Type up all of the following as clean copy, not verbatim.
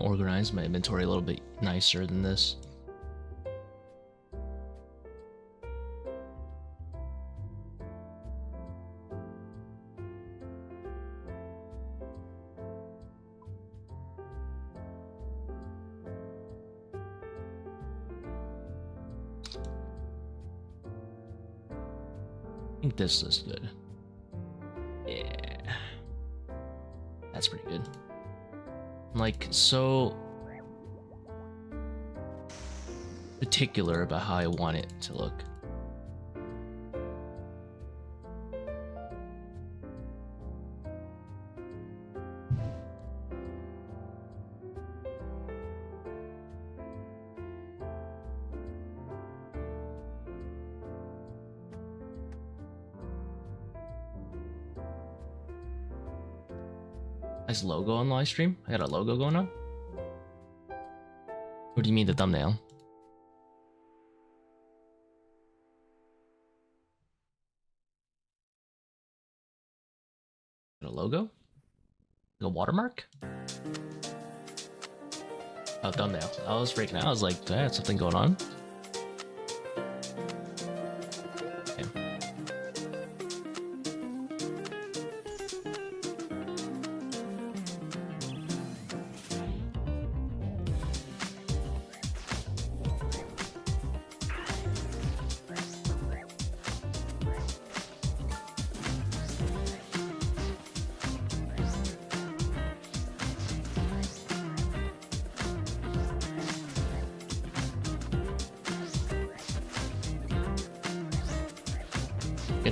organize my inventory a little bit nicer than this. I think this is good. Yeah. That's pretty good. I'm like so particular about how I want it to look. Nice logo on the live stream. I got a logo going on. What do you mean the thumbnail? Got a logo? Like a watermark? Oh, thumbnail. I was freaking out. I was like, do I have something going on?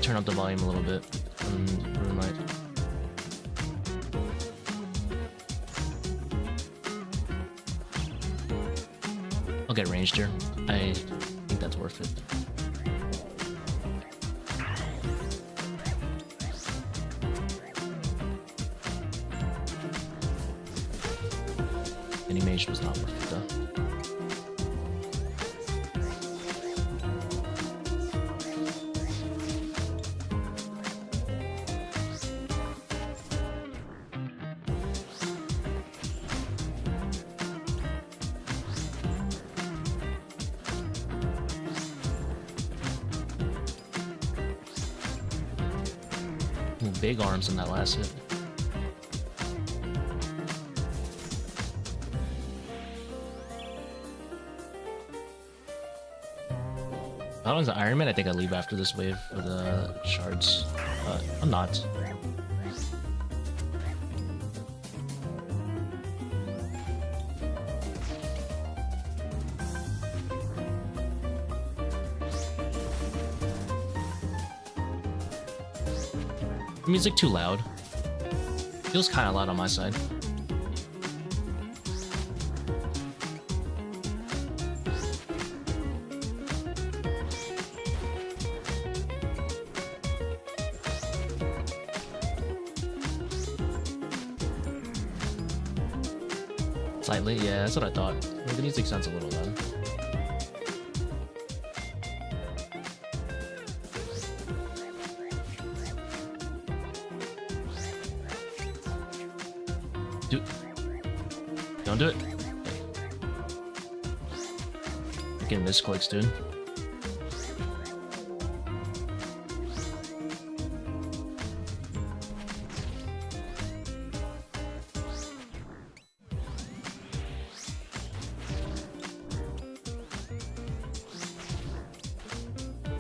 Turn up the volume a little bit on room light. I'll get ranged here. I think that's worth it. Animation was not worth it though. Big arms in that last hit. If I was an Iron Man, I think I'd leave after this wave for the shards, but I'm not. Music too loud. Feels kind of loud on my side. Slightly, yeah, that's what I thought. The music sounds a little loud. Don't do it. Getting misclicks, dude.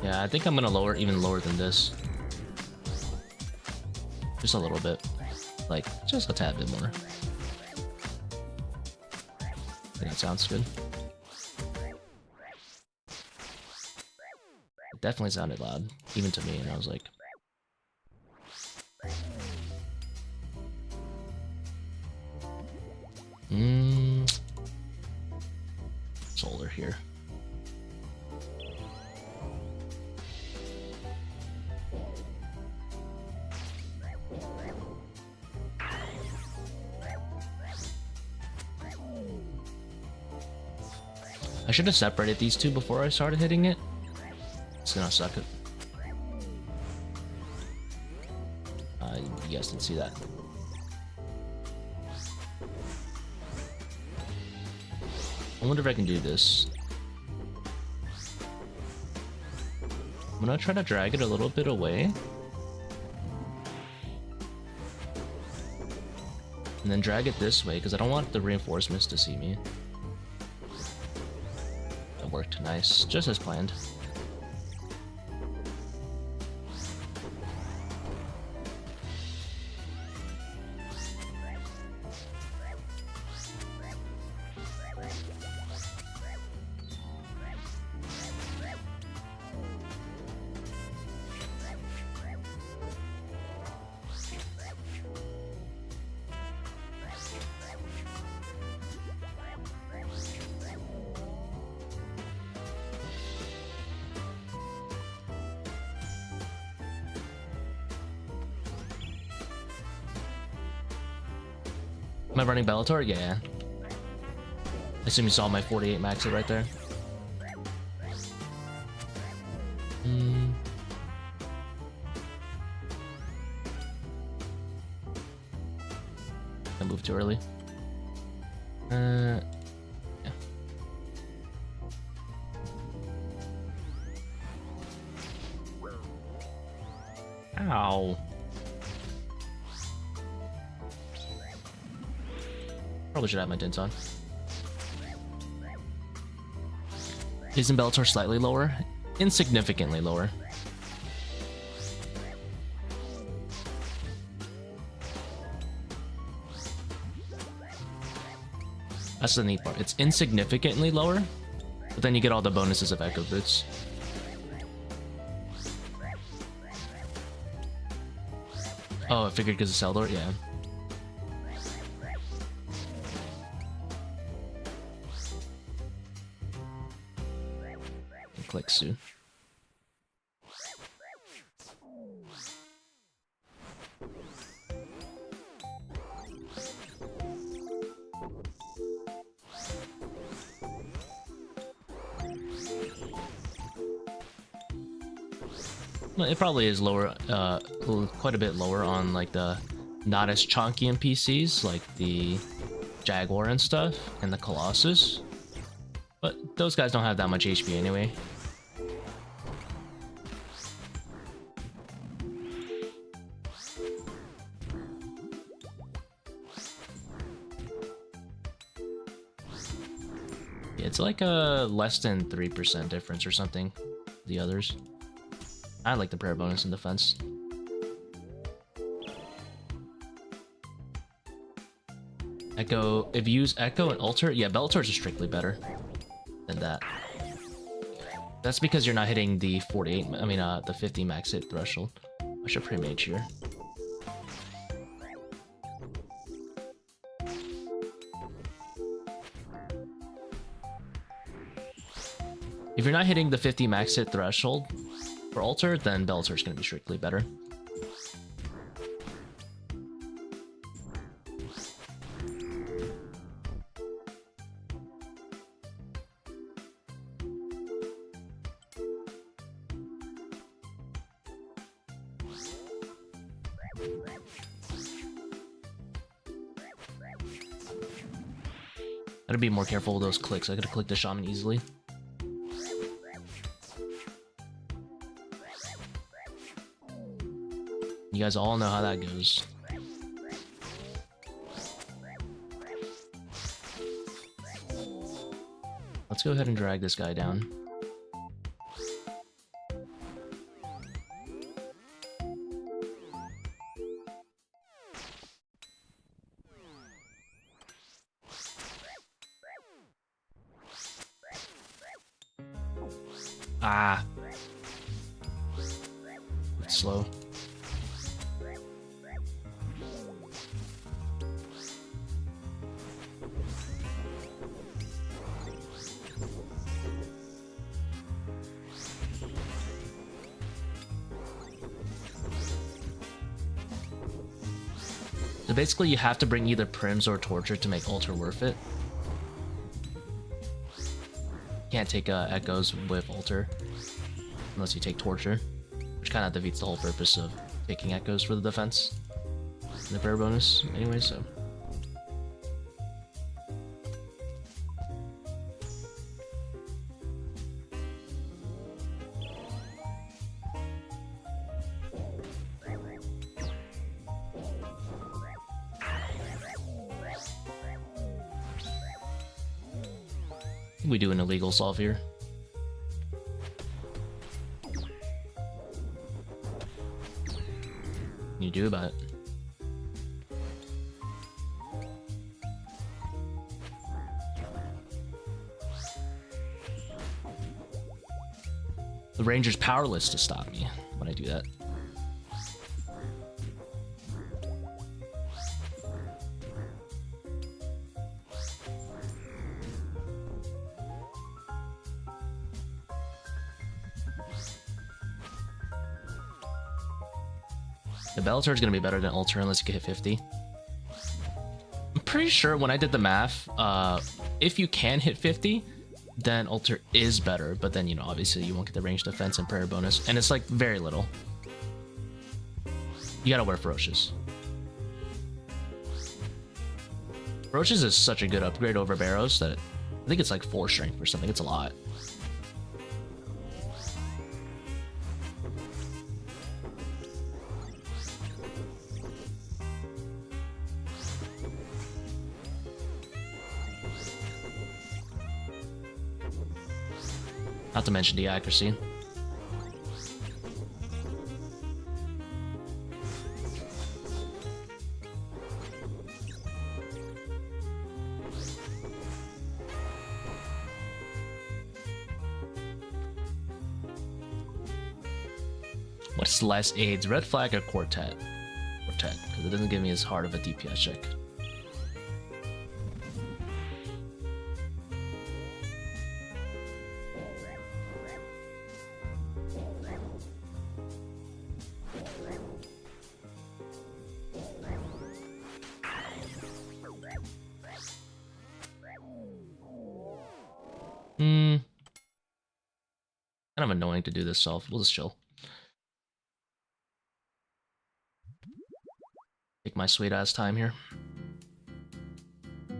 Yeah, I think I'm gonna lower even lower than this. Just a little bit. Like, just a tad bit more. I think that sounds good. It definitely sounded loud, even to me, and I was like... Solar here. I should have separated these two before I started hitting it. It's gonna suck it. You guys didn't see that. I wonder if I can do this. I'm gonna try to drag it a little bit away. And then drag it this way, because I don't want the reinforcements to see me. That worked nice, just as planned. Am I running Bellator? Yeah. I assume you saw my 48 max it right there. I moved too early. Yeah. Ow. Probably should have my dints on. Isn't Bellator slightly lower? Insignificantly lower. That's the neat part. It's insignificantly lower, but then you get all the bonuses of Echo Boots. Oh, I figured because of Seldor? Yeah. Click soon. It probably is lower, quite a bit lower on like the not as chonky NPCs like the Jaguar and stuff and the Colossus, but those guys don't have that much HP anyway. It's like a less than 3% difference or something. The others. I like the prayer bonus in defense. Echo, if you use Echo and Alter, yeah, Bellator's are strictly better than that. That's because you're not hitting the 48, I mean, the 50 max hit threshold. I should pre-mage here. If you're not hitting the 50 max hit threshold for Alter, then Bellator's gonna be strictly better. Gotta be more careful with those clicks. I could have clicked the Shaman easily. You guys all know how that goes. Let's go ahead and drag this guy down. Ah. It's slow. So basically you have to bring either Prims or Torture to make Alter worth it. Can't take Echoes with Alter unless you take Torture, which kind of defeats the whole purpose of taking Echoes for the defense and the prayer bonus anyway, so. We do an illegal solve here. You do about it. The ranger's powerless to stop me when I do that. The Bellator is going to be better than Ultra unless you can hit 50. I'm pretty sure when I did the math, if you can hit 50, then Ultra is better. But then, you know, obviously you won't get the range defense and prayer bonus. And it's like very little. You gotta wear Ferocious. Ferocious is such a good upgrade over Barrows that I think it's like 4 strength or something. It's a lot. Not to mention the accuracy. What's less aids, red flag or quartet? Quartet, because it doesn't give me as hard of a DPS check. Kind of annoying to do this self. We'll just chill. Take my sweet ass time here.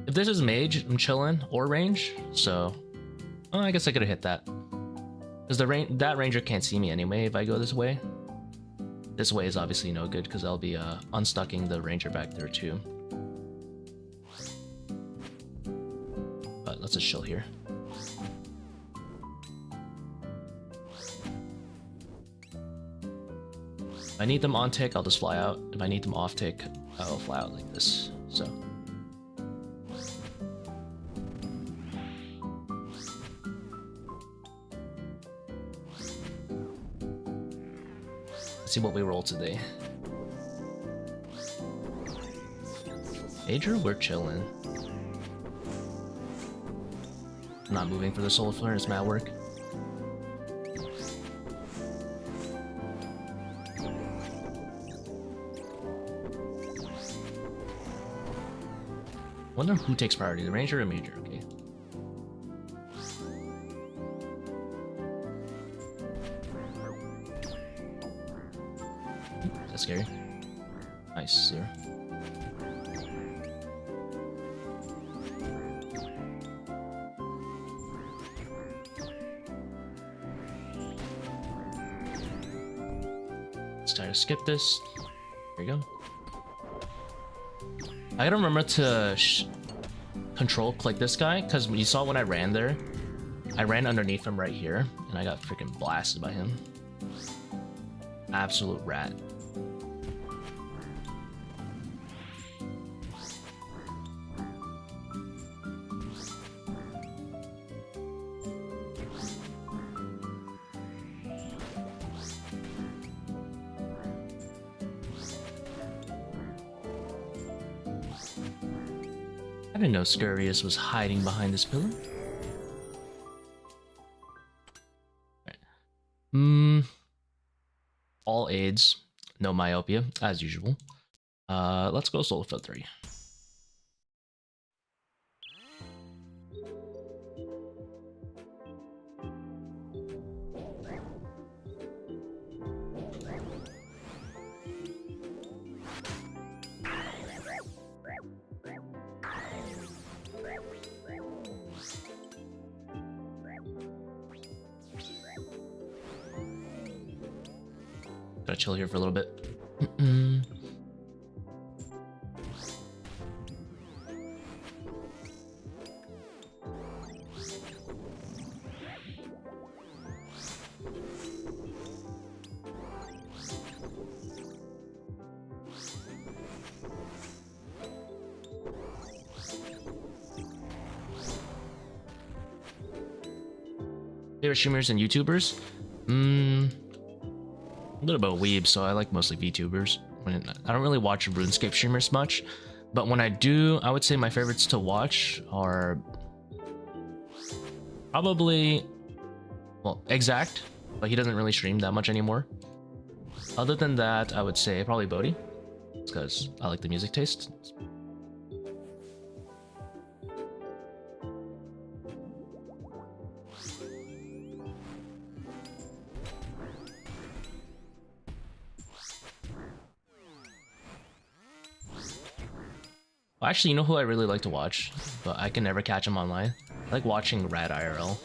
If this is mage, I'm chilling, or range, so I guess I could have hit that. Because that ranger can't see me anyway if I go this way. This way is obviously no good because I'll be unstucking the ranger back there too. But let's just chill here. If I need them on tick, I'll just fly out. If I need them off tick, I'll fly out like this. So. Let's see what we roll today. Major, we're chilling. I'm not moving for the solar flare, it's mad work. Wonder who takes priority, the ranger or major? Okay. Is that scary? Nice, sir. Let's try to skip this. There you go. I gotta remember to control click this guy, because you saw when I ran there, I ran underneath him right here, and I got freaking blasted by him. Absolute rat. I didn't know Scurrius was hiding behind this pillar. Right. All aids, no myopia, as usual. Let's go solo field 3. Gotta chill here for a little bit. Favorite streamers and YouTubers? A little bit of weeb, so I like mostly VTubers. I don't really watch RuneScape streamers much, but when I do, I would say my favorites to watch are probably, well, Exact, but he doesn't really stream that much anymore. Other than that, I would say probably Bodhi, because I like the music taste. Well, actually, you know who I really like to watch, but I can never catch him online? I like watching Rad IRL.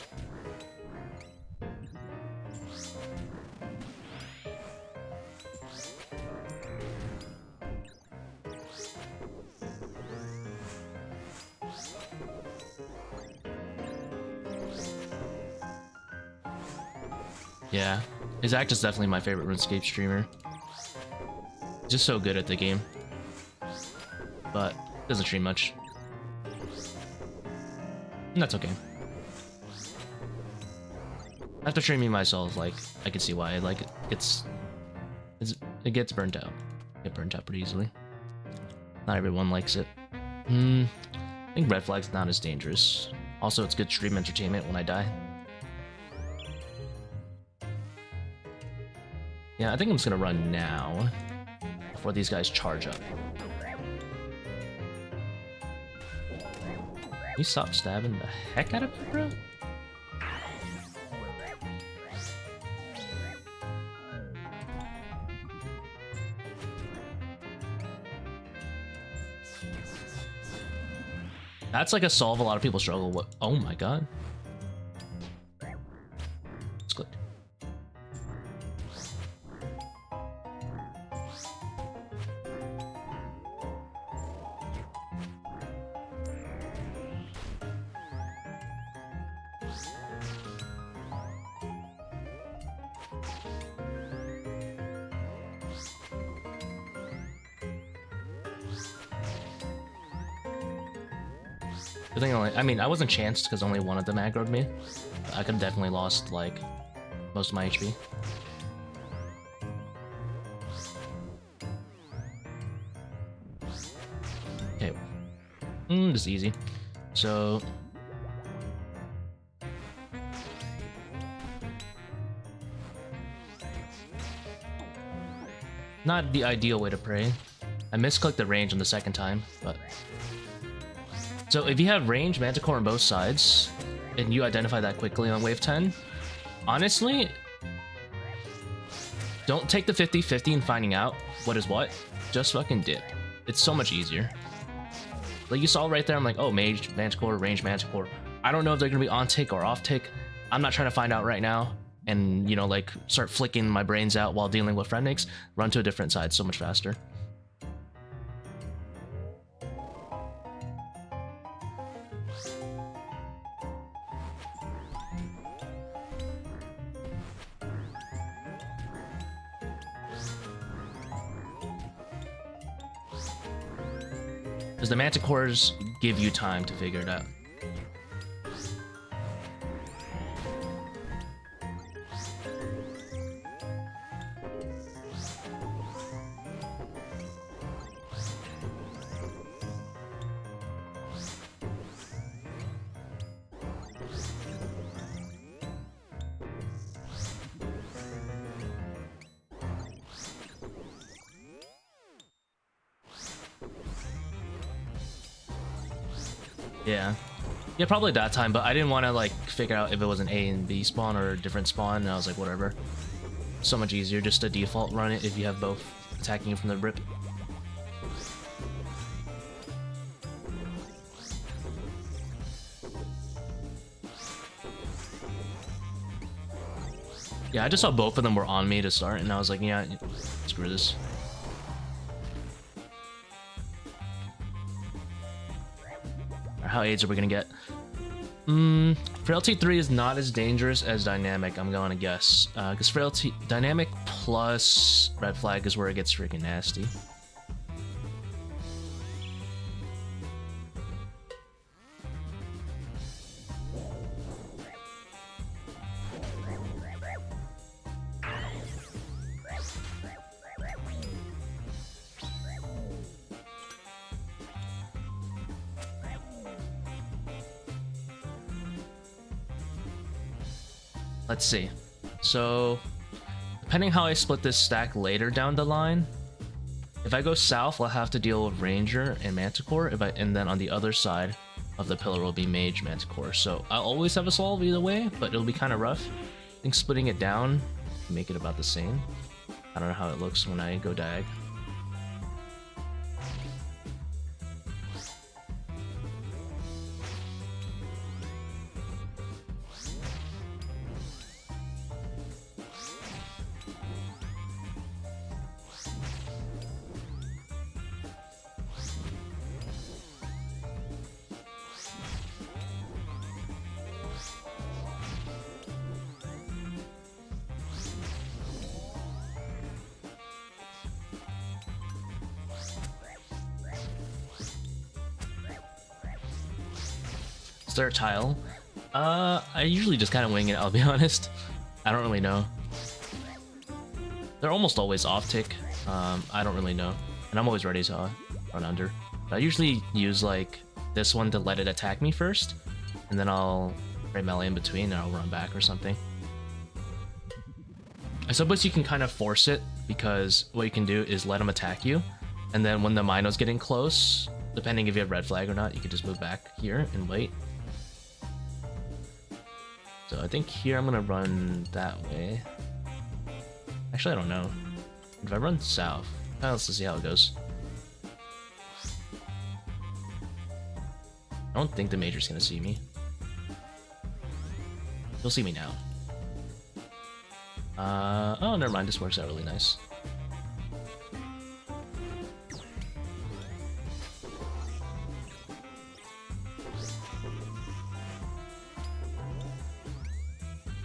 Yeah, Isaac is definitely my favorite RuneScape streamer. Just so good at the game, but doesn't stream much. And that's okay. After streaming myself, like, I can see why. Like, it gets burnt out. Get burnt out pretty easily. Not everyone likes it. I think red flag's not as dangerous. Also, it's good stream entertainment when I die. Yeah, I think I'm just gonna run now before these guys charge up. Can you stop stabbing the heck out of me, bro? That's like a solve a lot of people struggle with. Oh my god. It's clicked. I think I mean, I wasn't chanced because only one of them aggroed me. I could have definitely lost, like, most of my HP. Okay. This is easy. So... not the ideal way to pray. I misclicked the range on the second time, but... so if you have range Manticore on both sides, and you identify that quickly on wave 10, honestly, don't take the 50-50 in finding out what is what. Just fucking dip. It's so much easier. Like you saw right there, I'm like, oh, mage Manticore, range Manticore. I don't know if they're gonna be on tick or off tick. I'm not trying to find out right now. And, you know, like, start flicking my brains out while dealing with Frenix. Run to a different side so much faster. Because the Manticores give you time to figure it out. Yeah, probably that time, but I didn't want to, like, figure out if it was an A and B spawn or a different spawn, and I was like, whatever. So much easier just to default run it if you have both attacking you from the rip. Yeah, I just saw both of them were on me to start, and I was like, yeah, screw this. How AIDS are we gonna get? Frailty 3 is not as dangerous as Dynamic, I'm gonna guess. Because Frailty, Dynamic plus Red Flag is where it gets freaking nasty. let's see. So, depending how I split this stack later down the line, if I go south, I'll have to deal with Ranger and Manticore, and then on the other side of the pillar will be Mage Manticore. So I'll always have a solve either way, but it'll be kind of rough. I think splitting it down, make it about the same. I don't know how it looks when I go diag. Is there a tile? I usually just kind of wing it, I'll be honest. I don't really know. They're almost always off tick. I don't really know. And I'm always ready to run under. But I usually use like this one to let it attack me first. And then I'll melee in between and I'll run back or something. I suppose you can kind of force it, because what you can do is let them attack you. And then when the Mino's getting close, depending if you have red flag or not, you can just move back here and wait. So I think here I'm gonna run that way. Actually, I don't know. If I run south, let's see how it goes. I don't think the Major's gonna see me. He'll see me now. Oh, never mind. This works out really nice.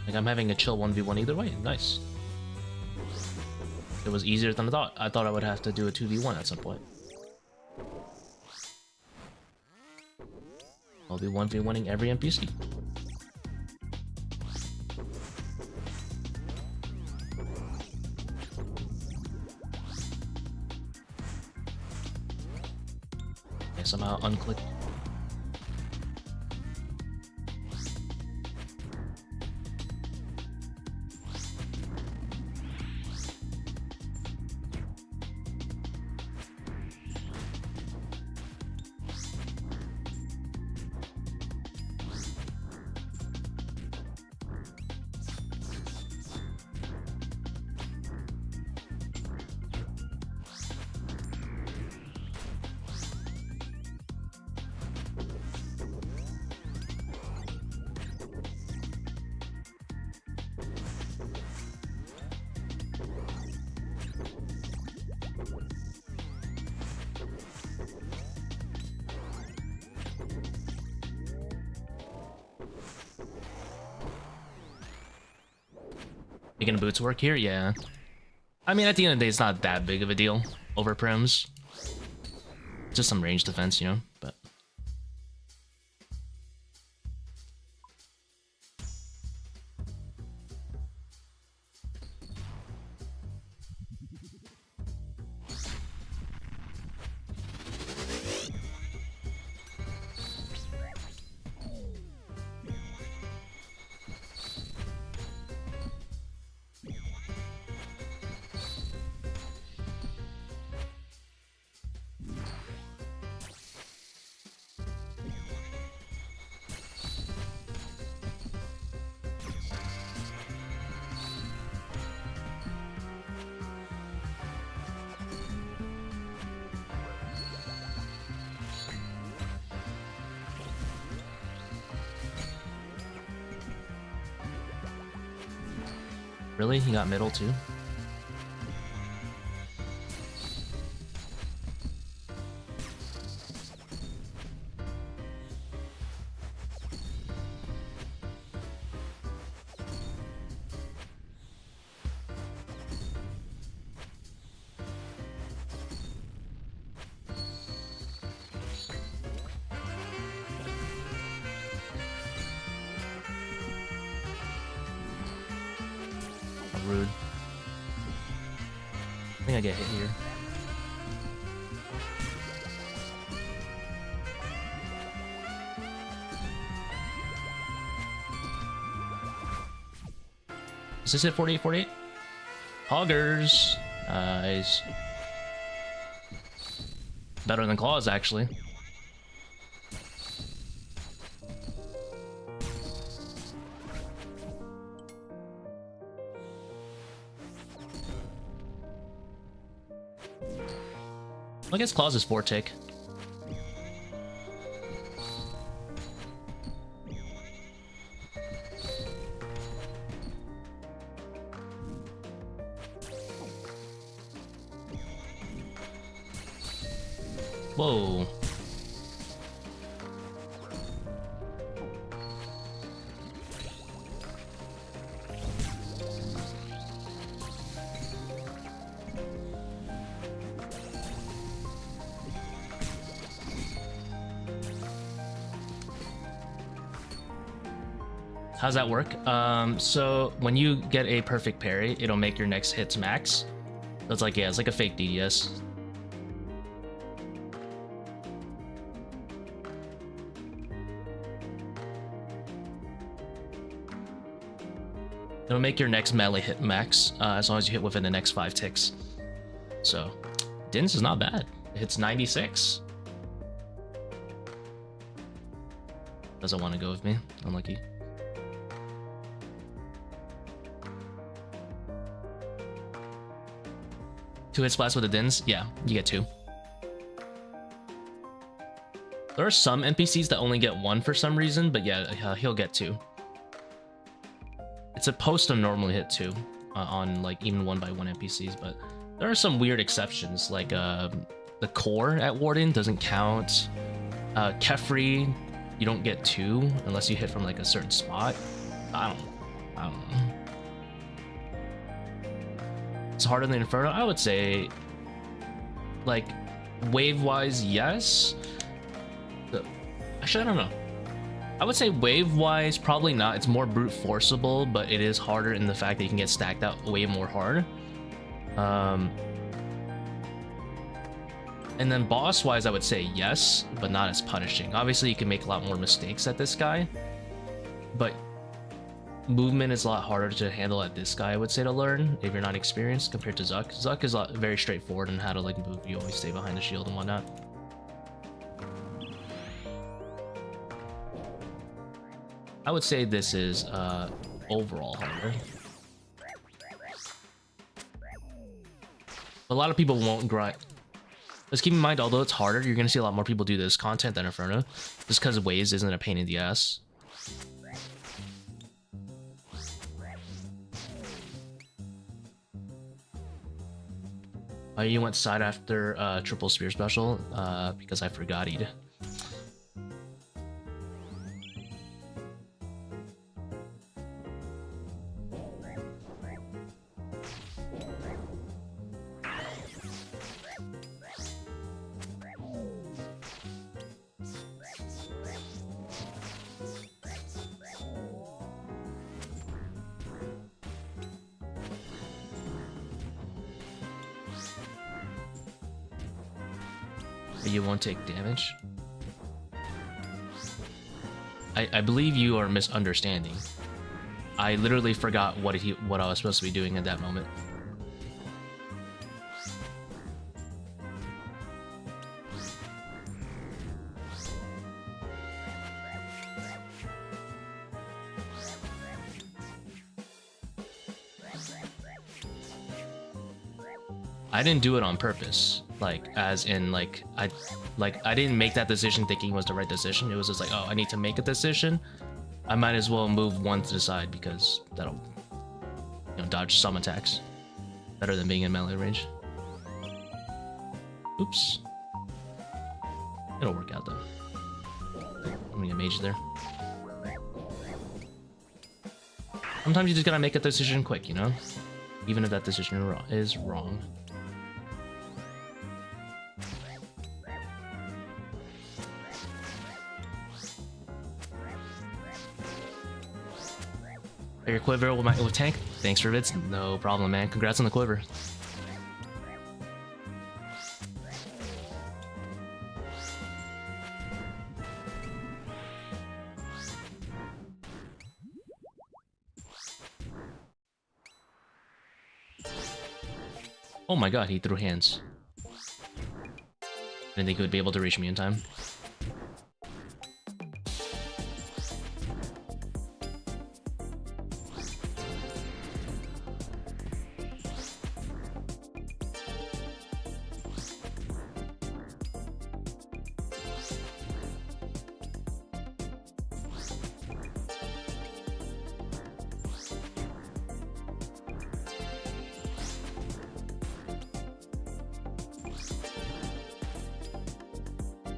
Like, I'm having a chill 1v1 either way. Nice. It was easier than I thought. I thought I would have to do a 2v1 at some point. I'll be 1v1ing every NPC. Okay, somehow unclicked. Making boots work here? Yeah. I mean, at the end of the day, it's not that big of a deal over prims. Just some range defense, you know, but... Really? He got middle too? Rude. I think I get hit here. Does this hit 48, 48? Hoggers. Nice. Better than claws, actually. I guess claws is 4 tick. Whoa. How's that work? So when you get a perfect parry, it'll make your next hits max. So it's like, yeah, it's like a fake DDS. It'll make your next melee hit max, as long as you hit within the next 5 ticks. So, Din's is not bad. It hits 96. Doesn't want to go with me. Unlucky. Two hit splats with the Dins? Yeah, you get 2. There are some NPCs that only get 1 for some reason, but yeah, he'll get 2. It's supposed to normally hit 2 on like even 1x1 NPCs, but there are some weird exceptions, like the core at Warden doesn't count. Kefri, you don't get 2 unless you hit from like a certain spot. I don't know. It's harder than Inferno. I would say, like, wave-wise, yes. Actually, I don't know. I would say wave-wise, probably not. It's more brute forceable, but it is harder in the fact that you can get stacked out way more hard. And then boss-wise, I would say yes, but not as punishing. Obviously, you can make a lot more mistakes at this guy, but movement is a lot harder to handle at this guy, I would say, to learn if you're not experienced compared to Zuck. Zuck is very straightforward in how to like move. You always stay behind the shield and whatnot. I would say this is overall harder. A lot of people won't grind. Just keep in mind, although it's harder, you're gonna see a lot more people do this content than Inferno, just because Waze isn't a pain in the ass. You went side after triple spear special because I forgot it. You won't take damage. I believe you are misunderstanding. I literally forgot what I was supposed to be doing at that moment. I didn't do it on purpose. Like, as in, like, I didn't make that decision thinking it was the right decision. It was just like, oh, I need to make a decision. I might as well move one to the side because that'll, you know, dodge some attacks. Better than being in melee range. Oops. It'll work out, though. Let me get mage there. Sometimes you just gotta make a decision quick, you know? Even if that decision is wrong. Your quiver with tank? Thanks for bits. No problem, man. Congrats on the quiver. Oh my god, he threw hands. Didn't think he would be able to reach me in time.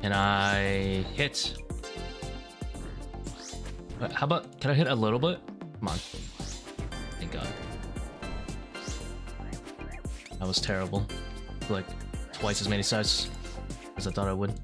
And I hit. How about, can I hit a little bit? Come on. Thank God. That was terrible. Like twice as many sides as I thought I would.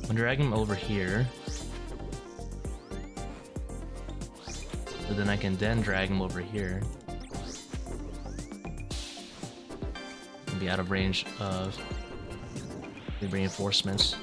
I'm dragging him over here. So then I can then drag him over here. And be out of range of the reinforcements.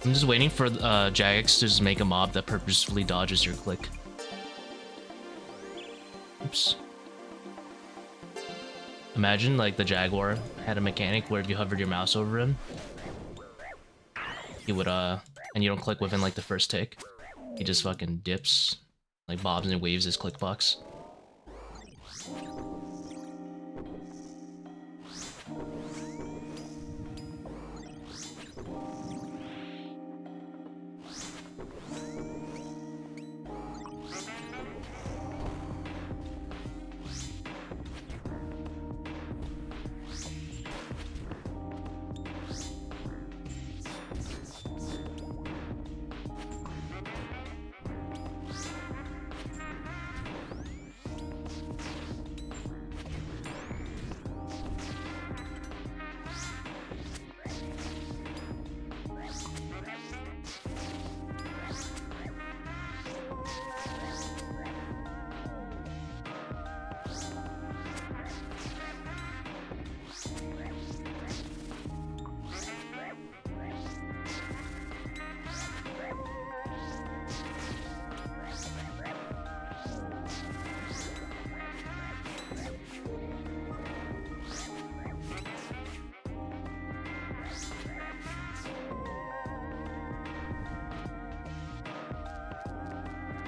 I'm just waiting for Jagex to just make a mob that purposefully dodges your click. Oops. Imagine like the Jaguar had a mechanic where if you hovered your mouse over him, he would and you don't click within like the first tick, he just fucking dips, like bobs and waves his click box.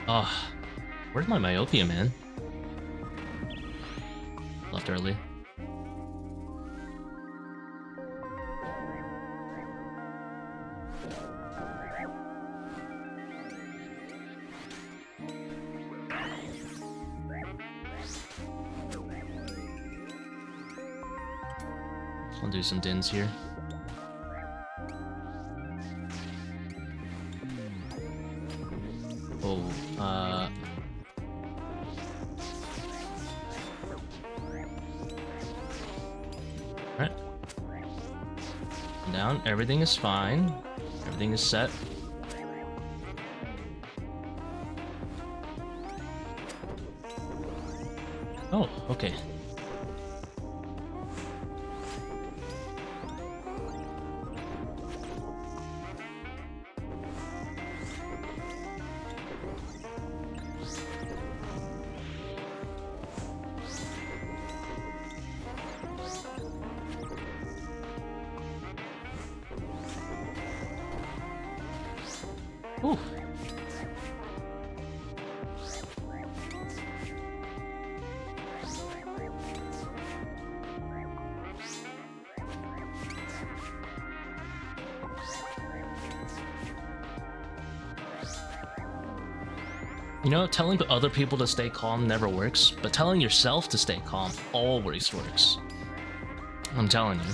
Oh, where's my myopia, man? Left early. I'll do some dins here. Oh, alright. Down, everything is fine. Everything is set. Oh, okay. Ooh. You know, telling other people to stay calm never works, but telling yourself to stay calm always works. I'm telling you.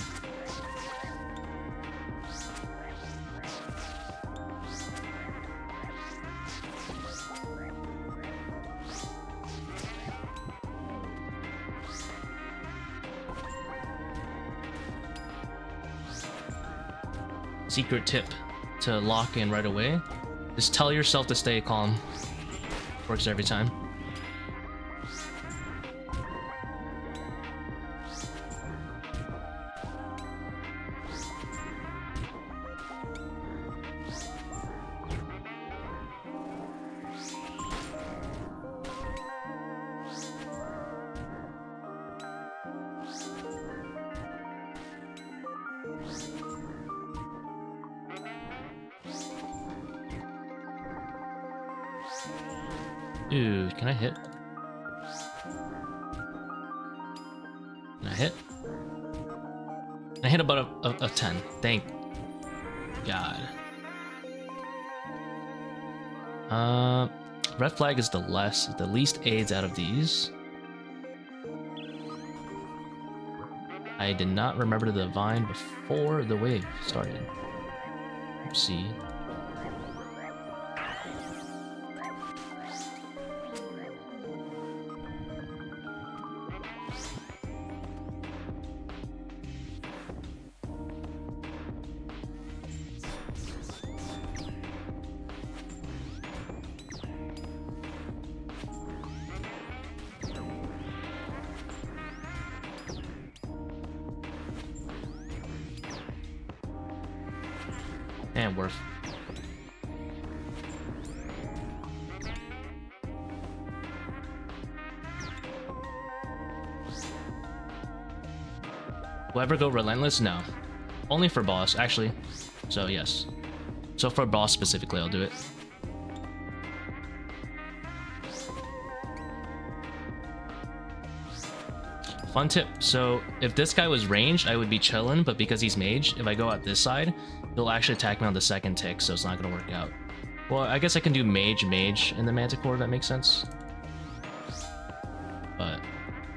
Secret tip to lock in right away. Just tell yourself to stay calm. Works every time. Dude, can I hit? Can I hit? I hit about a 10. Thank God. Red flag is the least AIDS out of these. I did not remember the divine before the wave started. Oopsie. And worth. Will I ever go relentless? No. Only for boss, actually. So yes. So for boss specifically, I'll do it. Fun tip. So if this guy was ranged, I would be chilling, but because he's mage, if I go out this side, he'll actually attack me on the second tick, so it's not gonna work out. Well, I guess I can do mage in the Manticore, if that makes sense. But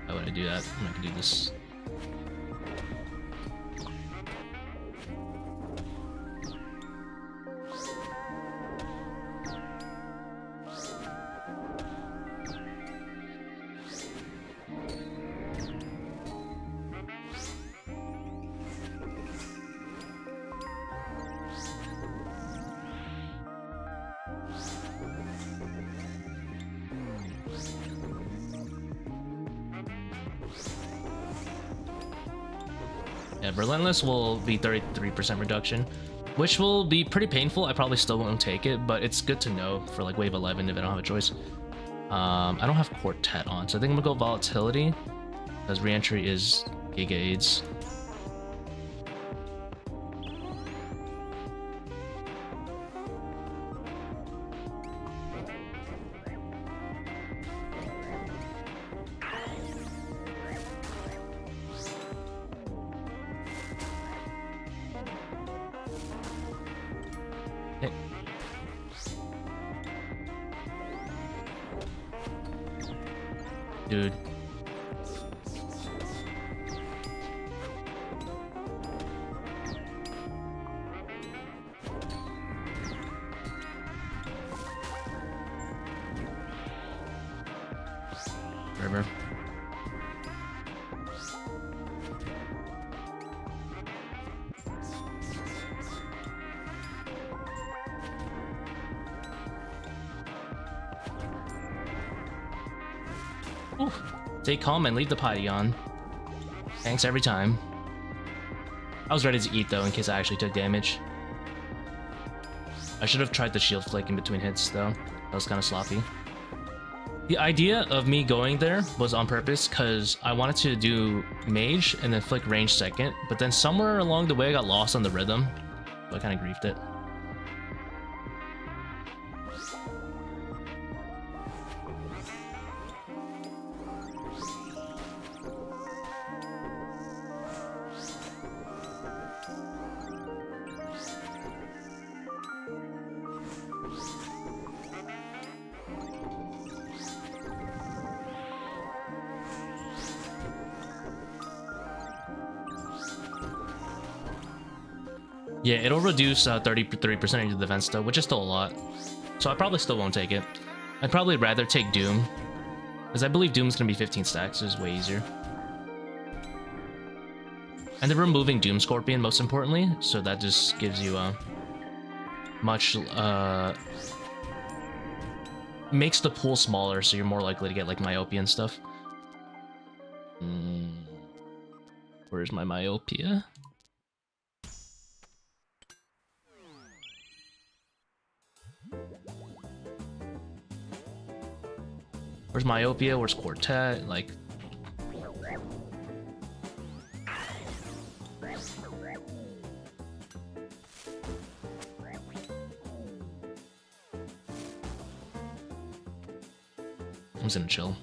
why would I do that? I'm not gonna do this. Yeah, Relentless will be 33% reduction, which will be pretty painful. I probably still won't take it, but it's good to know for like wave 11 if I don't have a choice. I don't have Quartet on, so I think I'm gonna go Volatility, because reentry is Giga AIDS. Dude. River. Ooh. Stay calm and leave the potty on. Thanks every time. I was ready to eat though in case I actually took damage. I should have tried the shield flick in between hits though. That was kind of sloppy. The idea of me going there was on purpose because I wanted to do mage and then flick range second, but then somewhere along the way I got lost on the rhythm, so I kind of griefed it. Yeah, it'll reduce 30% of your defense though, which is still a lot. So I probably still won't take it. I'd probably rather take Doom, because I believe Doom's gonna be 15 stacks, so it's way easier. And they're removing Doom Scorpion most importantly, so that just gives you much makes the pool smaller, so you're more likely to get like myopia and stuff. Where's my myopia? Where's myopia? Where's quartet? Like, I'm just gonna chill.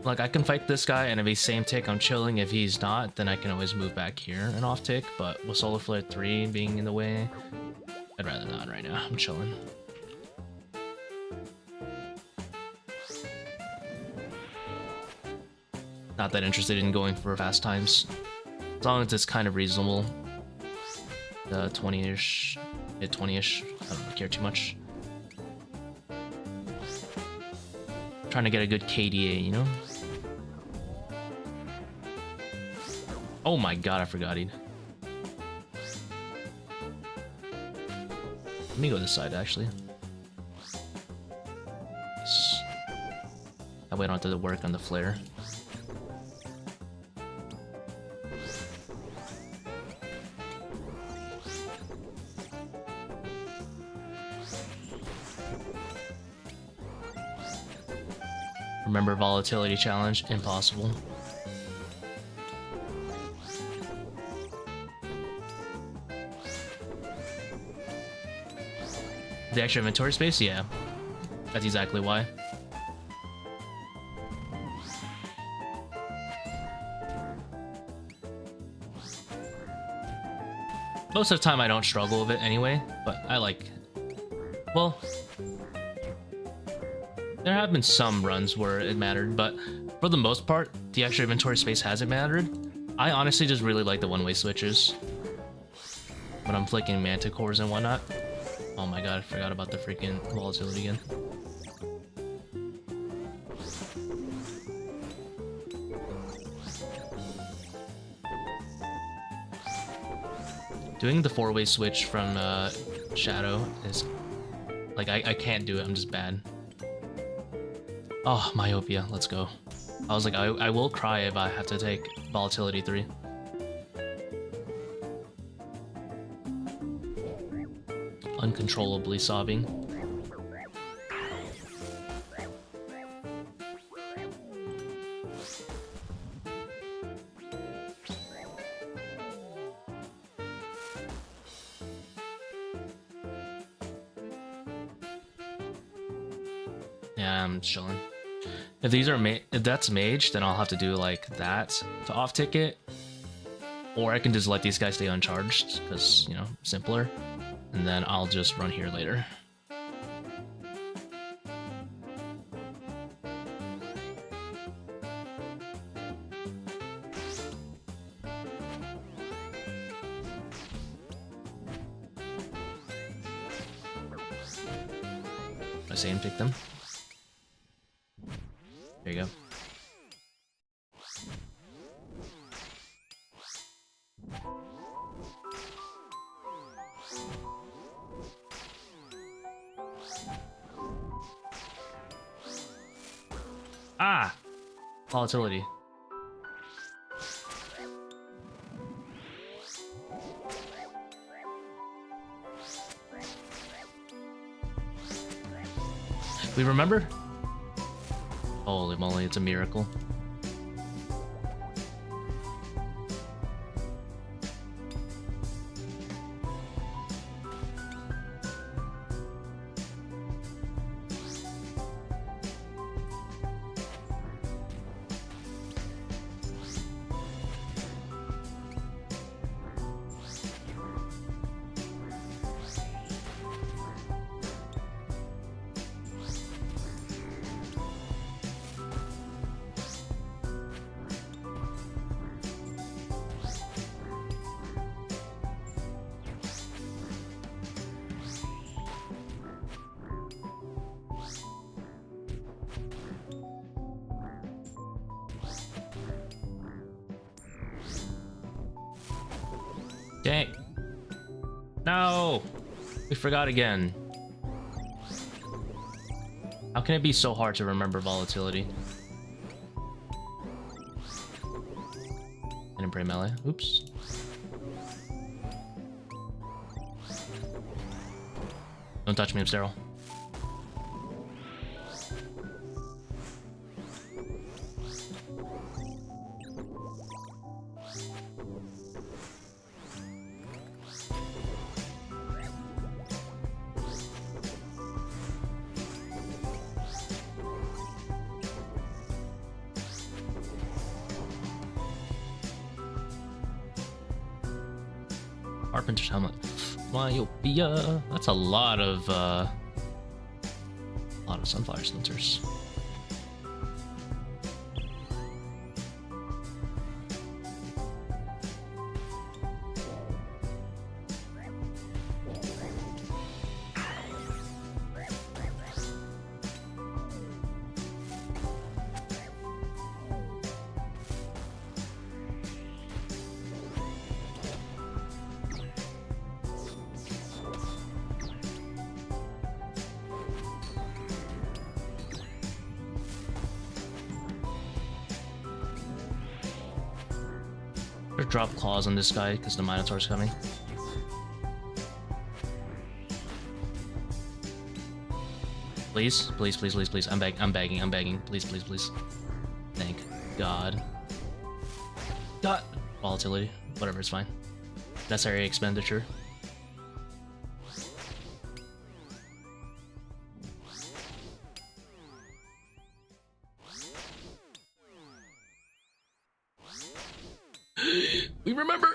Like, I can fight this guy, and if he's same tick, I'm chilling. If he's not, then I can always move back here and off tick. But with Solar Flare 3 being in the way, I'd rather not right now. I'm chilling. Not that interested in going for fast times. As long as it's kind of reasonable. 20-ish, hit 20-ish. I don't really care too much. Trying to get a good KDA, you know? Oh my god, I forgot it. Let me go this side, actually. Yes. That way I don't have to work on the flare. Remember, volatility challenge, impossible. The extra inventory space? Yeah. That's exactly why. Most of the time I don't struggle with it anyway, but I like... Well... There have been some runs where it mattered, but for the most part, the extra inventory space hasn't mattered. I honestly just really like the one-way switches. When I'm flicking manticores and whatnot. Oh my god, I forgot about the freaking volatility again. Doing the four-way switch from Shadow is... Like, I can't do it, I'm just bad. Oh, myopia, let's go. I was like, I will cry if I have to take volatility 3. Uncontrollably sobbing. Yeah, I'm chilling. If these are if that's mage, then I'll have to do like that to off ticket, or I can just let these guys stay uncharged because, you know, simpler, and then I'll just run here later. I say and pick them. There you go. Ah! Volatility. We remember? Holy moly, it's a miracle. Dang. No! We forgot again. How can it be so hard to remember volatility? Didn't pray melee. Oops. Don't touch me, I'm sterile. Carpenter's helmet. Myopia. That's a lot of sunflower splinters. Drop claws on this guy because the Minotaur's coming. Please, please, please, please, please. I'm begging. Please, please, please. Thank God. God. Volatility. Whatever, it's fine. Necessary expenditure. We remember.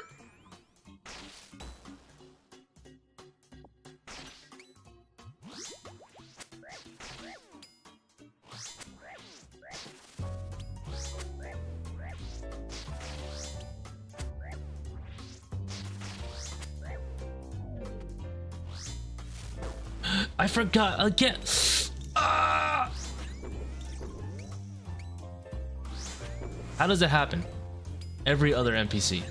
I forgot again. Ah! How does it happen? Every other NPC.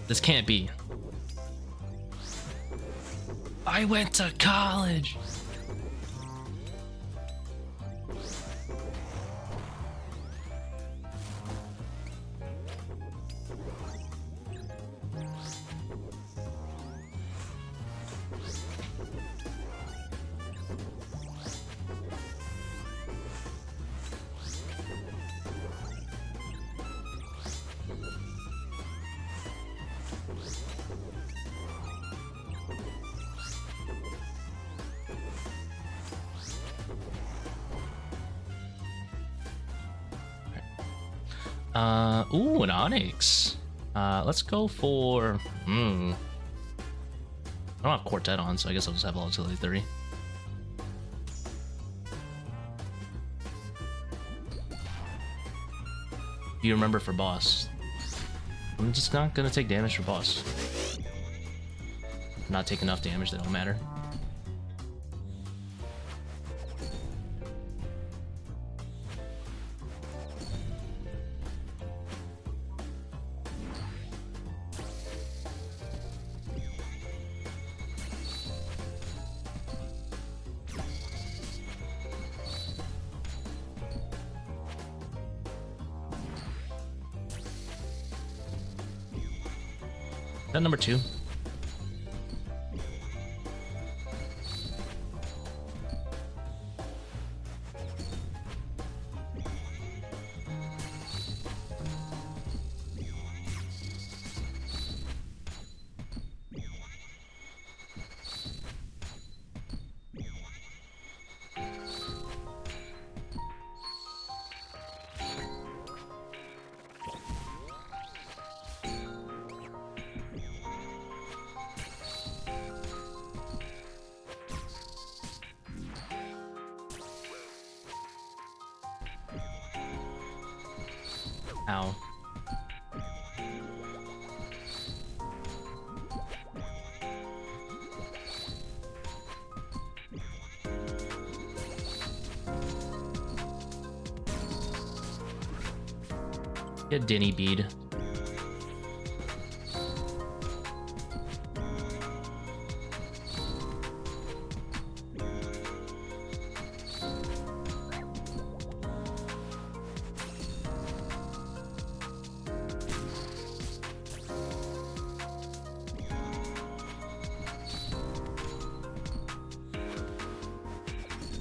This can't be. I went to college. Ooh, an Onyx. Let's go for... I don't have Quartet on, so I guess I'll just have Volatility 30. You remember for boss. I'm just not gonna take damage for boss. Not take enough damage, that don't matter. That number 2. Ow. Get Denny Bead.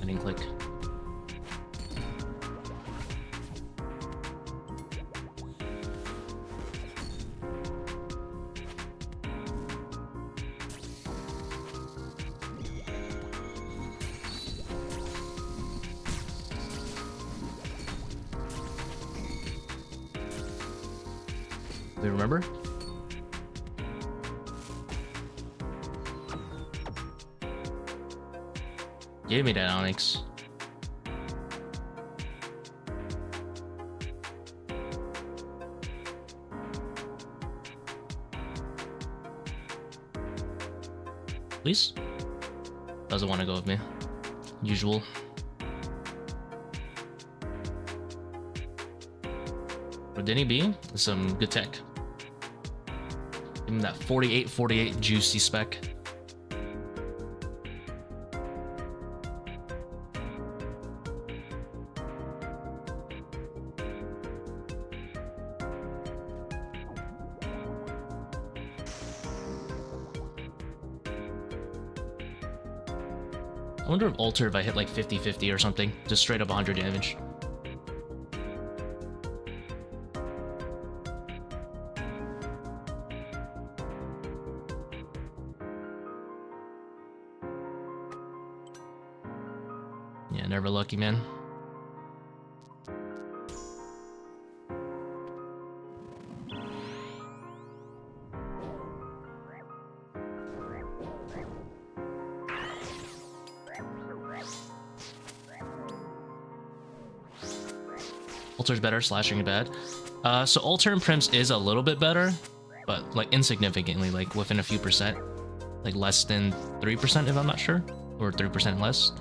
I didn't click. Do you remember? Give me that Onyx. Please? Doesn't want to go with me. Usual. For Denny B, some good tech. Give him that 48-48 juicy spec. I wonder if Alter if I hit like 50-50 or something. Just straight up 100 damage. Yeah, never lucky, man. Alter's better, slashing is bad. So Alter and Prims is a little bit better, but like insignificantly, like within a few percent. Like less than 3% if I'm not sure, or 3% less.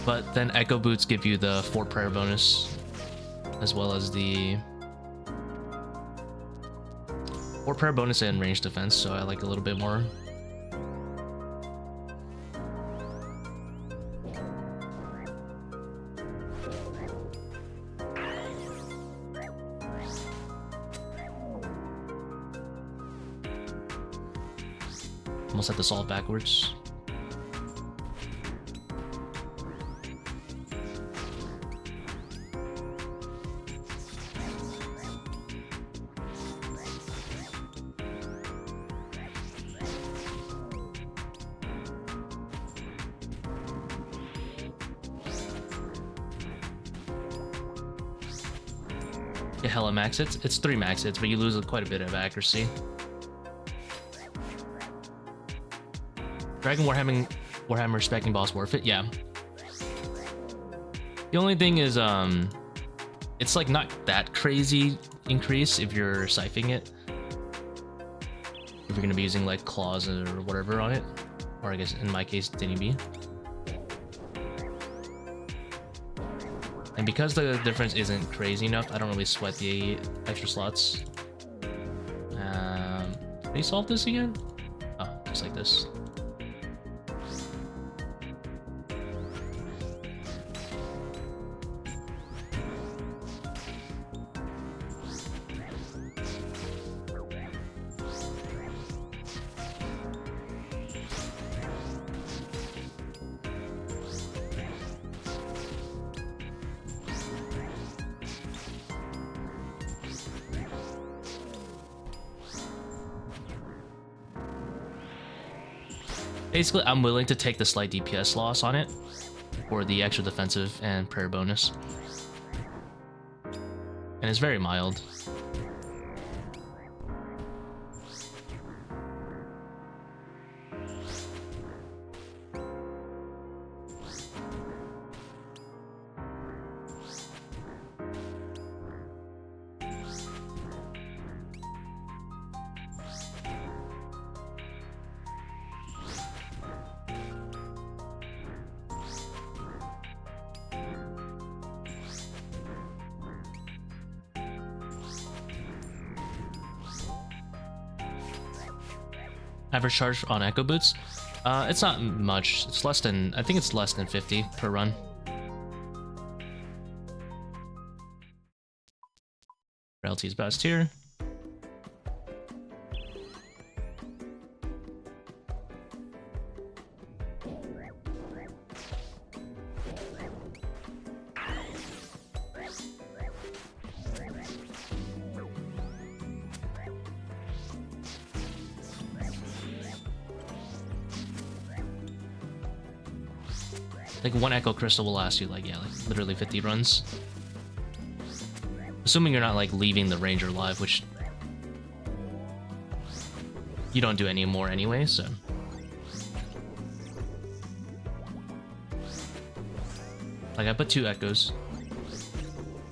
But then Echo Boots give you the 4 prayer bonus, as well as the 4 prayer bonus and range defense, so I like a little bit more. Almost had to solve backwards. Get hella max hits. It's 3 max hits, but you lose quite a bit of accuracy. Dragon Warhammer Specking Boss worth it? Yeah. The only thing is, it's like not that crazy increase if you're siphoning it. If you're gonna be using like claws or whatever on it, or I guess in my case, Denny B. And because the difference isn't crazy enough, I don't really sweat the extra slots. Can you solve this again? Oh, just like this. Basically, I'm willing to take the slight DPS loss on it for the extra defensive and prayer bonus. And it's very mild. Average charge on Echo Boots? It's not much. It's less than, I think it's less than 50 per run. Frailty's best here. Like one Echo Crystal will last you like, yeah, like literally 50 runs. Assuming you're not like leaving the Ranger live, which you don't do anymore anyway, so. Like I put 2 Echoes.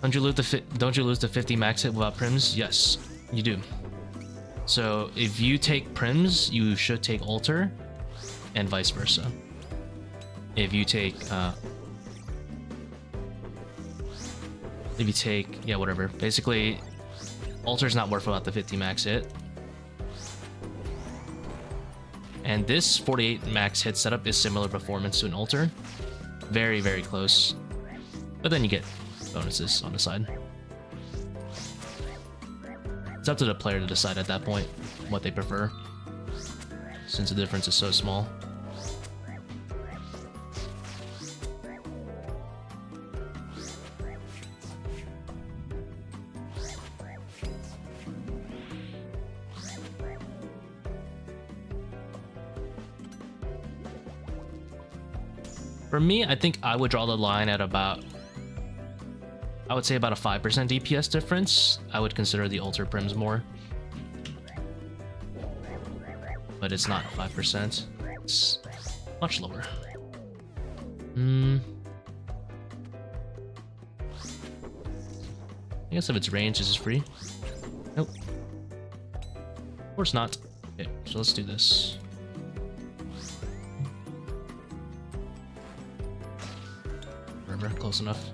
Don't you lose the 50 max hit without Prims? Yes, you do. So if you take Prims, you should take Alter, and vice versa. If you take, yeah, whatever. Basically, Alter's not worth about the 50 max hit. And this 48 max hit setup is similar performance to an Alter. Very, very close. But then you get bonuses on the side. It's up to the player to decide at that point what they prefer, since the difference is so small. For me, I think I would draw the line at about, I would say about a 5% DPS difference. I would consider the Alter Prims more. But it's not 5%. It's much lower. I guess if it's range, this is free. Nope. Of course not. Okay, so let's do this. Close enough.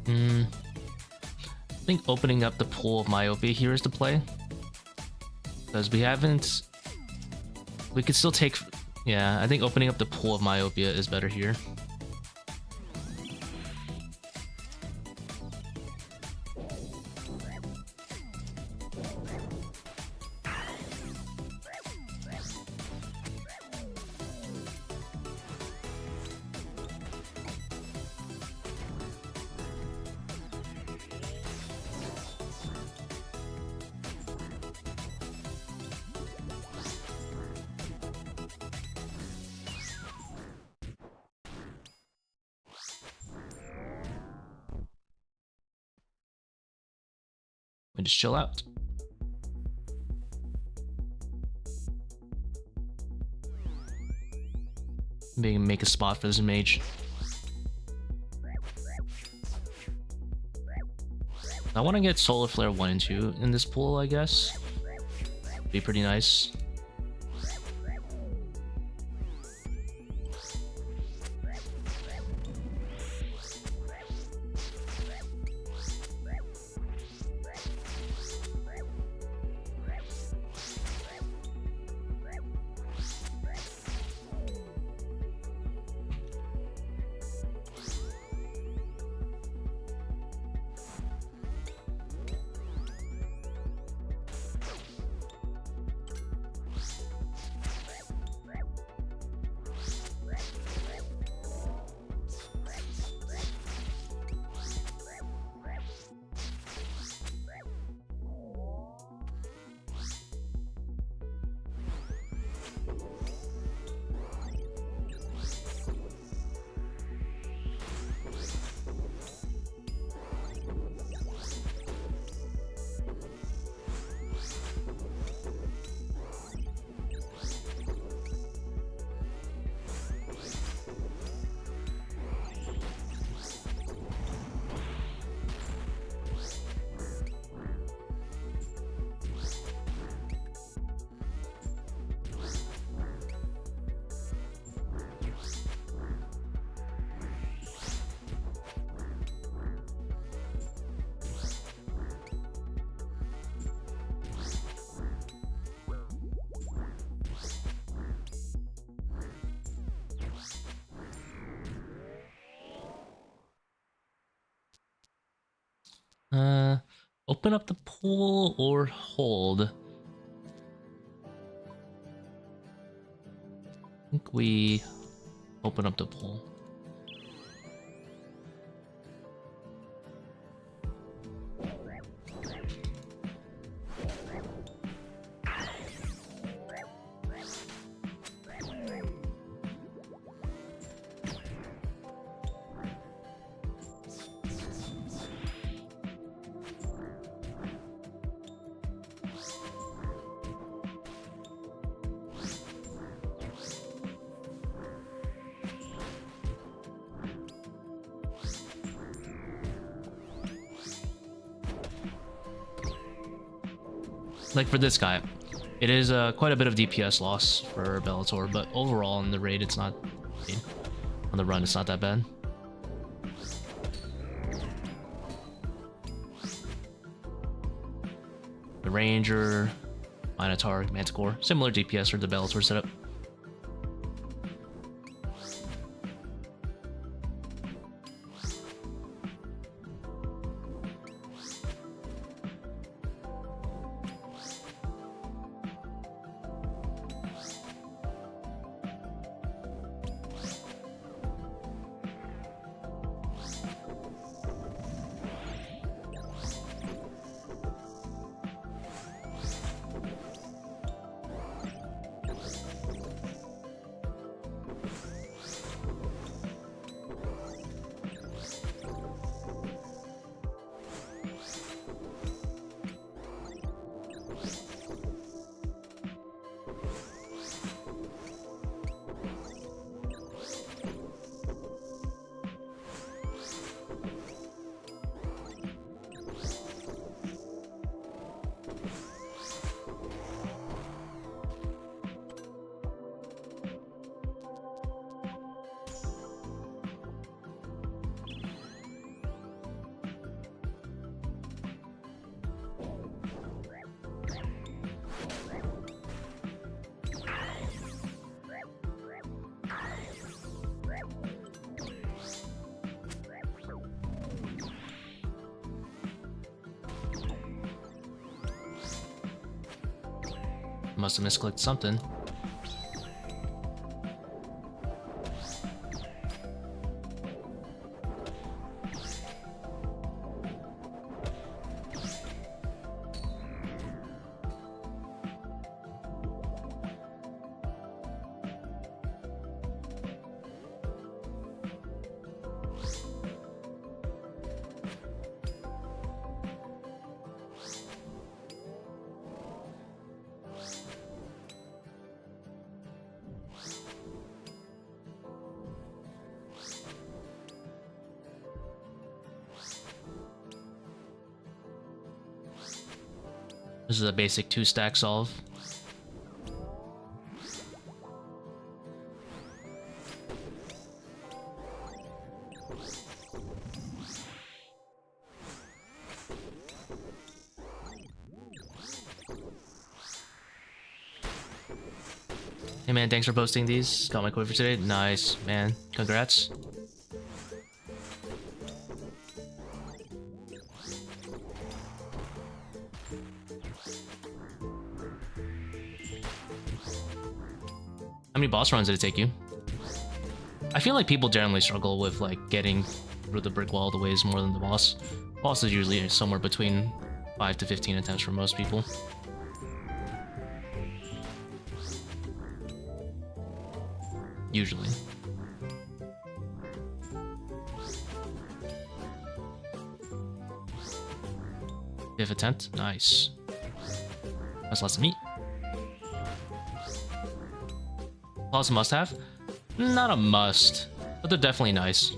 I think opening up the pool of Myopia here is the play. Because we could still take, yeah, I think opening up the pool of Myopia is better here. We just chill out. Maybe make a spot for this mage. I want to get Solar Flare 1 and 2 in this pool, I guess. Be pretty nice. Open up the pool or hold? I think we open up the pool. Like for this guy, it is quite a bit of DPS loss for Bellator, but overall in the raid it's not, on the run it's not that bad. The Ranger, Minotaur, Manticore, similar DPS for the Bellator setup. Must have misclicked something. This is a basic 2-stack solve. Hey man, thanks for posting these. Got my code for today. Nice, man. Congrats. How many boss runs did it take you? I feel like people generally struggle with like getting through the brick wall the ways more than the boss. Boss is usually somewhere between 5 to 15 attempts for most people. Usually. 5th attempt, nice. That's lots of meat. Claws a must-have? Not a must, but they're definitely nice.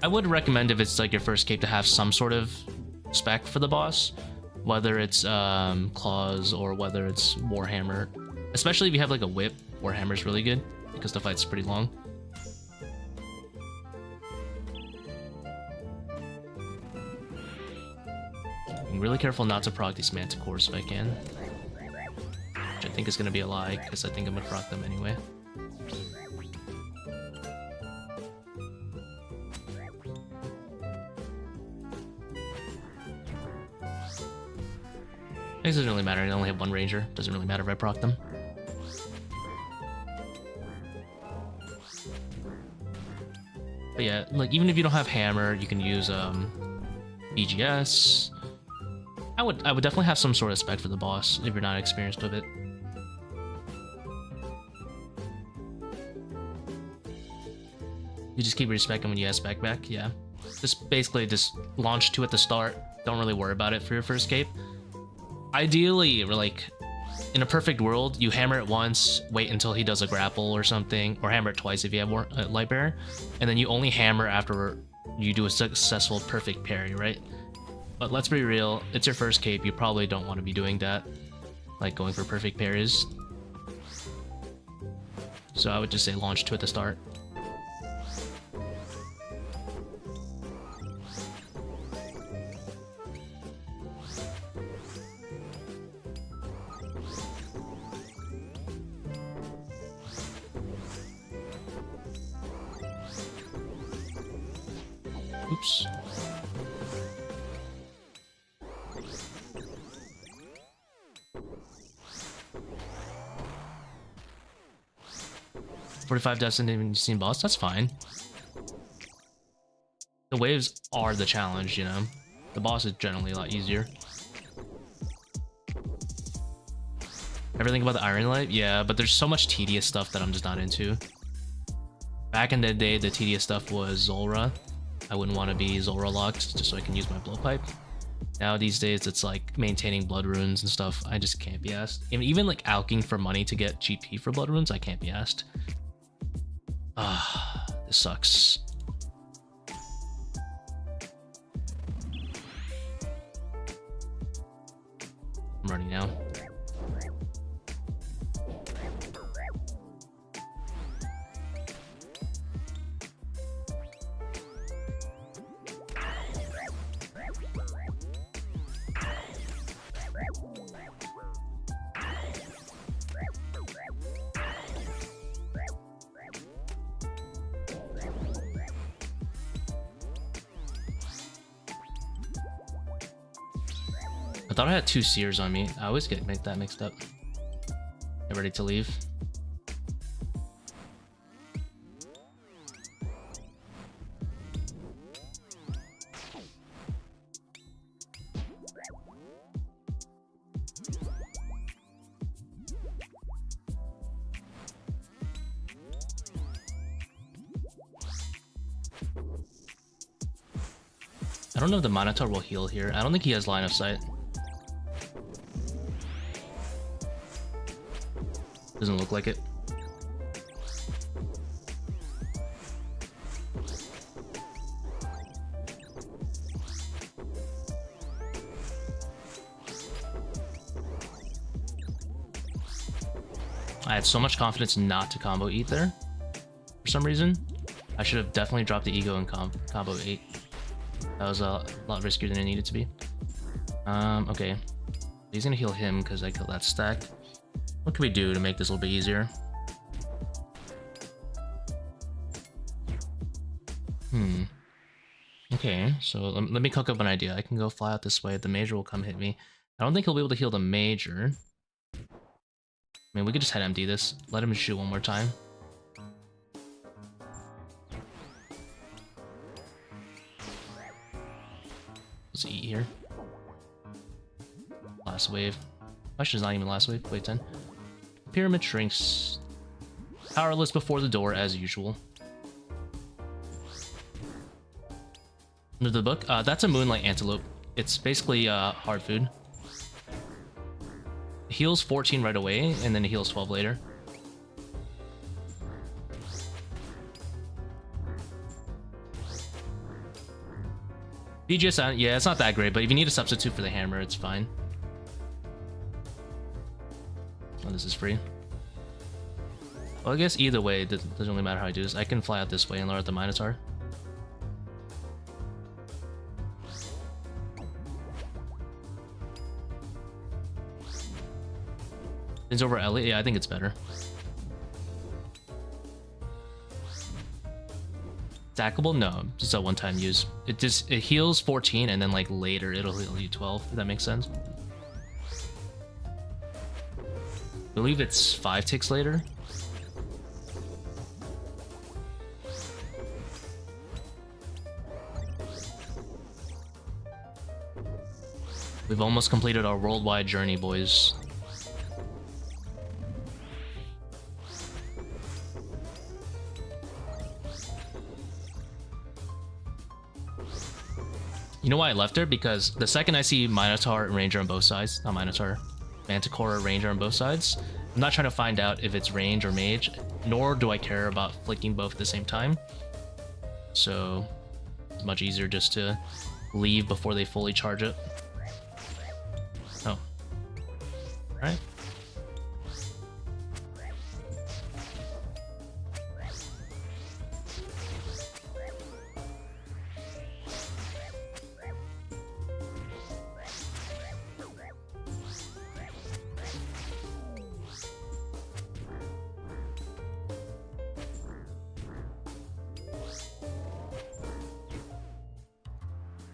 I would recommend if it's like your first cape to have some sort of spec for the boss, whether it's claws or whether it's Warhammer. Especially if you have like a whip, Warhammer's really good because the fight's pretty long. I'm really careful not to proc these Manticores if I can. Which I think is going to be a lie, because I think I'm going to proc them anyway. It doesn't really matter, I only have one ranger. Doesn't really matter if I proc them. But yeah, like even if you don't have hammer, you can use BGS. I would definitely have some sort of spec for the boss if you're not experienced with it. You just keep respecting when you have spec back, yeah. Just basically just launch 2 at the start. Don't really worry about it for your first cape. Ideally, like in a perfect world, you hammer it once, wait until he does a grapple or something, or hammer it twice if you have light bearer, and then you only hammer after you do a successful perfect parry, right? But let's be real, it's your first cape, you probably don't want to be doing that, like going for perfect parries. So I would just say launch 2 at the start. Oops. "45 deaths and even seen boss." That's fine. The waves are the challenge, you know. The boss is generally a lot easier. Everything about the Iron Light? Yeah, but there's so much tedious stuff that I'm just not into. Back in the day, the tedious stuff was Zulrah. I wouldn't want to be Zulrah locked just so I can use my blowpipe. Now these days it's like maintaining blood runes and stuff. I just can't be asked. Even like alking for money to get GP for blood runes, I can't be asked. Ah, this sucks. I'm running now. I thought I had 2 seers on me. I always make that mixed up. Get ready to leave. I don't know if the Minotaur will heal here. I don't think he has line of sight. Doesn't look like it. I had so much confidence not to combo eat there for some reason. I should have definitely dropped the ego and combo 8. That was a lot riskier than it needed to be. Okay. He's gonna heal him because I killed that stack. What can we do to make this a little bit easier? Okay, so let me cook up an idea. I can go fly out this way. The major will come hit me. I don't think he'll be able to heal the major. I mean, we could just head empty this. Let him shoot one more time. Let's eat here. Last wave. Actually, it's not even last wave. Wait, 10. Pyramid shrinks. Powerless before the door, as usual. Under the book? That's a Moonlight Antelope. It's basically hard food. It heals 14 right away, and then it heals 12 later. BGS, yeah, it's not that great, but if you need a substitute for the hammer, it's fine. Oh, this is free. Well, I guess either way, it doesn't really matter how I do this. I can fly out this way and lure out the Minotaur. It's over Elliot? Yeah, I think it's better. Stackable? No, just a one-time use. It heals 14 and then like later it'll heal you 12, if that makes sense. I believe it's 5 ticks later. We've almost completed our worldwide journey, boys. You know why I left her? Because the second I see Minotaur and Ranger on both sides, not Minotaur, Manticore or Ranger on both sides, I'm not trying to find out if it's range or mage, nor do I care about flicking both at the same time. So it's much easier just to leave before they fully charge it. Oh. Alright.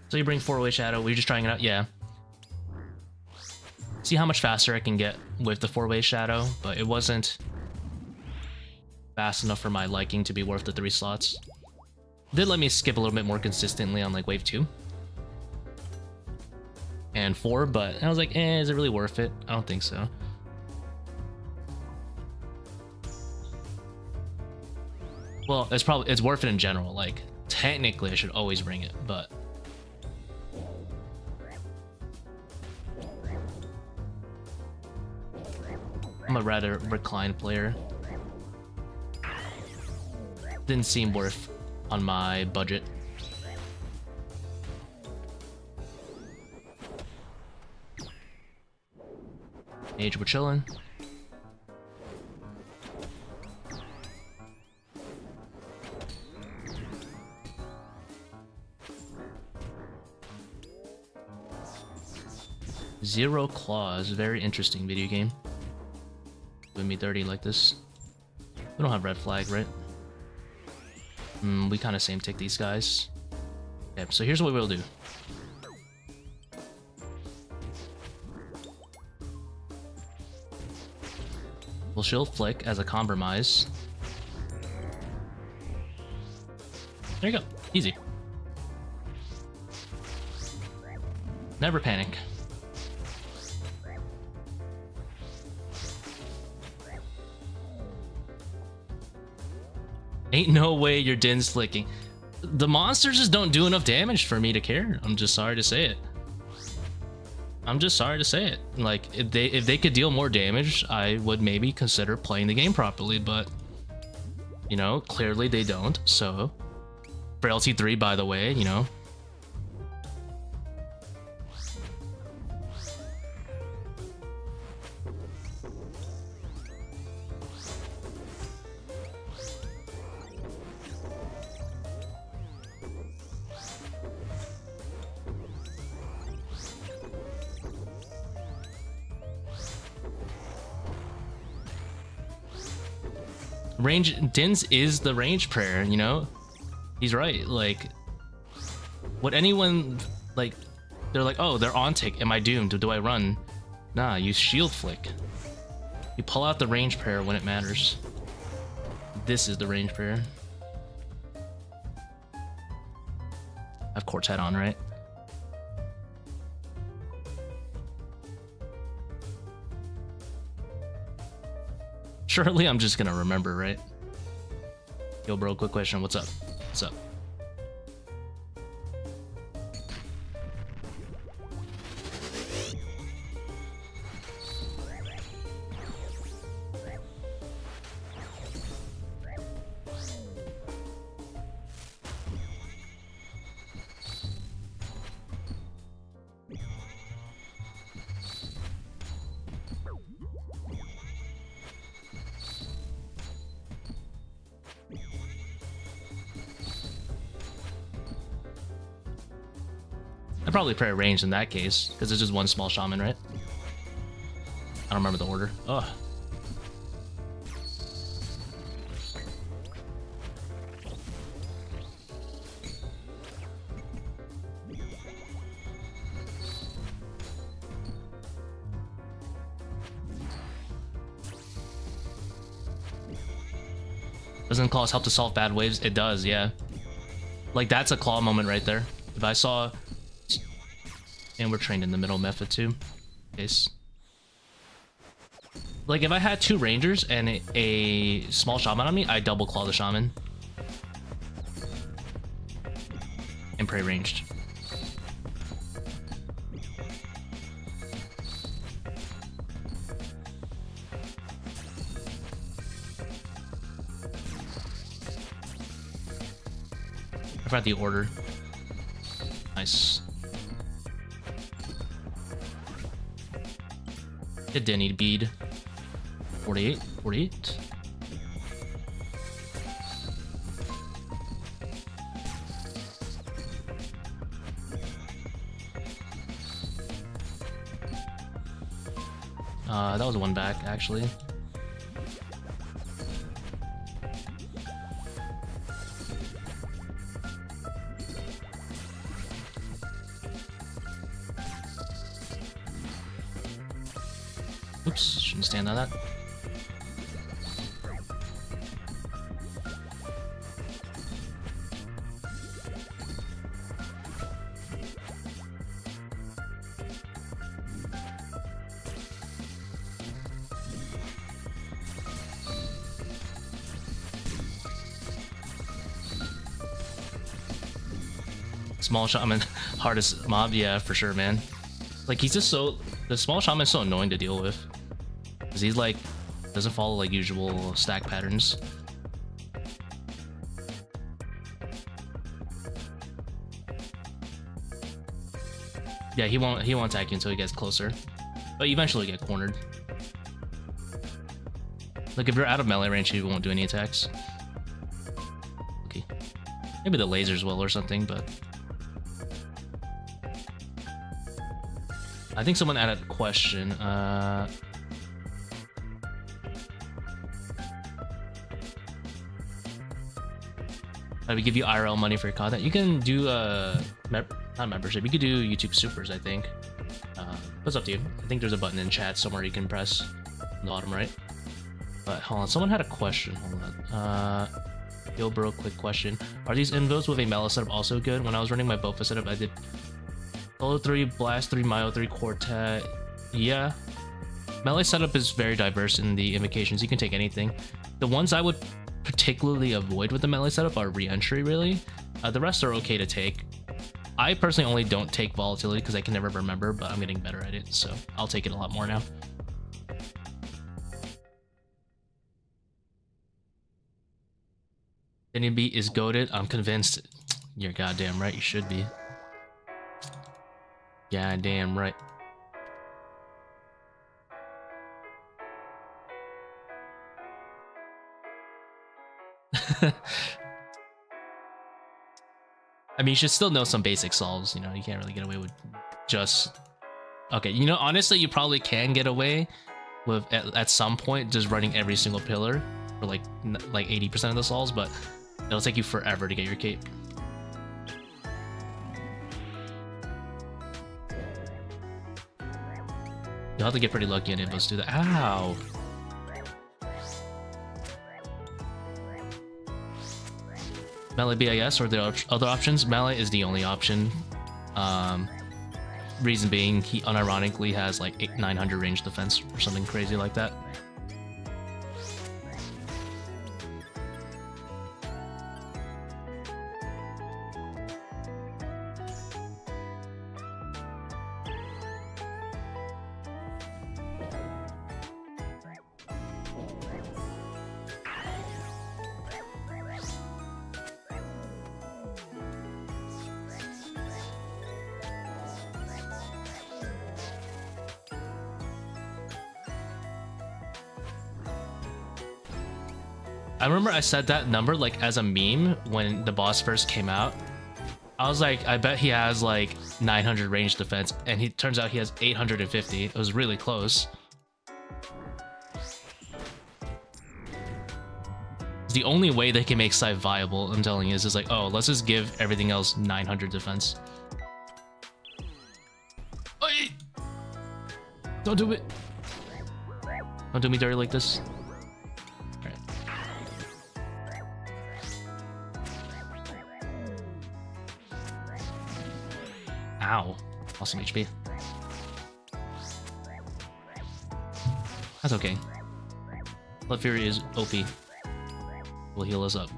So you bring 4-way shadow, we're just trying it out, yeah. See how much faster I can get with the 4-way shadow, but it wasn't fast enough for my liking to be worth the 3 slots. It did let me skip a little bit more consistently on like wave 2 and 4, but I was like, is it really worth it? I don't think so. Well, it's worth it in general. Like technically I should always bring it, but I'm a rather reclined player. Didn't seem worth on my budget. Mage, we're chilling. Zero Claws, very interesting video game. Doing me dirty like this. We don't have red flag, right? We kind of same tick these guys. Yep, so here's what we'll do. We'll shield flick as a compromise. There you go. Easy. Never panic. Ain't no way your Din's flicking. The monsters just don't do enough damage for me to care. I'm just sorry to say it. I'm just sorry to say it. Like, if they could deal more damage, I would maybe consider playing the game properly, but you know, clearly they don't. So Frailty 3, by the way, you know. Din's is the range prayer, you know? He's right. Like, what anyone, like, they're like, oh, they're on tick. Am I doomed? Do I run? Nah, you shield flick. You pull out the range prayer when it matters. This is the range prayer. I have Quartet on, right? Surely I'm just gonna remember, right? Yo, bro, quick question. What's up? What's up? I'd probably pray range in that case, because it's just one small shaman, right? I don't remember the order. Ugh. Doesn't claws help to solve bad waves? It does, yeah. Like, that's a claw moment right there. If I saw... And we're trained in the middle method too. Case. Like, if I had 2 rangers and a small shaman on me, I'd double claw the shaman. And pray ranged. I forgot the order. Nice. It didn't need bead. 48? 48? That was one back, actually. Oops, shouldn't stand on that. Small shaman, hardest mob, yeah, for sure, man. Like, he's just so... The small shaman is so annoying to deal with. Because he's like... Doesn't follow, like, usual stack patterns. Yeah, he won't attack you until he gets closer. But eventually get cornered. Like, if you're out of melee range, he won't do any attacks. Okay. Maybe the lasers will or something, but... I think someone added a question. How do we give you IRL money for your content? You can do not membership. You could do YouTube supers, I think. It's up to you. I think there's a button in chat somewhere you can press on the bottom right. But hold on, someone had a question. Hold on. Yo, bro, quick question. Are these invos with a melee setup also good? When I was running my Bofa setup, I did Solo 3, Blast 3, Myo 3, Quartet. Yeah. Melee setup is very diverse in the Invocations. You can take anything. The ones I would particularly avoid with the melee setup are re-entry, really. The rest are okay to take. I personally only don't take volatility because I can never remember, but I'm getting better at it, so I'll take it a lot more now. Beat is goated. I'm convinced. You're goddamn right, you should be. Goddamn right. I mean, you should still know some basic solves, you know, you can't really get away with just... Okay, you know, honestly, you probably can get away with, at some point, just running every single pillar for like 80% of the solves, but it'll take you forever to get your cape. You'll have to get pretty lucky and invos to do that. Ow! Melee BIS or the other options? Melee is the only option. Reason being, he unironically has like 900 range defense or something crazy like that. I remember I said that number like as a meme when the boss first came out. I was like, I bet he has like 900 range defense, and he turns out he has 850. It was really close. It's the only way they can make Scythe viable, I'm telling you, is just like, oh, let's just give everything else 900 defense. Oi! Don't do it. Don't do me dirty like this. Ow. Lost some HP. That's okay. Blood Fury is OP. Will heal us up.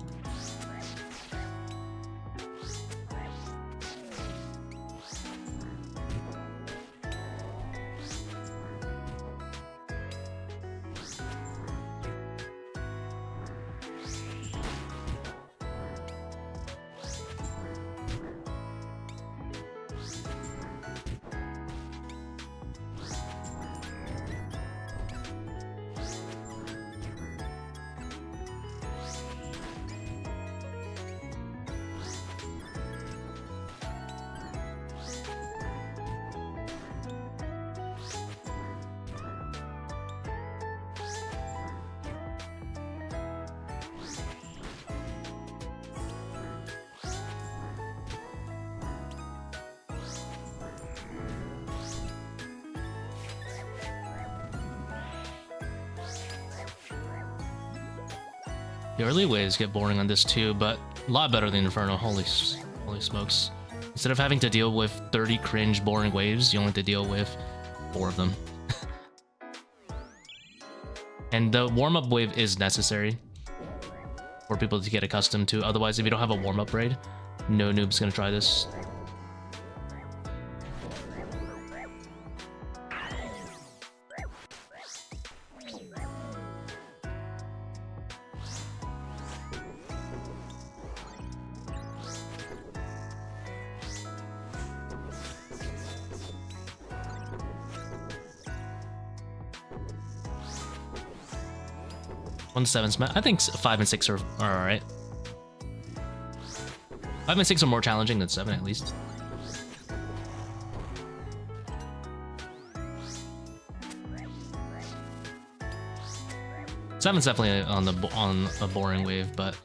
The early waves get boring on this too, but a lot better than Inferno. Holy smokes. Instead of having to deal with 30 cringe boring waves, you only have to deal with 4 of them. And the warm-up wave is necessary for people to get accustomed to. Otherwise, if you don't have a warm-up raid, no noob's gonna try this. I think 5 and 6 are alright. 5 and 6 are more challenging than 7 at least. Seven's definitely on a boring wave, but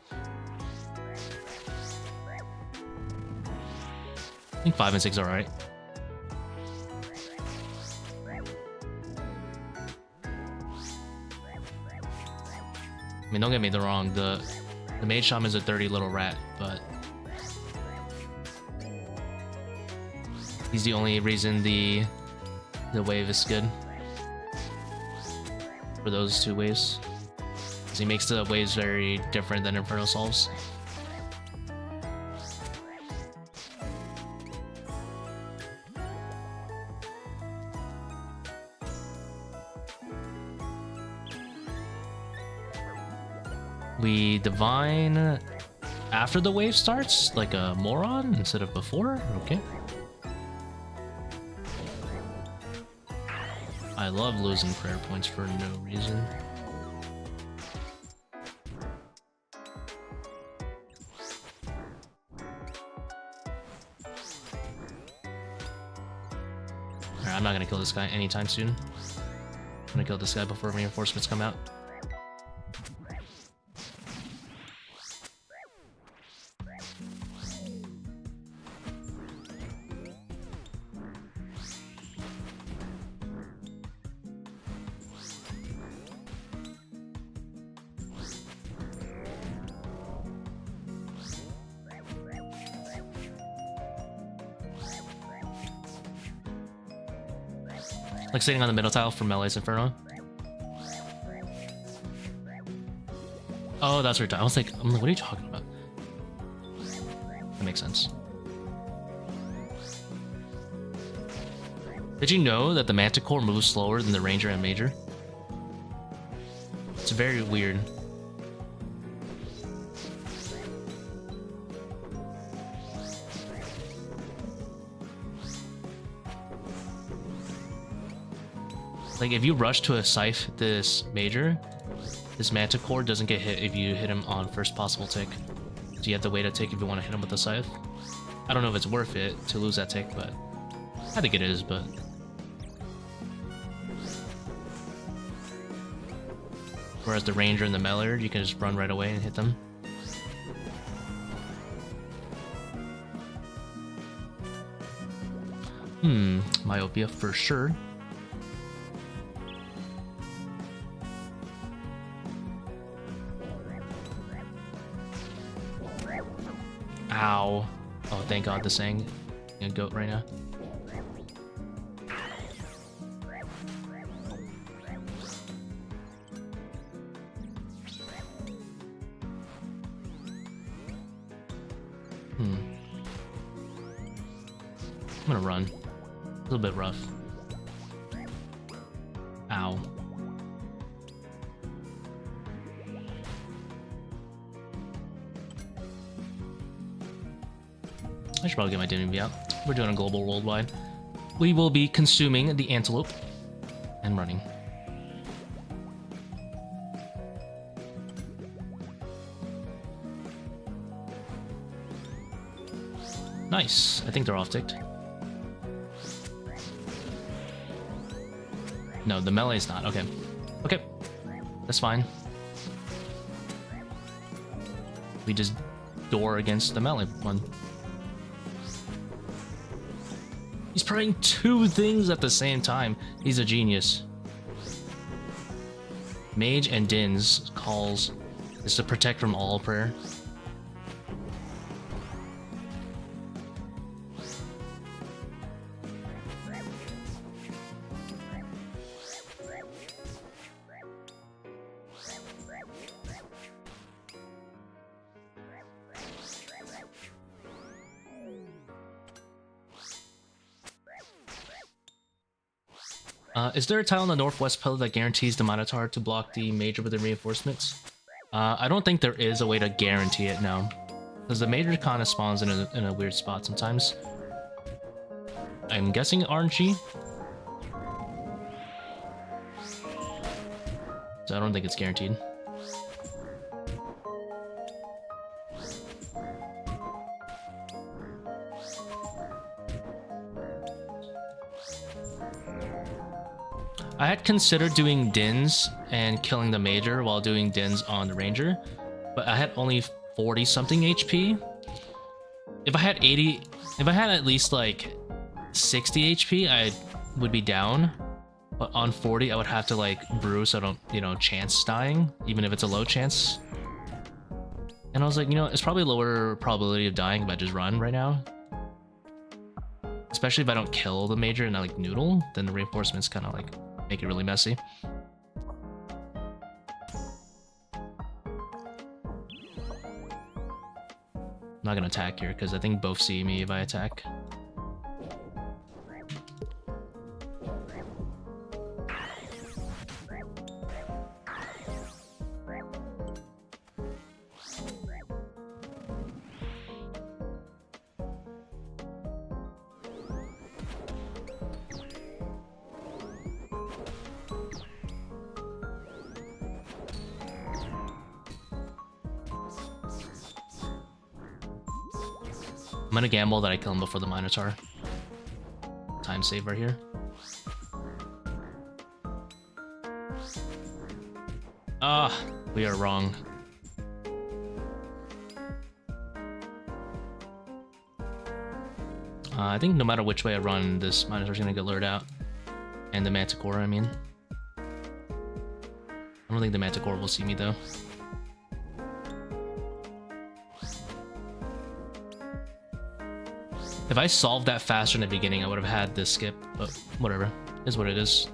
I think 5 and 6 are alright. I mean, don't get me wrong, the Mage Shaman is a dirty little rat, but he's the only reason the wave is good for those 2 waves, because he makes the waves very different than Inferno solves. We divine after the wave starts, like a moron, instead of before? Okay. I love losing prayer points for no reason. Alright, I'm not gonna kill this guy anytime soon. I'm gonna kill this guy before reinforcements come out. Like sitting on the middle tile for Melee's Inferno. Oh, that's right. I'm like, what are you talking about? That makes sense. Did you know that the Manticore moves slower than the Ranger and Major? It's very weird. Like, if you rush to a scythe this Major, this Manticore doesn't get hit if you hit him on first possible tick. So you have to wait a tick if you want to hit him with the scythe. I don't know if it's worth it to lose that tick, but I think it is, but... Whereas the Ranger and the Meller, you can just run right away and hit them. Myopia for sure. Ow. Oh, thank God the Sang a goat right now. I'm gonna run. A little bit rough. Ow. I should probably get my divinity out. We're doing a global worldwide. We will be consuming the antelope and running. Nice. I think they're off ticked. No, the melee's not. Okay. Okay. That's fine. We just door against the melee one. He's praying 2 things at the same time. He's a genius. Mage and Din's calls is to protect from all prayer. Is there a tile on the northwest pillar that guarantees the Minotaur to block the Major with the reinforcements? I don't think there is a way to guarantee it, no. Because the Major kind of spawns in a weird spot sometimes. I'm guessing RNG? So I don't think it's guaranteed. I had considered doing Dins and killing the Major while doing Dins on the Ranger, but I had only 40 something HP. If I had 80, if I had at least like 60 HP, I would be down. But on 40, I would have to like brew so I don't, you know, chance dying, even if it's a low chance. And I was like, you know, it's probably lower probability of dying if I just run right now. Especially if I don't kill the Major and I like noodle, then the reinforcements kind of like make it really messy. I'm not gonna attack here because I think both see me if I attack. I'm gonna gamble that I kill him before the Minotaur. Time save right here. Ah, we are wrong. I think no matter which way I run, this Minotaur's gonna get lured out. And the Manticore, I mean. I don't think the Manticore will see me though. If I solved that faster in the beginning, I would have had this skip, but whatever. It is what it is.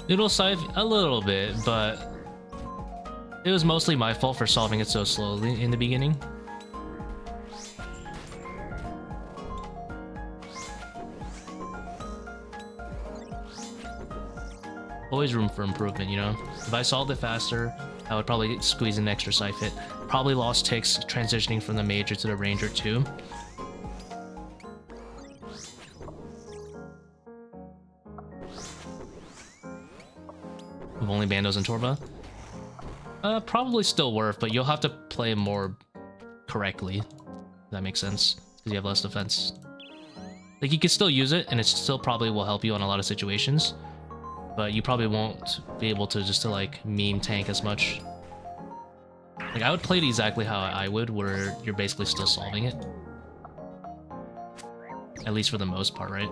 Noodle scythe a little bit, but it was mostly my fault for solving it so slowly in the beginning. Always room for improvement, you know? If I solved it faster, I would probably squeeze an extra scythe hit. Probably lost ticks transitioning from the Major to the Ranger too. With only Bandos and Torva? Probably still worth, but you'll have to play more correctly. If that makes sense. Because you have less defense. Like, you can still use it, and it still probably will help you in a lot of situations. But you probably won't be able to just to like meme tank as much. Like I would play it exactly how I would, where you're basically still solving it. At least for the most part, right?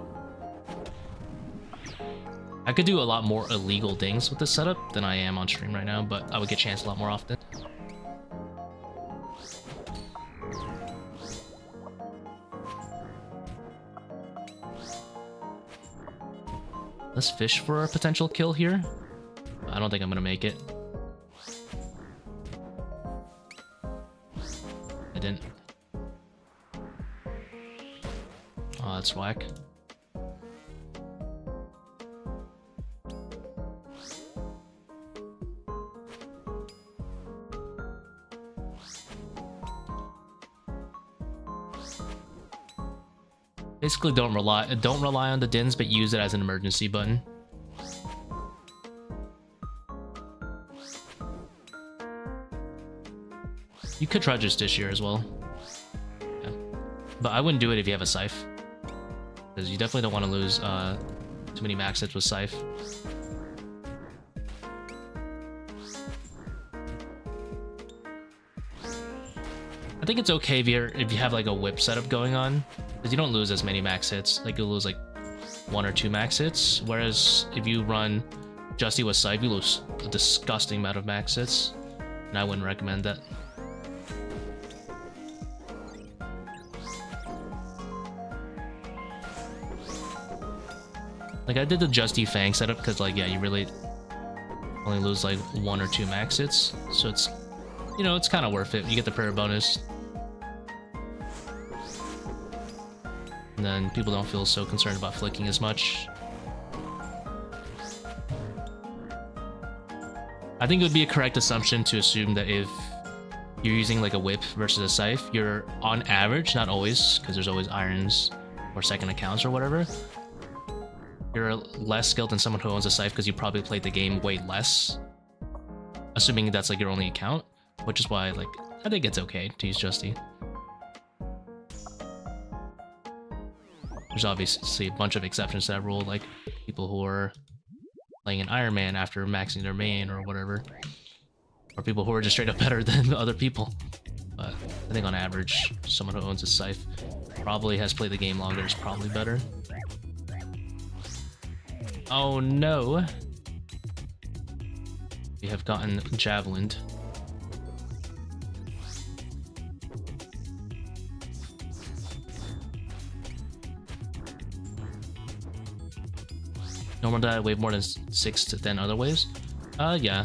I could do a lot more illegal things with this setup than I am on stream right now, but I would get chanced a lot more often. Let's fish for a potential kill here. I don't think I'm gonna make it. I didn't. Oh, that's whack. Basically, don't rely on the dins, but use it as an emergency button. You could try Justice here as well. Yeah. But I wouldn't do it if you have a Scythe. Because you definitely don't want to lose too many max hits with Scythe. I think it's okay if you have like a whip setup going on, because you don't lose as many max hits. Like you'll lose like 1 or 2 max hits, whereas if you run Justy with Scythe, you lose a disgusting amount of max hits, and I wouldn't recommend that. Like I did the Justy Fang setup because like yeah, you really only lose like 1 or 2 max hits, so it's, you know, it's kind of worth it. You get the prayer bonus. And then people don't feel so concerned about flicking as much. I think it would be a correct assumption to assume that if you're using like a whip versus a Scythe, you're on average, not always, because there's always irons or second accounts or whatever, you're less skilled than someone who owns a Scythe because you probably played the game way less. Assuming that's like your only account, which is why like I think it's okay to use Justy. There's obviously a bunch of exceptions to that rule, like people who are playing an Iron Man after maxing their main or whatever, or people who are just straight up better than other people. But I think on average, someone who owns a Scythe probably has played the game longer, is probably better. Oh no! We have gotten javelined. Normal die wave more than 6 to 10 other waves? Yeah.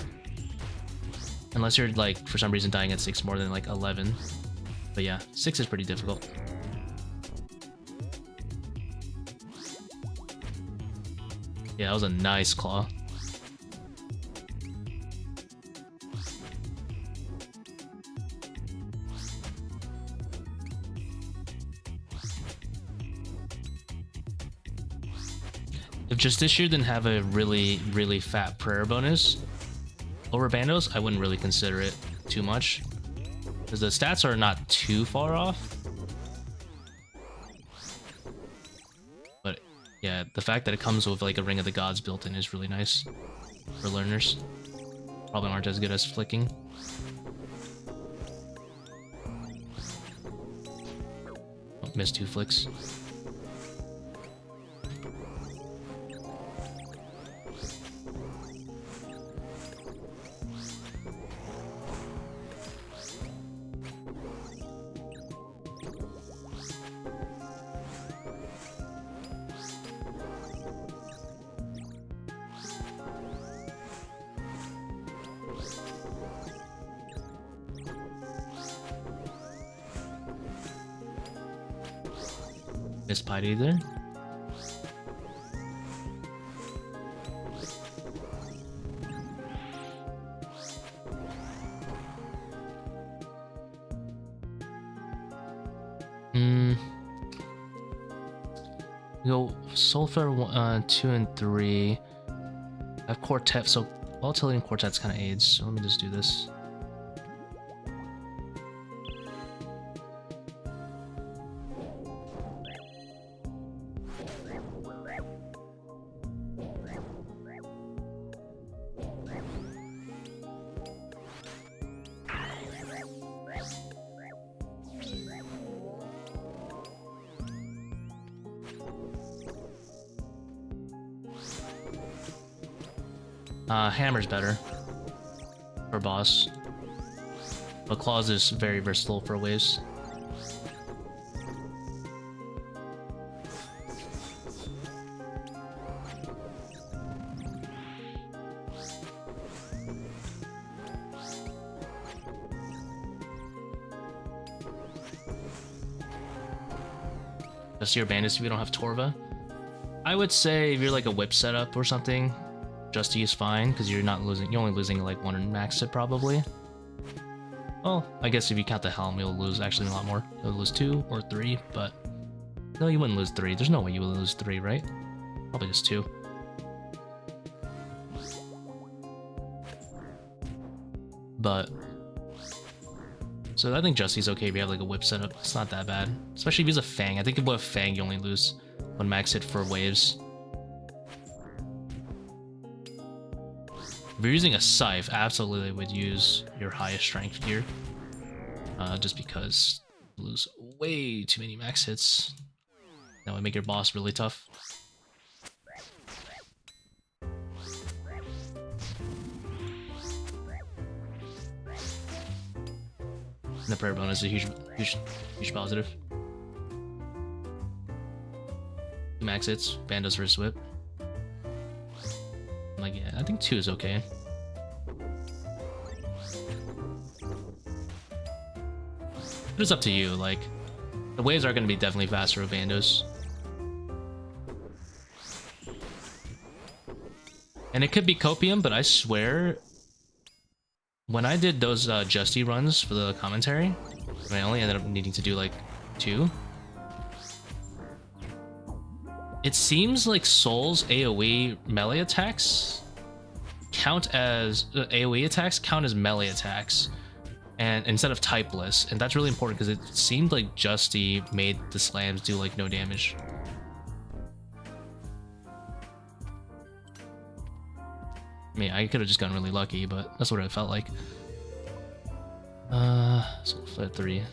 Unless you're like, for some reason, dying at 6 more than like 11. But yeah, 6 is pretty difficult. Yeah, that was a nice claw. If Justiciar didn't have a really, really fat prayer bonus over Bandos, I wouldn't really consider it too much, because the stats are not too far off. But yeah, the fact that it comes with like a Ring of the Gods built in is really nice for learners. Probably aren't as good as flicking. Oh, missed 2 flicks. Missed Piety there. We go Sulfur 2 and 3. I have Quartet, so Volatility and Quartet's kind of aids, so let me just do this. Hammer's better for boss, but claws is very versatile for waves. Just your bandits if you don't have Torva. I would say if you're like a whip setup or something, Justy is fine because you're not losing. You're only losing like 1 max it probably. Well, I guess if you count the helm, you'll lose actually a lot more. You'll lose 2 or 3, but no, you wouldn't lose 3. There's no way you would lose 3, right? Probably just 2. But so I think Justy's okay if you have like a whip setup. It's not that bad, especially if you use a Fang. I think if you have Fang, you only lose 1 max hit for waves. If you're using a Scythe, absolutely would use your highest strength gear. Just because you lose way too many max hits. That would make your boss really tough. And the prayer bonus is a huge positive. 2 max hits, Bandos versus Whip. Like, yeah, I think 2 is okay. But it's up to you, like, the waves are going to be definitely faster with Bandos. And it could be Copium, but I swear, when I did those Justy runs for the commentary, I only ended up needing to do like 2. It seems like Soul's AoE melee attacks count as AoE attacks count as melee attacks, and instead of typeless, and that's really important because it seemed like Justy made the slams do like no damage. I mean, I could have just gotten really lucky, but that's what it felt like. So flat 3.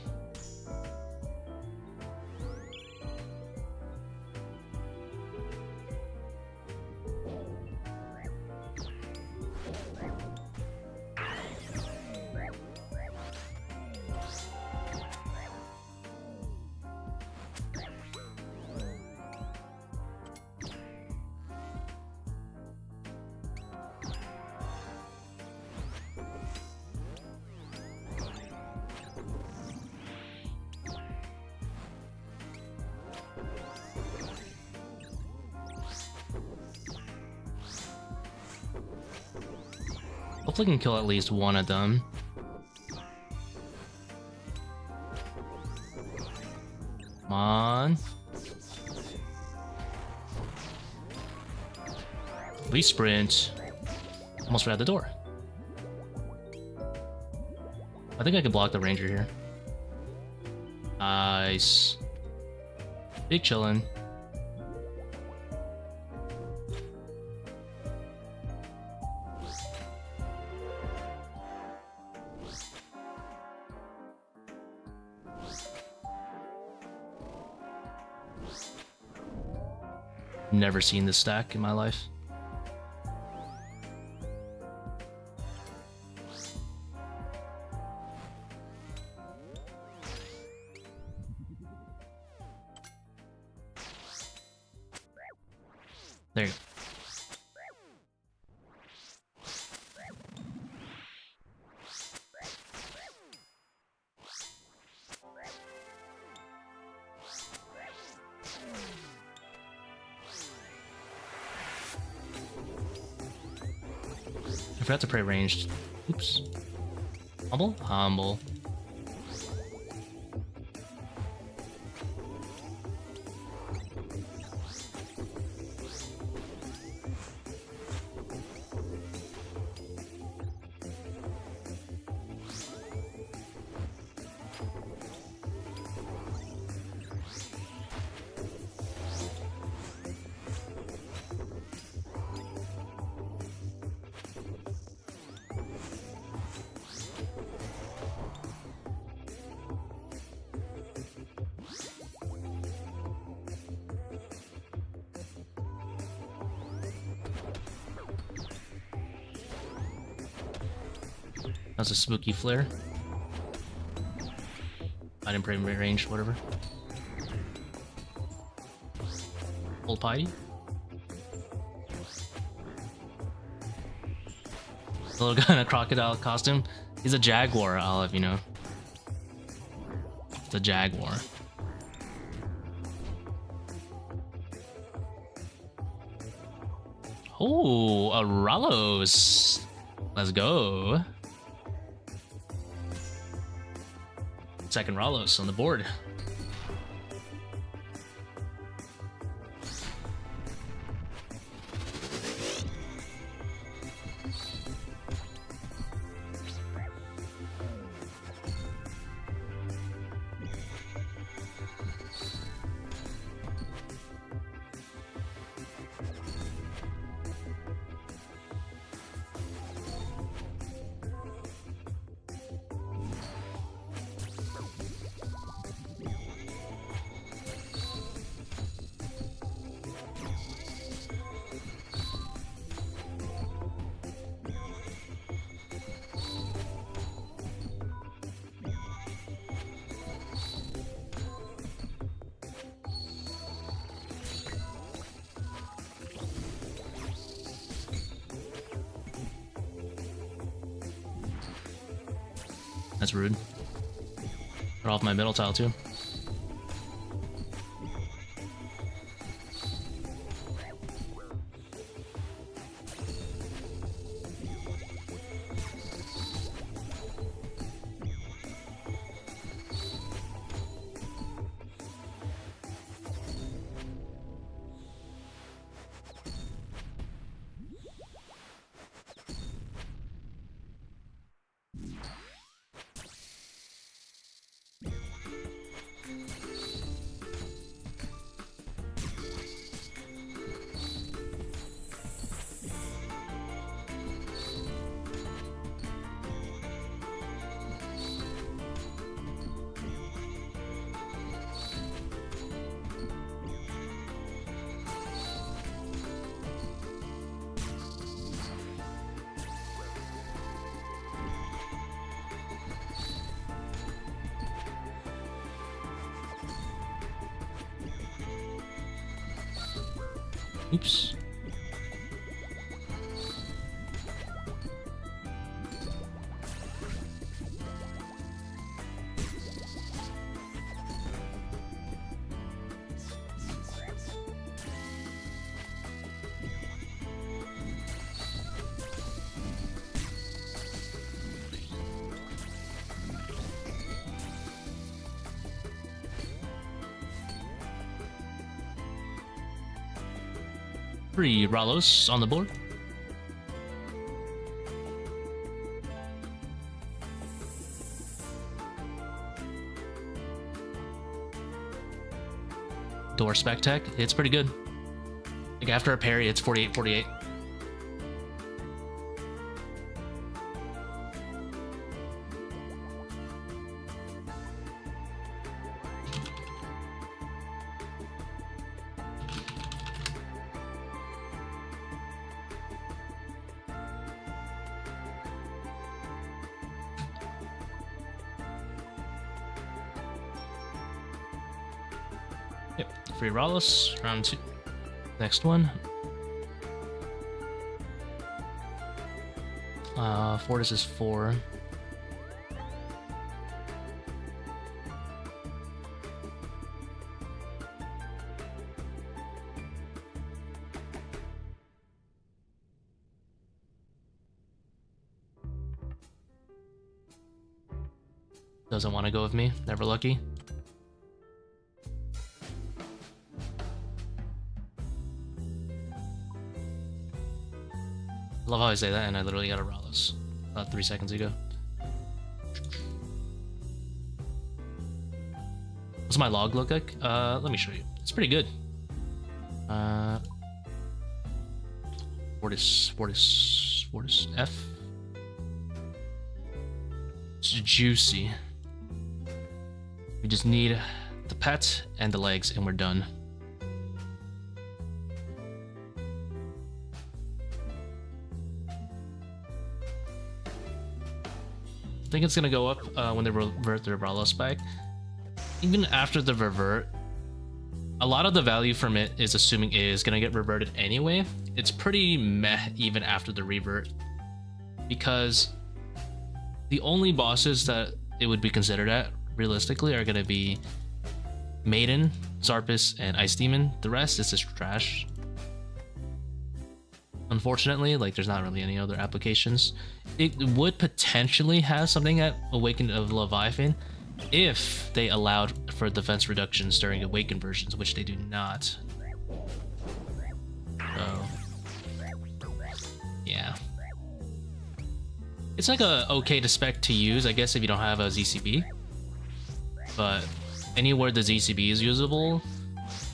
Hopefully we can kill at least 1 of them. Come on. We sprint. Almost right out the door. I think I can block the ranger here. Nice. Big chillin'. Never seen this stack in my life. There you go. I forgot to pray ranged. Oops. Humble? Humble. That's a spooky flare. I didn't print range, whatever. Old Piety. The little guy in a crocodile costume. He's a jaguar, I'll have you know. It's a jaguar. Oh, a Rallos. Let's go. Second Rallos on the board. That's rude. Cut off my middle tile too. Oops. Three Rallos on the board. Door spec tech, it's pretty good. Like after a parry, it's 48-48. Yep, free Rallos, round 2. Next one. Fortis is 4. Doesn't want to go with me, never lucky. Love how I say that, and I literally got a Rallos about 3 seconds ago. What's my log look like? Let me show you. It's pretty good. Fortis F. It's juicy. We just need the pet and the legs, and we're done. think it's gonna go up when they revert the Rallo spec. Even after the revert, a lot of the value from it is assuming it is gonna get reverted anyway. It's pretty meh even after the revert, because the only bosses that it would be considered at realistically are gonna be Maiden, Zarpus, and Ice Demon. The rest is just trash. Unfortunately, like, there's not really any other applications. It would potentially have something at Awakened of Leviathan if they allowed for defense reductions during Awakened versions, which they do not. So, yeah. It's like a okay to spec to use, I guess, if you don't have a ZCB. But anywhere the ZCB is usable,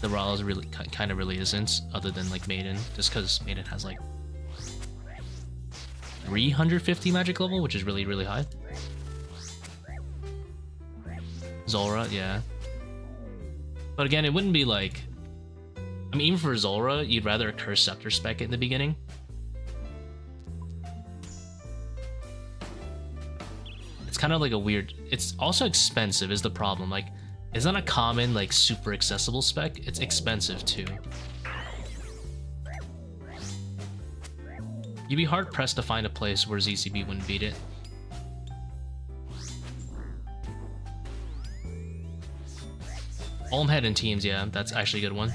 the Rallos really kind of really isn't, other than like Maiden, just because Maiden has like 350 magic level, which is really, really high. Zulrah, yeah. But again, it wouldn't be like... I mean, even for Zulrah, you'd rather a Curse Scepter spec in the beginning. It's kind of like a weird... It's also expensive is the problem. Like, it's not a common, like, super accessible spec. It's expensive, too. You'd be hard-pressed to find a place where ZCB wouldn't beat it. Olmhead and teams, yeah, that's actually a good one.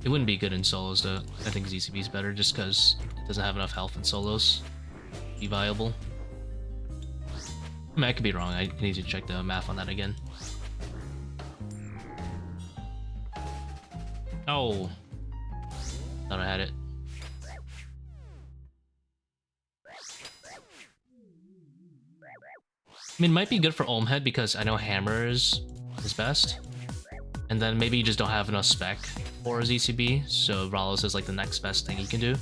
It wouldn't be good in solos, though. I think ZCB is better just because it doesn't have enough health in solos to be viable. I mean, I could be wrong. I need to check the math on that again. Oh, thought I had it. I mean, it might be good for Olmhead because I know Hammer is best. And then maybe you just don't have enough spec for ZCB, so Rallos is like the next best thing you can do.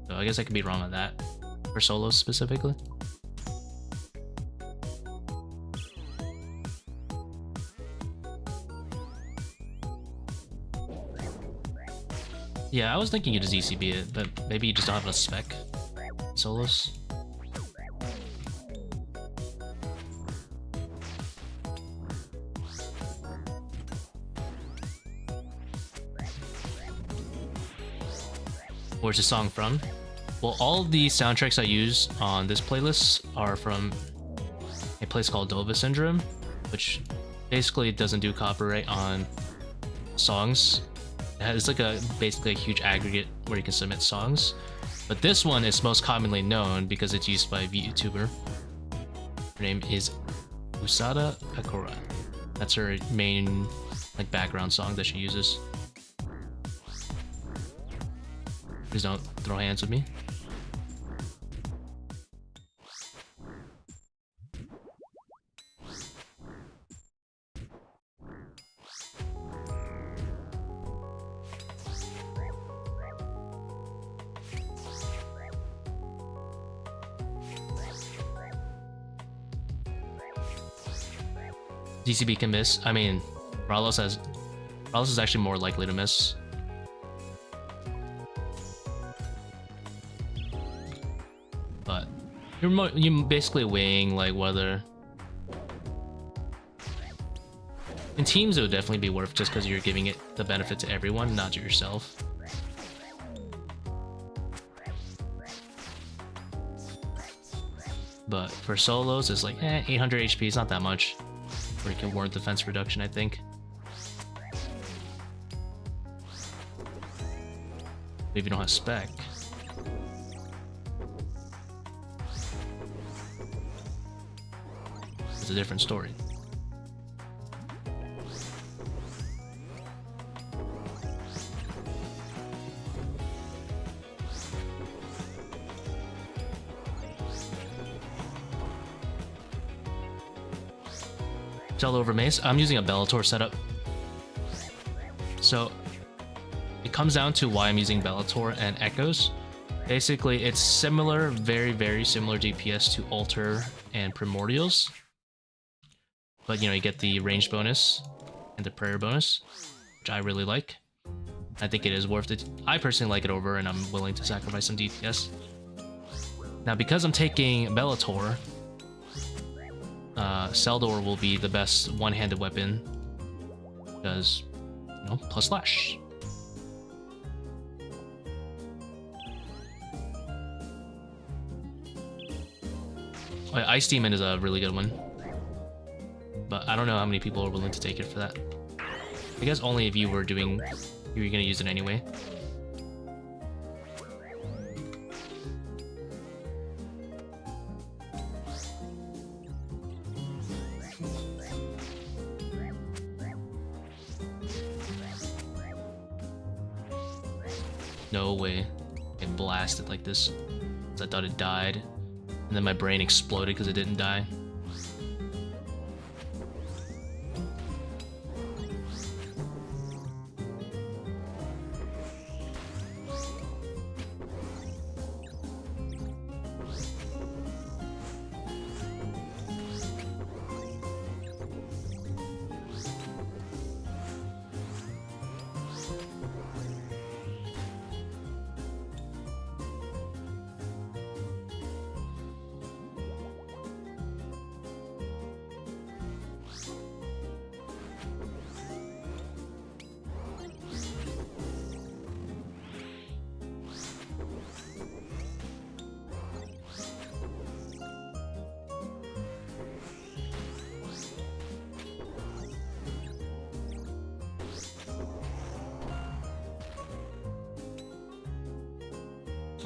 So I guess I could be wrong on that, for solos specifically. Yeah, I was thinking you just ZCB it, but maybe you just don't have enough spec solos. Where's the song from? Well, all of the soundtracks I use on this playlist are from a place called Dova Syndrome, which basically doesn't do copyright on songs. It's like basically a huge aggregate where you can submit songs. But this one is most commonly known because it's used by a VTuber. Her name is Usada Akura. That's her main like background song that she uses. Please don't throw hands with me. ZCB can miss. I mean, Rallos is actually more likely to miss. But you're basically weighing like whether in teams it would definitely be worth just because you're giving it the benefit to everyone, not to yourself. But for solos, it's like 800 HP is not that much, where you can warrant defense reduction, I think. If you don't have spec. It's a different story. Zelda over Mace. I'm using a Bellator setup. So it comes down to why I'm using Bellator and Echoes. Basically, it's similar, very, very similar DPS to Alter and Primordials. But, you know, you get the range bonus and the prayer bonus, which I really like. I think it is worth it. I personally like it over, and I'm willing to sacrifice some DPS. Now, because I'm taking Bellator, Seldor will be the best one-handed weapon because, you know, plus slash. Oh, yeah, Ice Demon is a really good one, but I don't know how many people are willing to take it for that. I guess only if you were doing, you were gonna use it anyway. No way. It blasted like this. I thought it died. And then my brain exploded because it didn't die.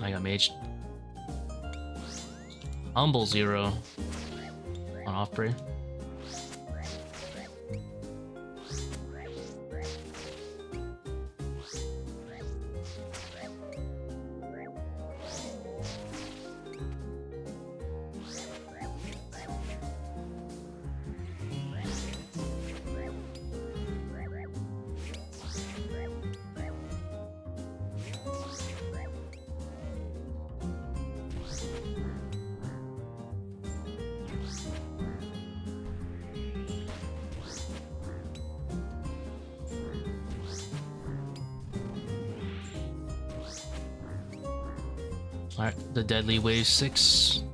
I got mage. Humble 0 on Offprey. Alright, the Deadly Wave 6.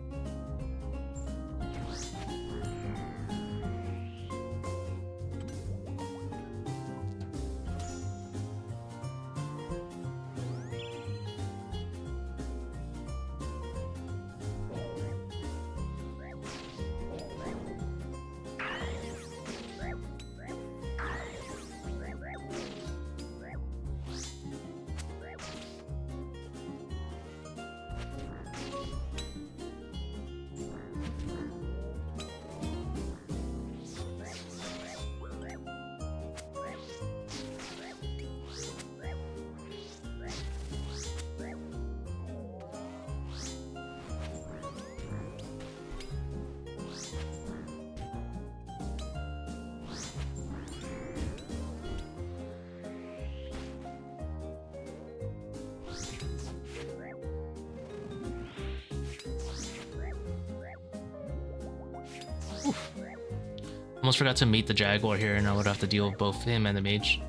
Almost forgot to meet the Jaguar here, and I would have to deal with both him and the mage.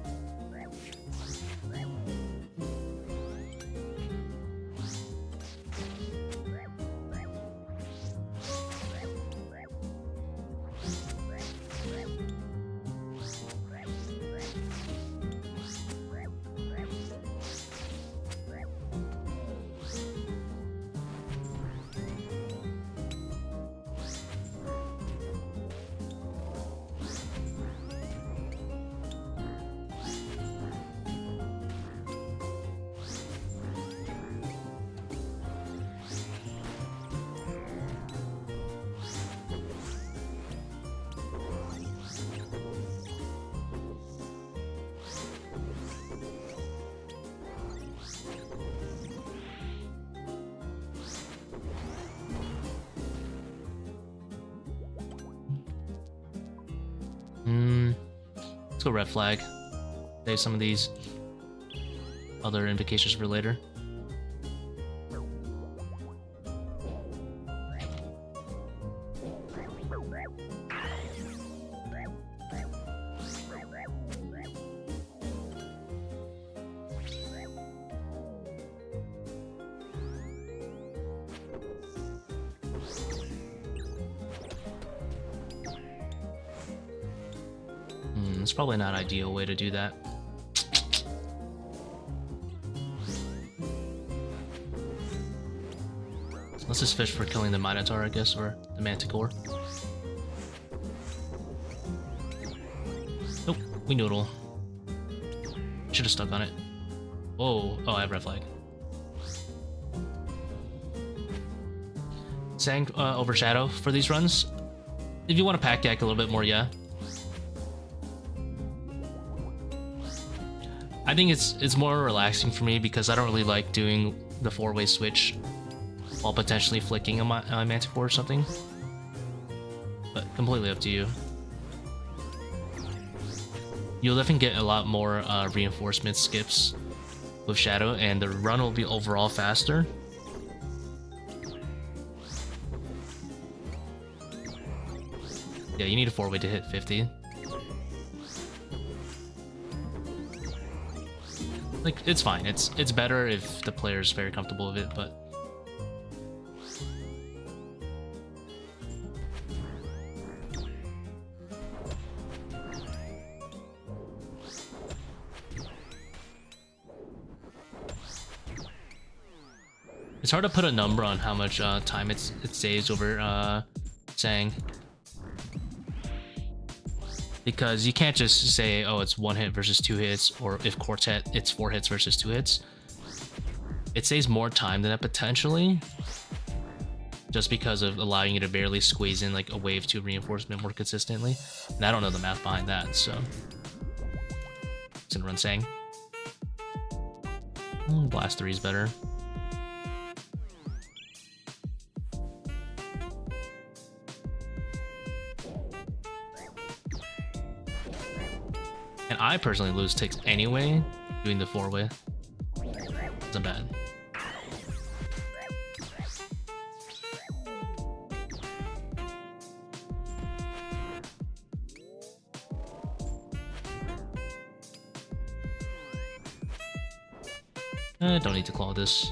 Let's go red flag. Save some of these other invocations for later. It's probably not an ideal way to do that. Let's just fish for killing the Minotaur, I guess, or the Manticore. Nope, we noodle. Should have stuck on it. Whoa, oh, I have red flag. Sang Overshadow for these runs. If you want to pack deck a little bit more, yeah. I think it's more relaxing for me because I don't really like doing the 4-way switch while potentially flicking a Manticore or something. But completely up to you. You'll definitely get a lot more reinforcement skips with Shadow, and the run will be overall faster. Yeah, you need a 4-way to hit 50. Like, it's fine. It's better if the player is very comfortable with it, but it's hard to put a number on how much time it saves over Sang. Because you can't just say, oh, it's 1 hit versus 2 hits, or if Quartet, it's 4 hits versus 2 hits. It saves more time than that potentially, just because of allowing you to barely squeeze in like a wave 2 reinforcement more consistently. And I don't know the math behind that, so. It's gonna run Sang. Blast 3 is better. And I personally lose ticks anyway, doing the 4-way. Isn't bad. Don't need to claw this.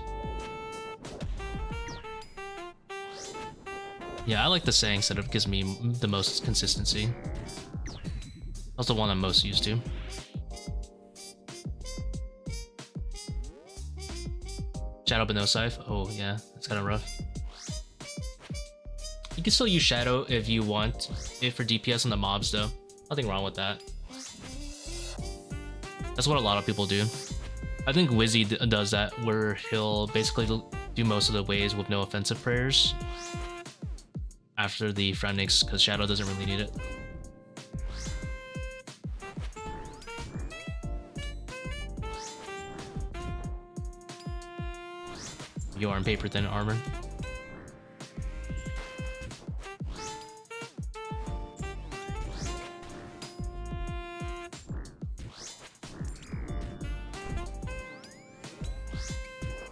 Yeah, I like the Sang setup, gives me the most consistency. That's the one I'm most used to. Shadow but no scythe. Oh yeah, that's kind of rough. You can still use Shadow if you want it for DPS on the mobs though. Nothing wrong with that. That's what a lot of people do. I think Wizzy does that, where he'll basically do most of the waves with no offensive prayers after the Fremnix, because Shadow doesn't really need it. You are in paper thin armor.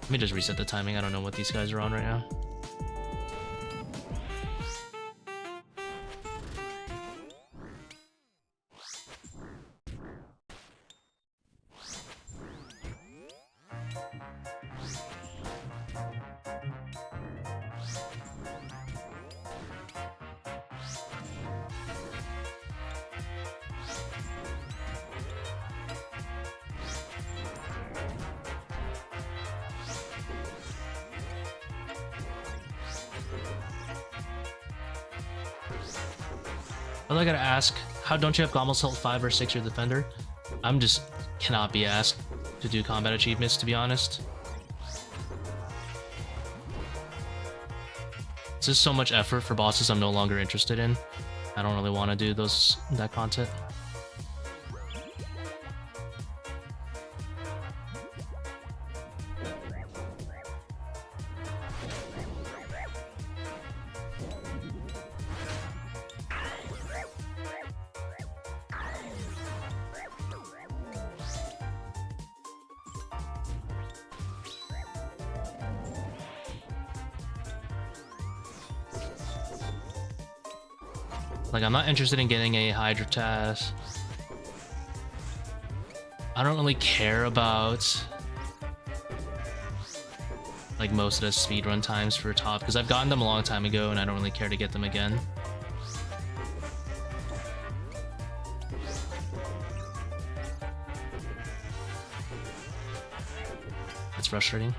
Let me just reset the timing. I don't know what these guys are on right now. Well, I gotta ask, how don't you have Gommel's Health 5 or 6 your defender? I'm just cannot be asked to do combat achievements, to be honest. It's just so much effort for bosses I'm no longer interested in. I don't really want to do that content. Like, I'm not interested in getting a Hydra task. I don't really care about like most of the speedrun times for top, because I've gotten them a long time ago and I don't really care to get them again. frustrating.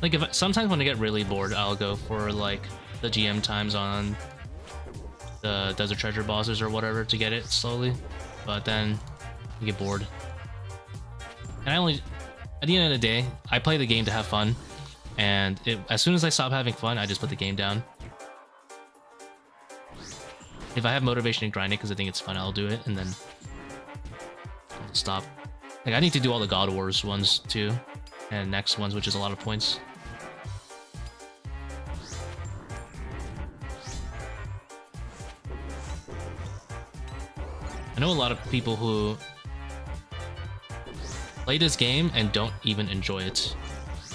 Like sometimes when I get really bored, I'll go for like the GM times on the Desert Treasure bosses or whatever to get it slowly, but then I get bored. And at the end of the day, I play the game to have fun, and as soon as I stop having fun, I just put the game down. If I have motivation to grind it because I think it's fun, I'll do it, and then I'll stop. Like I need to do all the God Wars ones too, and next ones, which is a lot of points. I know a lot of people who play this game and don't even enjoy it,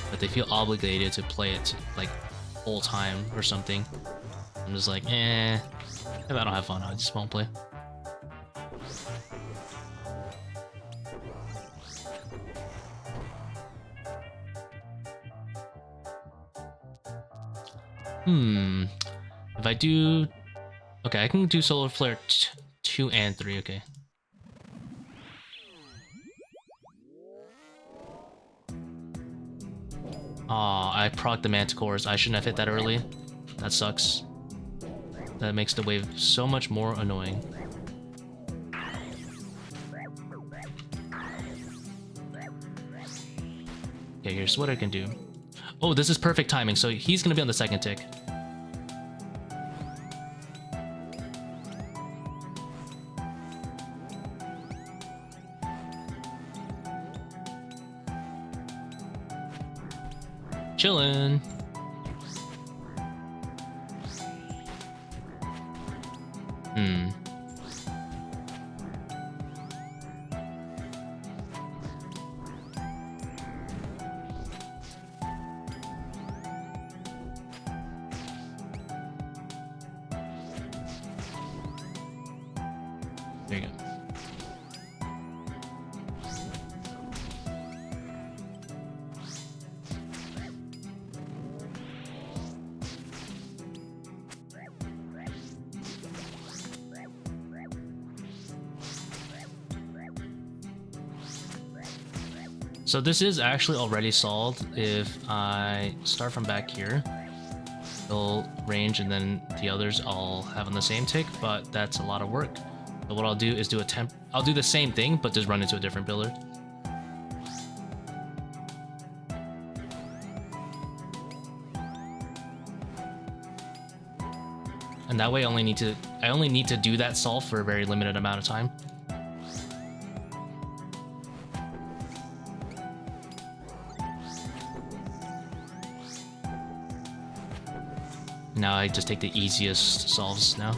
but they feel obligated to play it like full time or something. I'm just like, if I don't have fun, I just won't play. If I do... Okay, I can do Solar Flare 2 and 3, okay. Aw, I procced the Manticores. I shouldn't have hit that early. That sucks. That makes the wave so much more annoying. Okay, here's what I can do. Oh, this is perfect timing, so he's gonna be on the second tick. Chillin'. There you go. So this is actually already solved. If I start from back here, it'll range, and then the others I'll have on the same tick, but that's a lot of work. So what I'll do is I'll do the same thing, but just run into a different builder. And that way I only need to do that solve for a very limited amount of time. Now I just take the easiest solves now.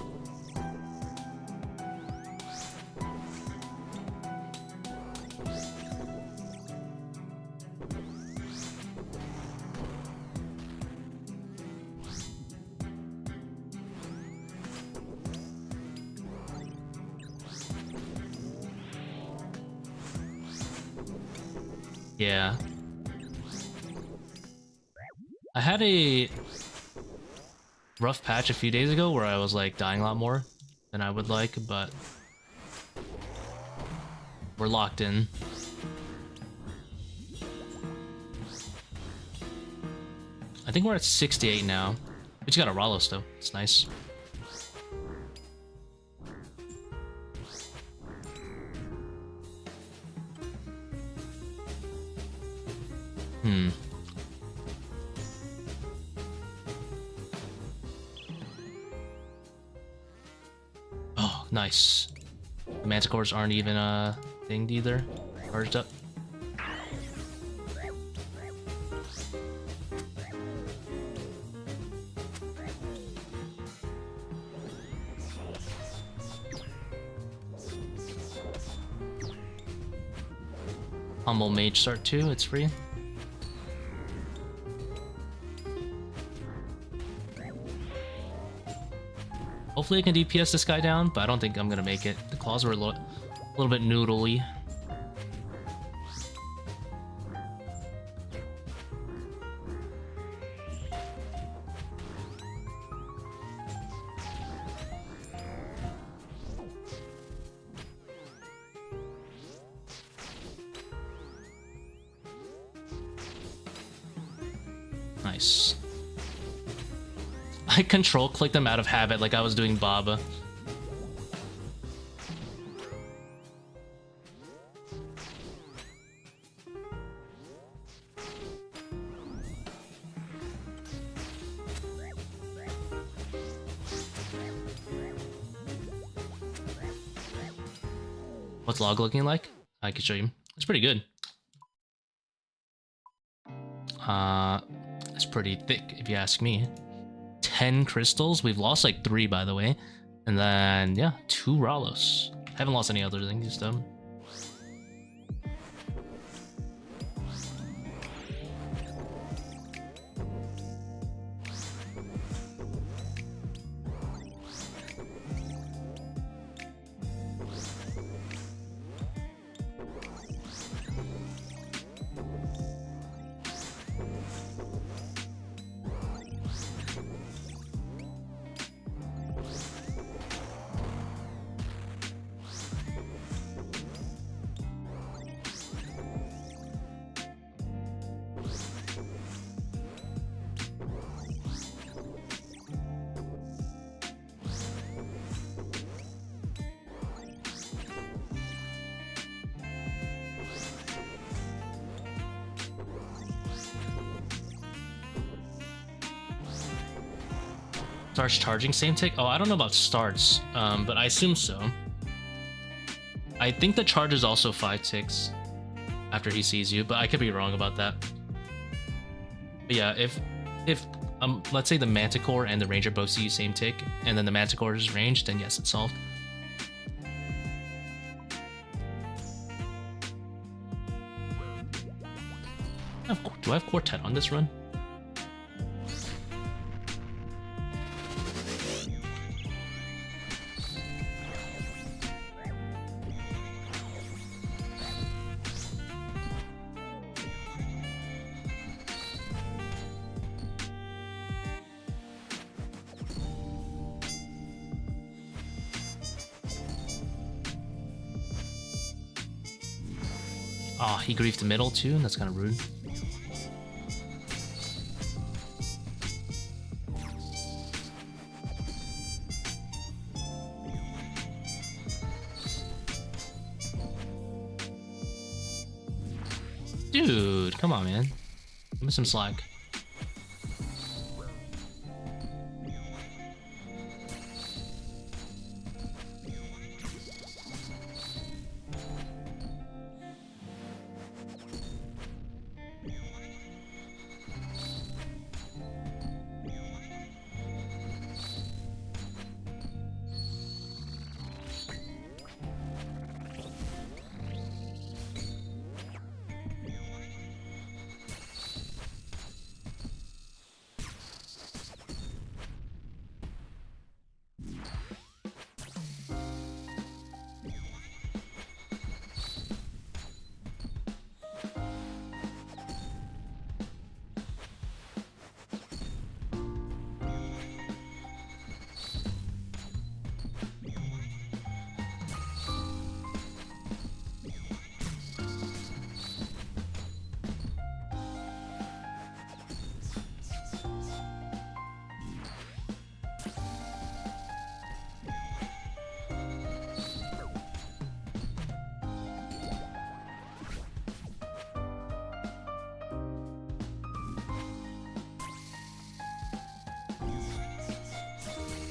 Yeah. I had a rough patch a few days ago where I was like dying a lot more than I would like, but we're locked in. I think we're at 68 now. We just got a Ralos though. It's nice. Oh, nice. The Manticores aren't even thinged either. Charged up. Humble Mage start 2, it's free. Hopefully I can DPS this guy down, but I don't think I'm gonna make it. The claws were a little bit noodly. Nice. I control clicked them out of habit like I was doing Baba. What's log looking like? I can show you. It's pretty good. It's pretty thick if you ask me. 10 crystals. We've lost like 3 by the way. And then yeah, 2 Ralos. Haven't lost any other things though. Starts charging same tick? Oh, I don't know about starts, but I assume so. I think the charge is also 5 ticks after he sees you, but I could be wrong about that. But yeah, if let's say the Manticore and the Ranger both see you same tick, and then the Manticore is ranged, then yes, it's solved. Do I have Quartet on this run? Oh, he griefed the middle too? That's kind of rude. Dude, come on, man. Give me some slack.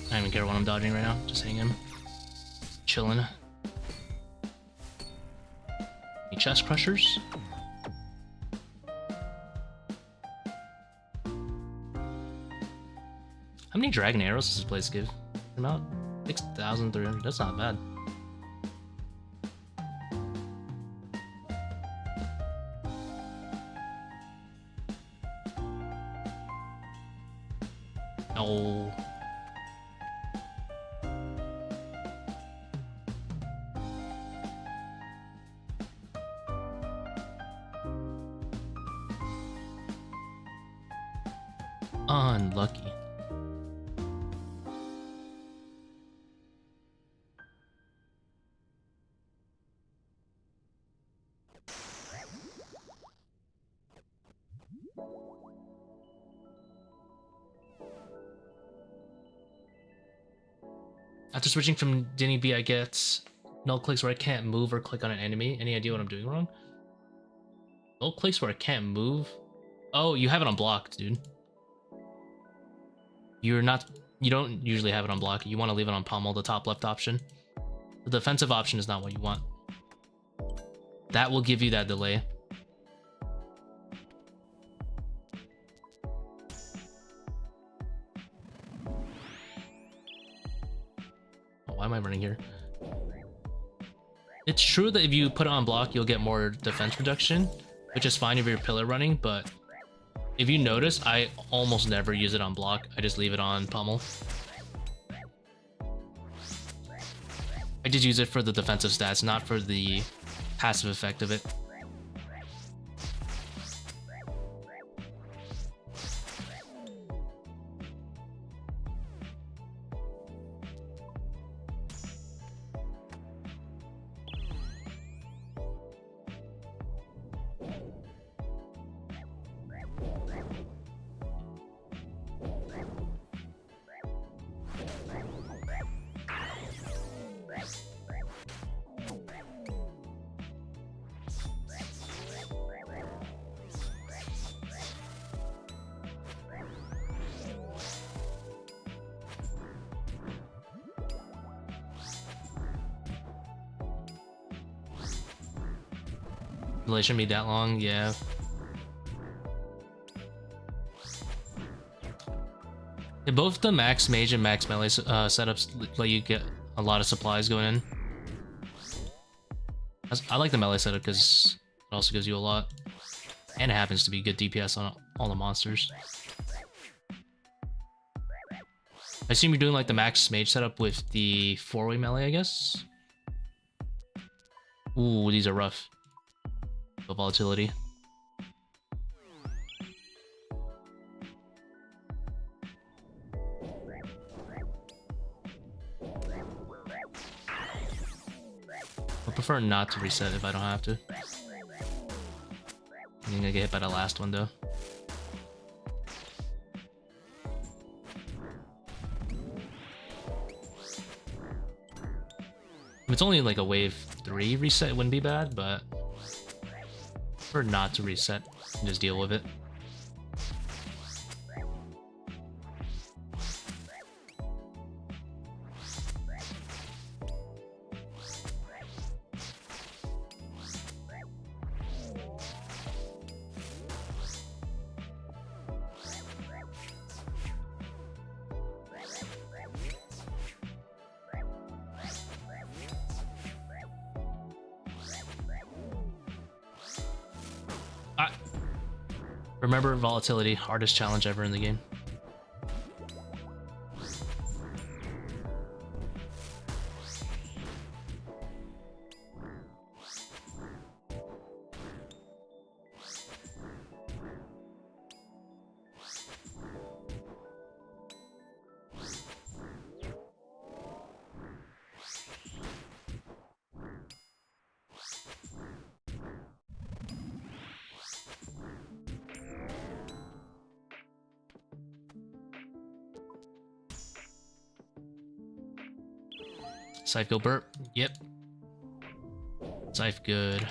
I don't even care what I'm dodging right now. Just hitting him. Chilling. Any chest crushers? How many dragon arrows does this place give? About 6,300. That's not bad. Oh. Unlucky. After switching from Denny B, I get null clicks where I can't move or click on an enemy. Any idea what I'm doing wrong? Null clicks where I can't move? Oh, you have it on block, dude. You don't usually have it on block. You want to leave it on pommel, the top left option. The defensive option is not what you want. That will give you that delay. Oh, why am I running here? It's true that if you put it on block, you'll get more defense reduction, which is fine if you're pillar running, but if you notice, I almost never use it on block. I just leave it on pommel. I just use it for the defensive stats, not for the passive effect of it. Delay shouldn't be that long, yeah. Yeah, both the max mage and max melee setups let you get a lot of supplies going in. I like the melee setup because it also gives you a lot. And it happens to be good DPS on all the monsters. I assume you're doing like the max mage setup with the 4-way melee, I guess? Ooh, these are rough. The volatility. I prefer not to reset if I don't have to. I'm gonna get hit by the last one though. If it's only like a wave 3 reset, it wouldn't be bad, but or not to reset and just deal with it. Remember, volatility, hardest challenge ever in the game. Scythe go burp. Yep. Scythe good.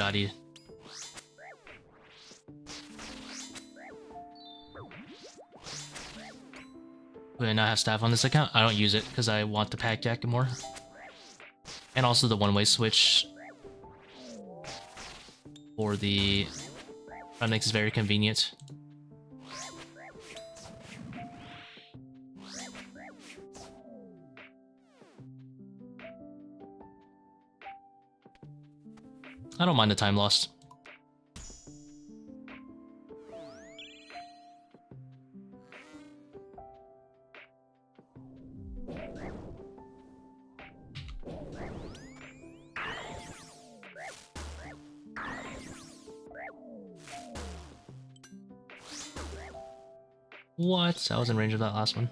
forgot he... Do I not have staff on this account? I don't use it because I want the pack jacket more. And also the one-way switch for the Runix is very convenient. I don't mind the time lost. What? I was in range of that last one.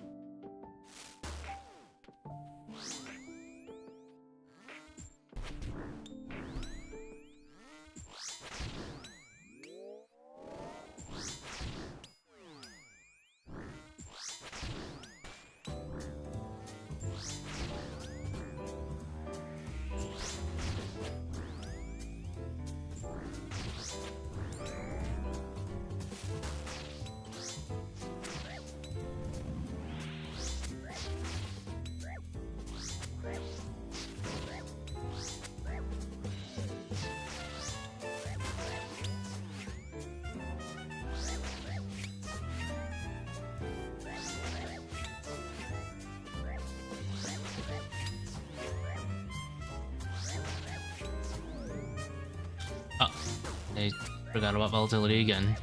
I forgot about volatility again.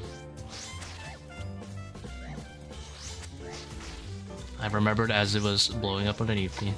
I remembered as it was blowing up underneath me.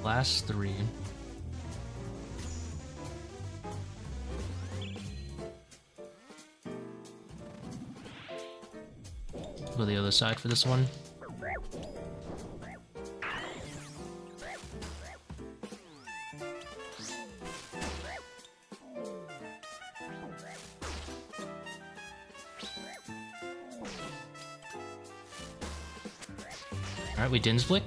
Last three. Go the other side for this one. Alright, we didn't flick.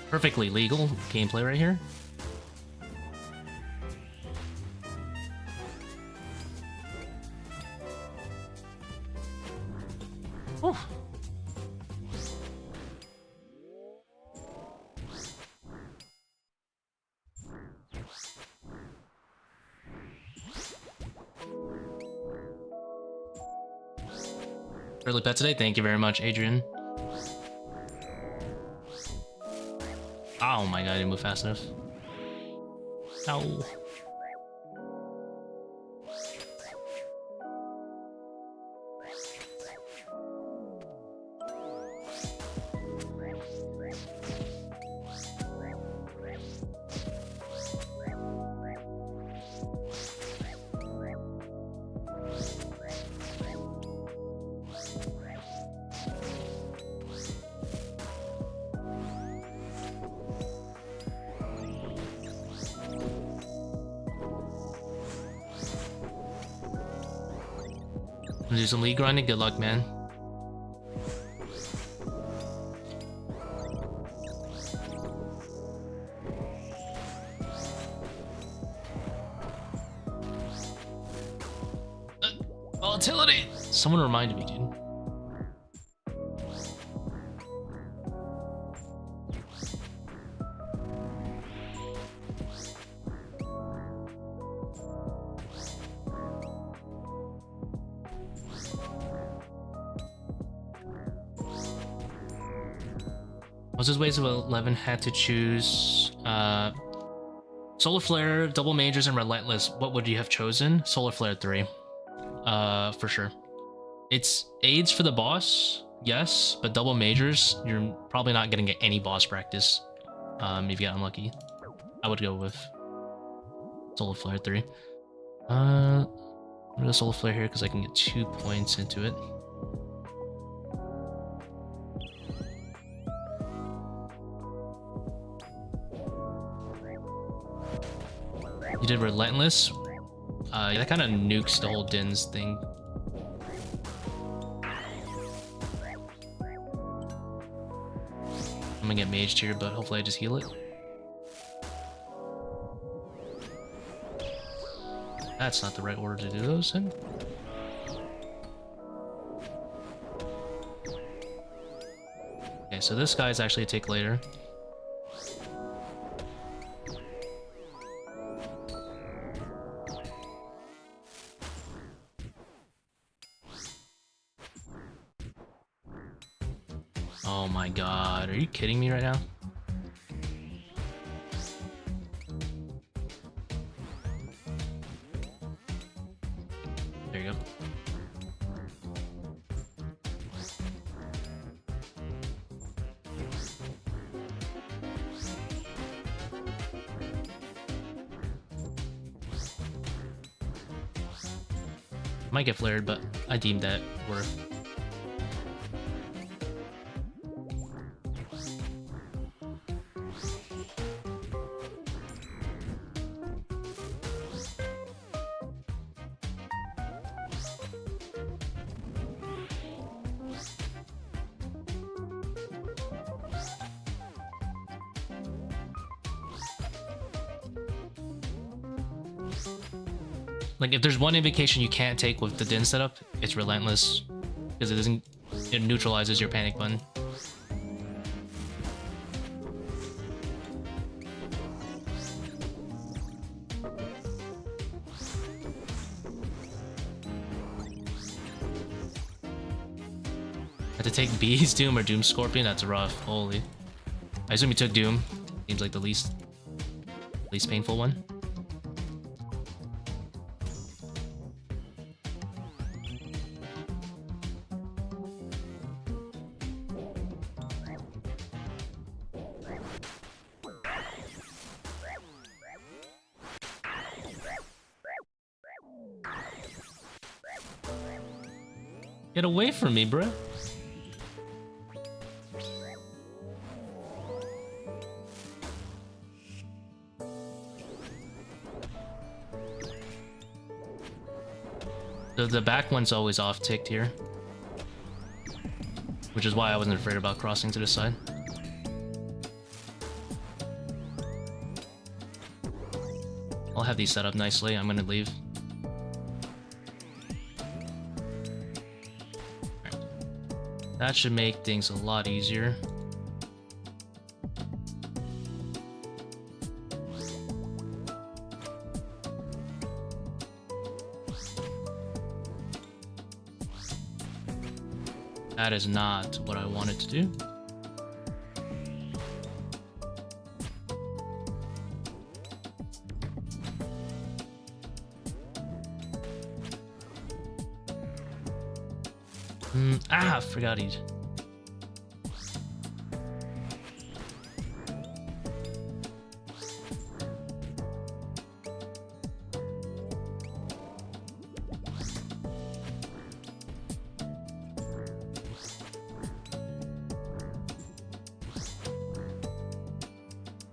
Perfectly legal gameplay right here. Oh. Early pet today. Thank you very much, Adrian. Oh my god, I didn't move fast enough. Ow. Do some league grinding. Good luck, man. Volatility. Someone reminded me, dude. What's his ways of 11 had to choose Solar Flare, Double Majors, and Relentless. What would you have chosen? Solar Flare 3. For sure. It's aids for the boss, yes, but double majors, you're probably not gonna get any boss practice if you get unlucky. I would go with Solar Flare 3. I'm gonna go Solar Flare here because I can get 2 points into it. You did Relentless. Yeah, that kind of nukes the whole Din's thing. I'm gonna get maged here, but hopefully I just heal it. That's not the right order to do those in. Okay, so this guy's actually a take later. Oh my god, are you kidding me right now? There you go. Might get flared, but I deemed that worth. Like, if there's one invocation you can't take with the Din setup, it's Relentless, because it neutralizes your panic button. Had to take Bee's Doom or Doom Scorpion, that's rough. Holy. I assume you took Doom. Seems like the least painful one. Get away from me, bruh. The back one's always off ticked here, which is why I wasn't afraid about crossing to the side. I'll have these set up nicely. I'm gonna leave. That should make things a lot easier. That is not what I wanted to do. I forgot he.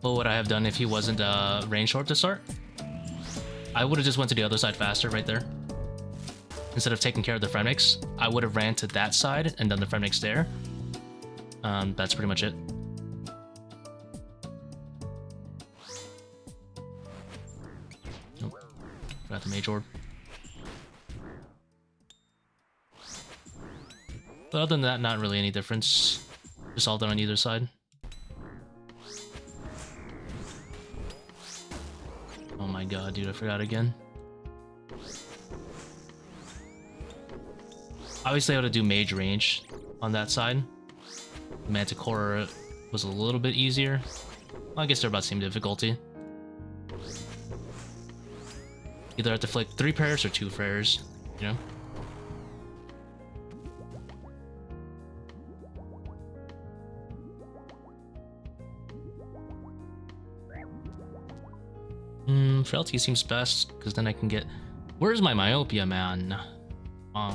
What would I have done if he wasn't range short to start? I would have just went to the other side faster right there. Instead of taking care of the Fremix, I would have ran to that side and done the Fremix there. That's pretty much it. Nope. Forgot the Mage Orb. But other than that, not really any difference. Just all done on either side. Oh my god, dude, I forgot again. Obviously, I had to do mage range on that side. Manticore was a little bit easier. Well, I guess they're about the same difficulty. Either have to flick 3 prayers or 2 prayers, you know? Frailty seems best, because then I can get... Where's my myopia, man? I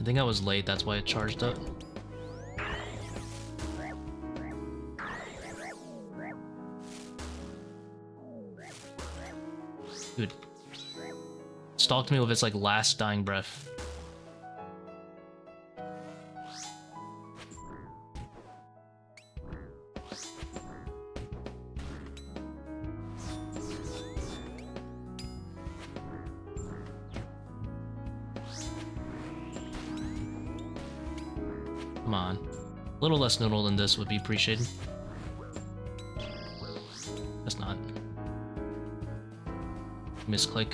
think I was late, that's why it charged up. Dude. Stalked me with its, like, last dying breath. Come on. A little less noodle than this would be appreciated. That's not. Misclick.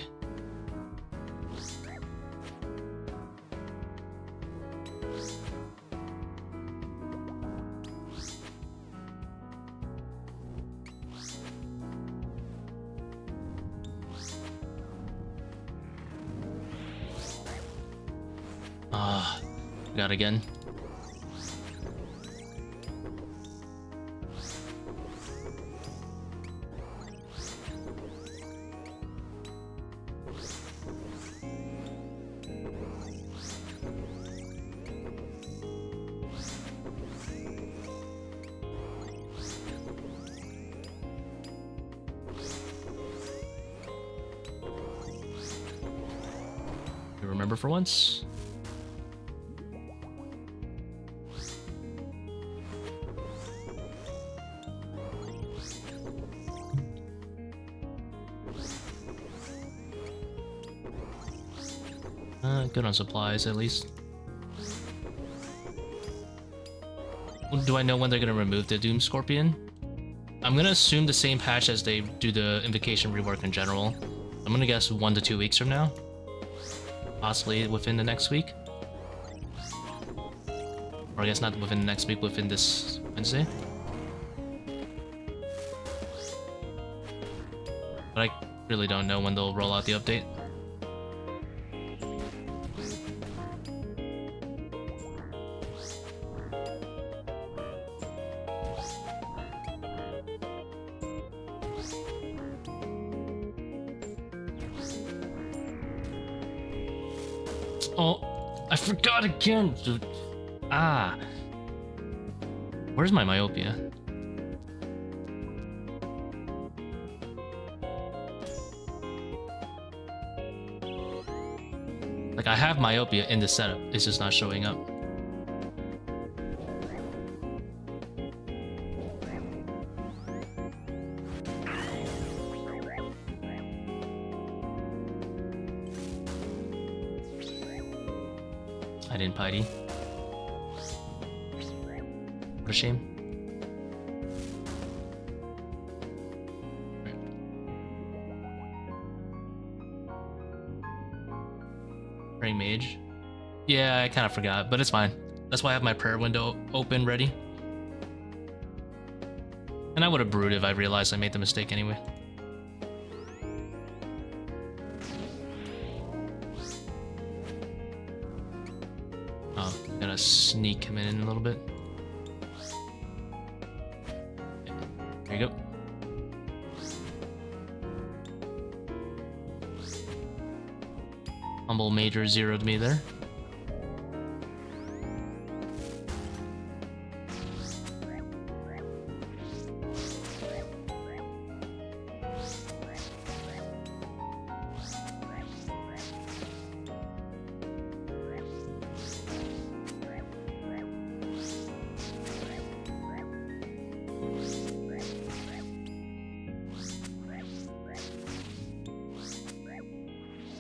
Got again. You remember for once? Good on supplies, at least. Do I know when they're gonna remove the Doom Scorpion? I'm gonna assume the same patch as they do the Invocation rework in general. I'm gonna guess 1 to 2 weeks from now. Possibly within the next week. Or I guess not within the next week, within this Wednesday. But I really don't know when they'll roll out the update. Oh, I forgot again, dude. Ah. Where's my myopia? Like, I have myopia in the setup, it's just not showing up. I didn't piety. What a shame. Praying mage. Yeah, I kind of forgot, but it's fine. That's why I have my prayer window open, ready. And I would have brewed if I realized I made the mistake anyway. Gonna sneak him in a little bit. There you go. Humble Major zeroed me there.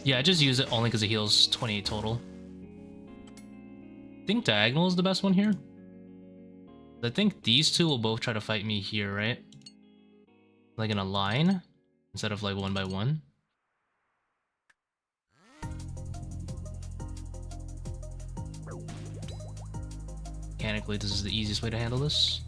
Yeah, I just use it only because it heals 28 total. I think Diagonal is the best one here. I think these two will both try to fight me here, right? Like in a line, instead of like 1 by 1. Mechanically, this is the easiest way to handle this.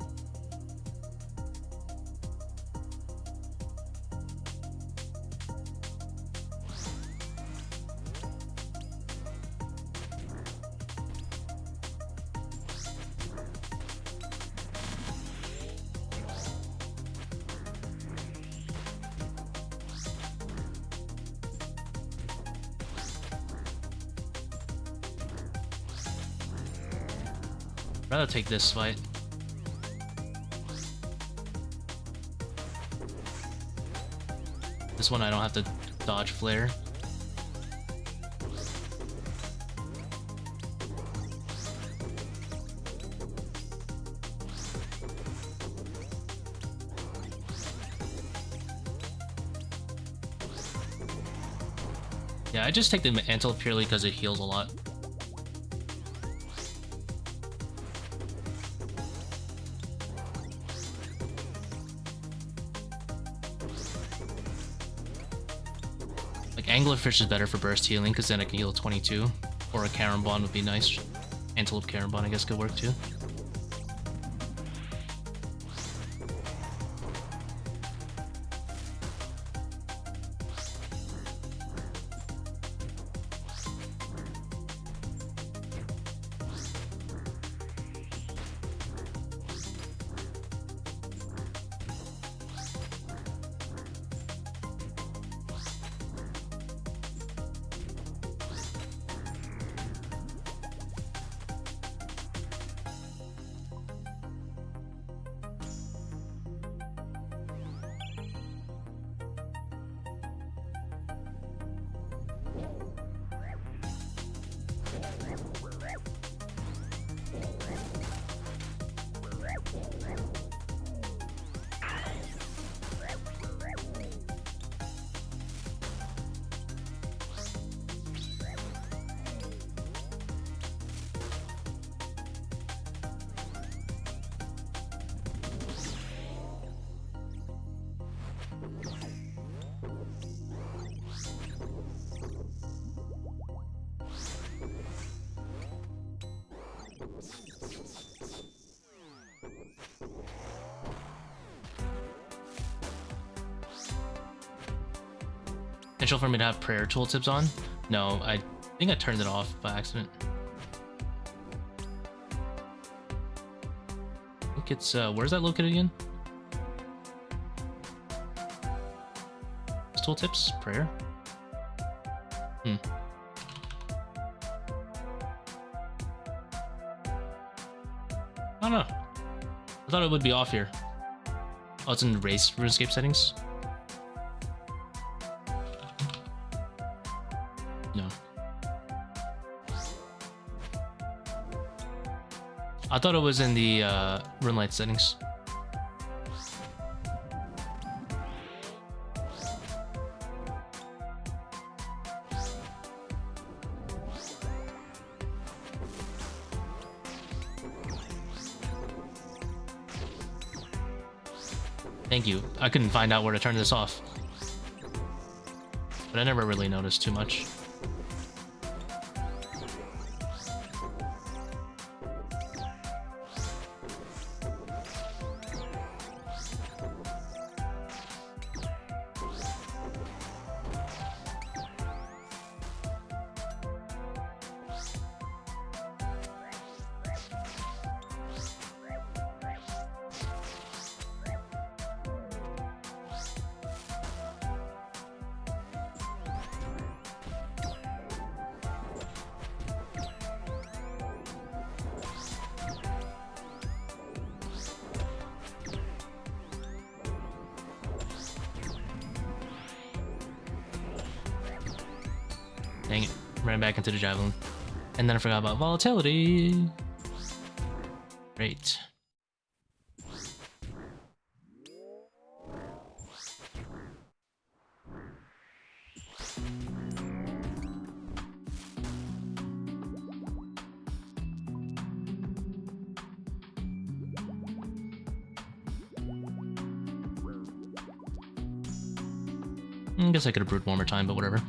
Rather take this fight. This one I don't have to dodge flare. Yeah, I just take the Antelope purely because it heals a lot. Like Anglerfish is better for burst healing because then I can heal 22. Or a Carambon would be nice. Antelope Carambon I guess could work too. Potential for me to have prayer tooltips on? No, I think I turned it off by accident. I think it's, where's that located again? Tooltips? Prayer? I don't know. I thought it would be off here. Oh, it's in race RuneScape settings? No. I thought it was in the RuneLite settings. Thank you. I couldn't find out where to turn this off. But I never really noticed too much. Dang it, ran back into the javelin. And then I forgot about volatility. Great. I guess I could have brewed one more time, but whatever.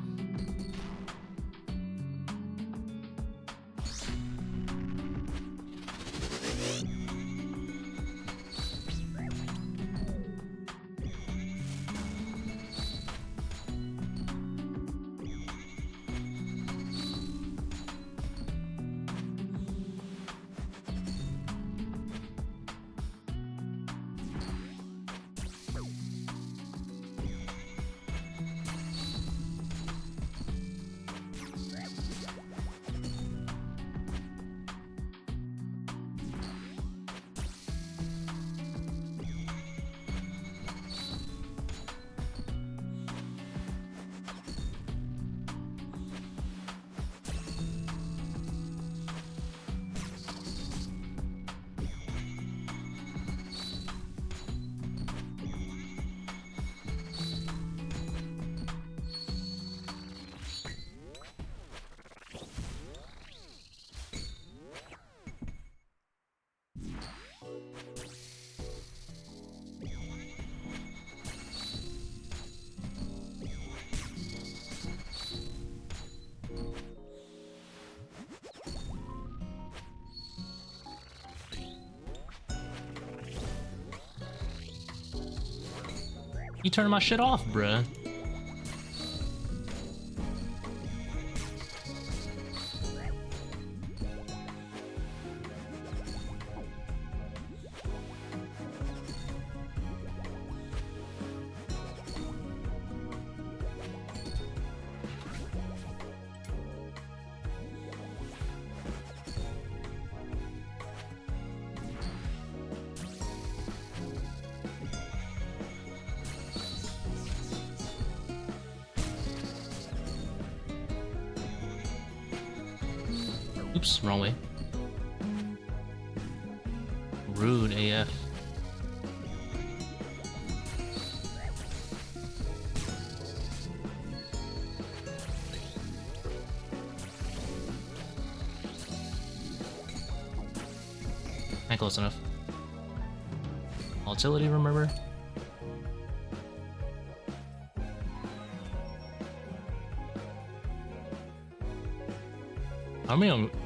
You turning my shit off, bruh. Oops, wrong way. Rude AF. Not close enough. Volatility, remember?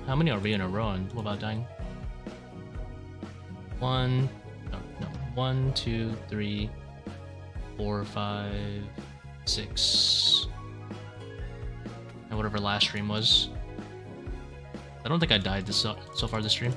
How many are we in a row on? What about dying? 1, 2, 3, 4, 5, 6, and whatever last stream was. I don't think I died so far this stream.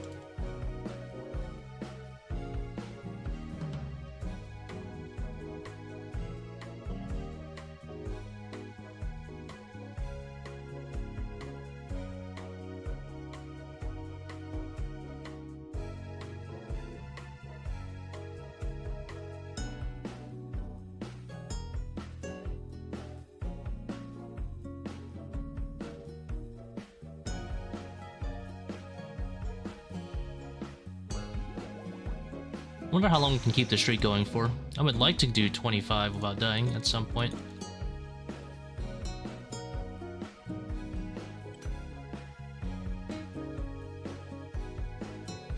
I wonder how long we can keep the streak going for. I would like to do 25 without dying at some point.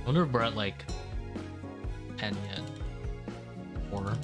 I wonder if we're at like 10 yet. Or...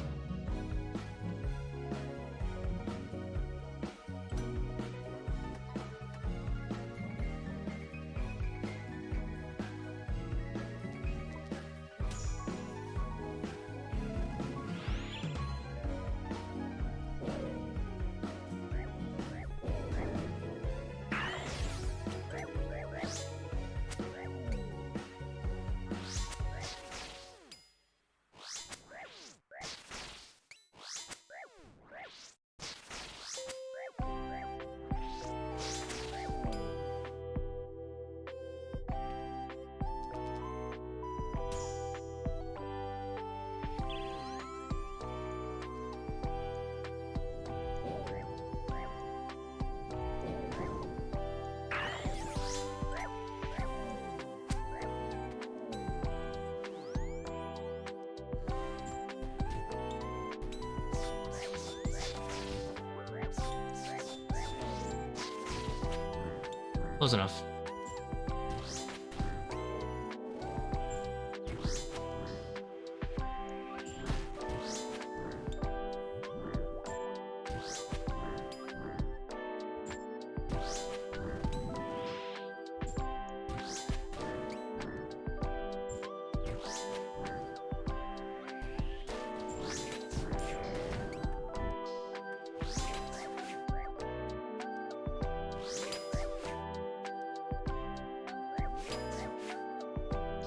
Close enough.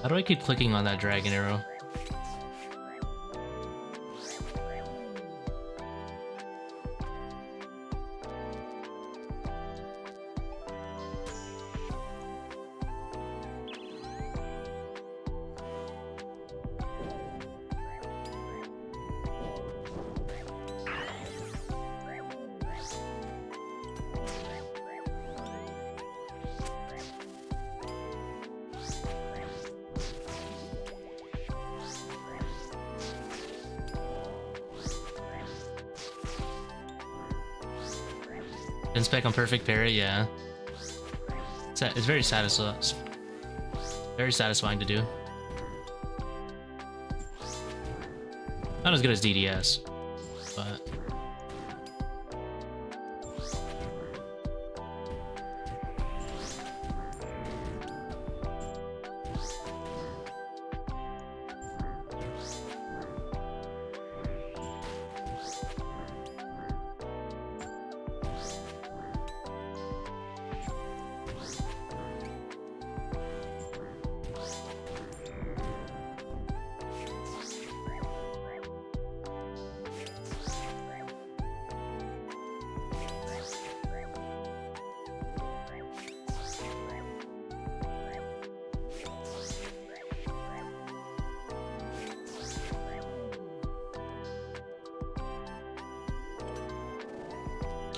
How do I keep clicking on that dragon arrow? Inspect on perfect parry, yeah. It's very satisfying to do. Not as good as DDS, but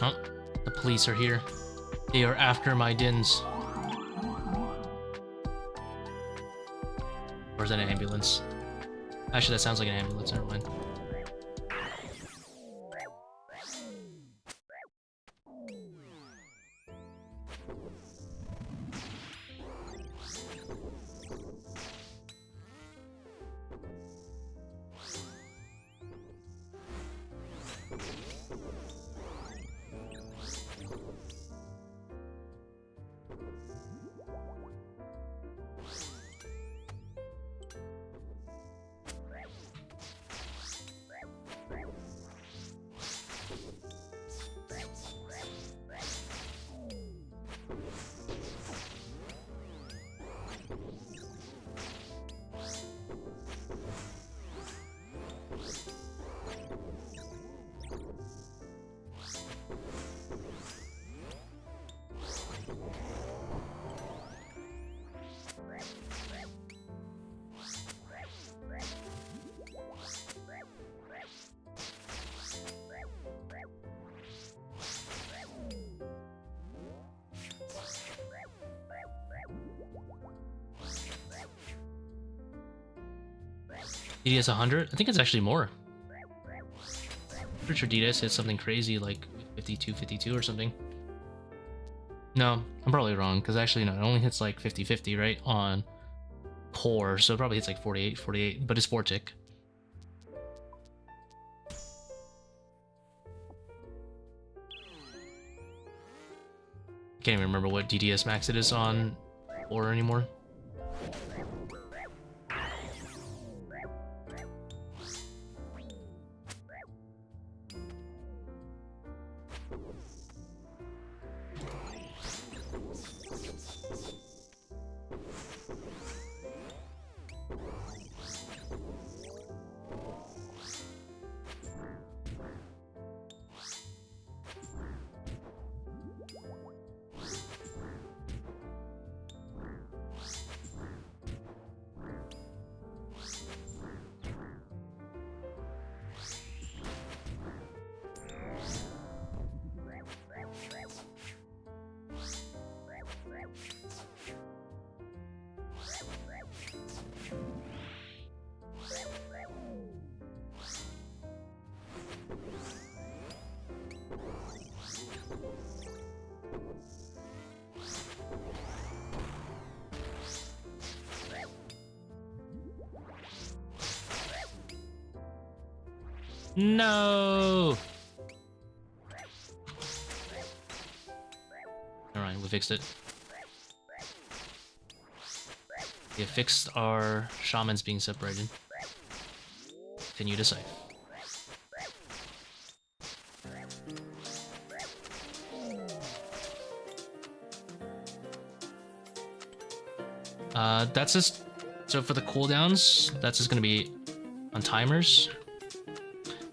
Oh, the police are here. They are after my dins. Or is that an ambulance? Actually, that sounds like an ambulance. Never mind. DDS 100? I think it's actually more. Pretty sure DDS hit something crazy like 52, 52 or something. No, I'm probably wrong, because actually no, it only hits like 50-50, right? On core, so it probably hits like 48, 48, but it's 4-tick. Can't even remember what DDS max it is on core anymore. No! Alright, we fixed it. We fixed our shamans being separated. Continue to save. That's just... So for the cooldowns, that's just gonna be on timers.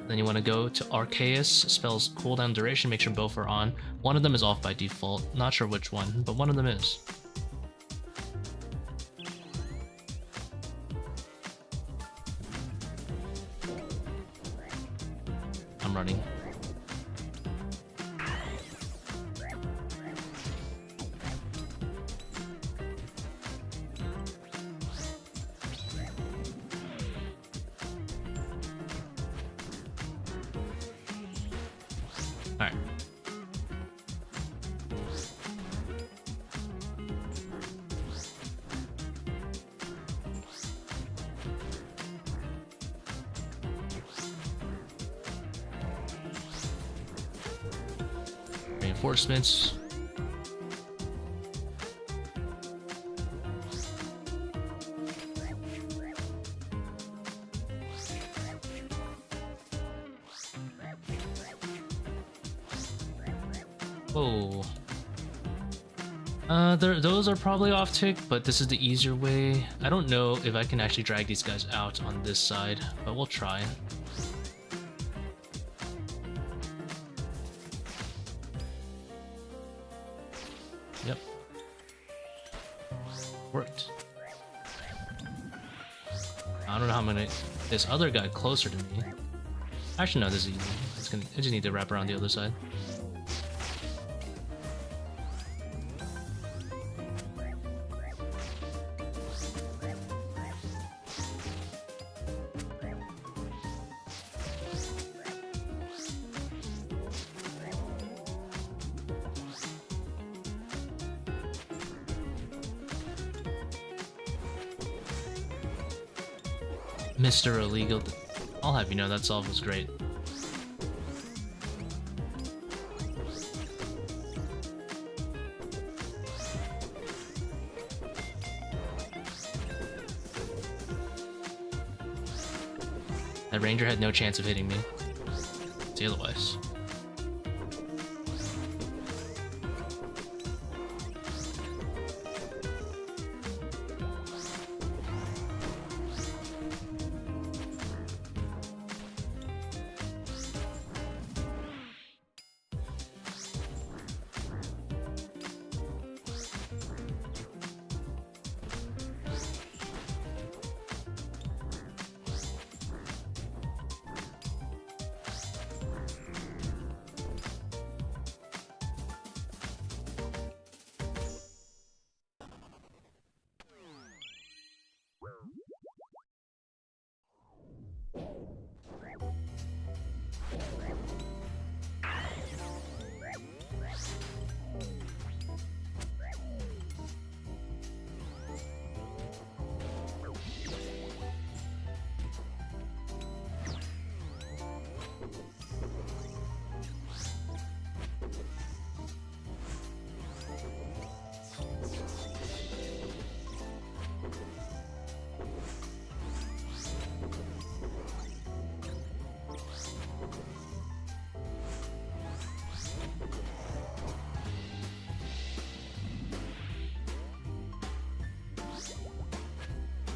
Then you want to go to Arceus, spells cooldown duration, make sure both are on. One of them is off by default, not sure which one, but one of them is. I'm running. Alright. Reinforcements. Whoa. Those are probably off tick, but this is the easier way. I don't know if I can actually drag these guys out on this side, but we'll try. Yep. Worked. I don't know how I'm gonna get this other guy closer to me. Actually, no, this is easy. I just need to wrap around the other side. Mr. Illegal. I'll have you know that solve was great. That ranger had no chance of hitting me. See otherwise.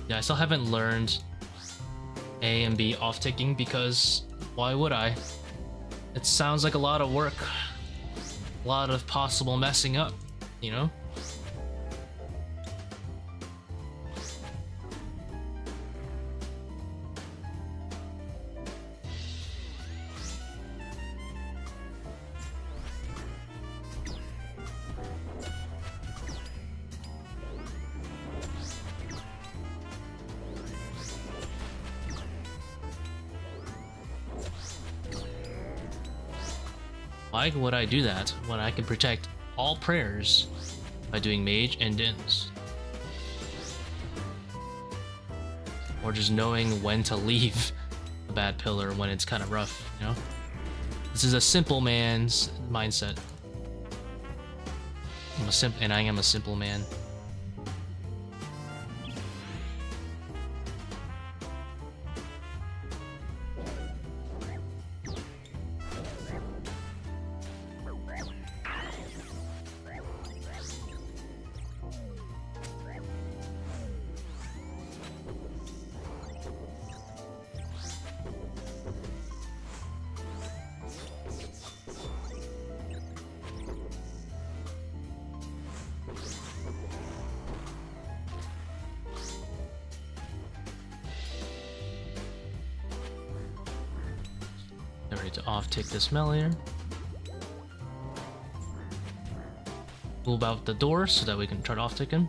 Yeah, I still haven't learned A and B off-ticking because why would I? It sounds like a lot of work. A lot of possible messing up, you know? Why would I do that when I can protect all prayers by doing mage and dins? Or just knowing when to leave a bad pillar when it's kind of rough, you know? This is a simple man's mindset. And I am a simple man. Ready to off-tick this melee. Move out the door so that we can try to off-tick him.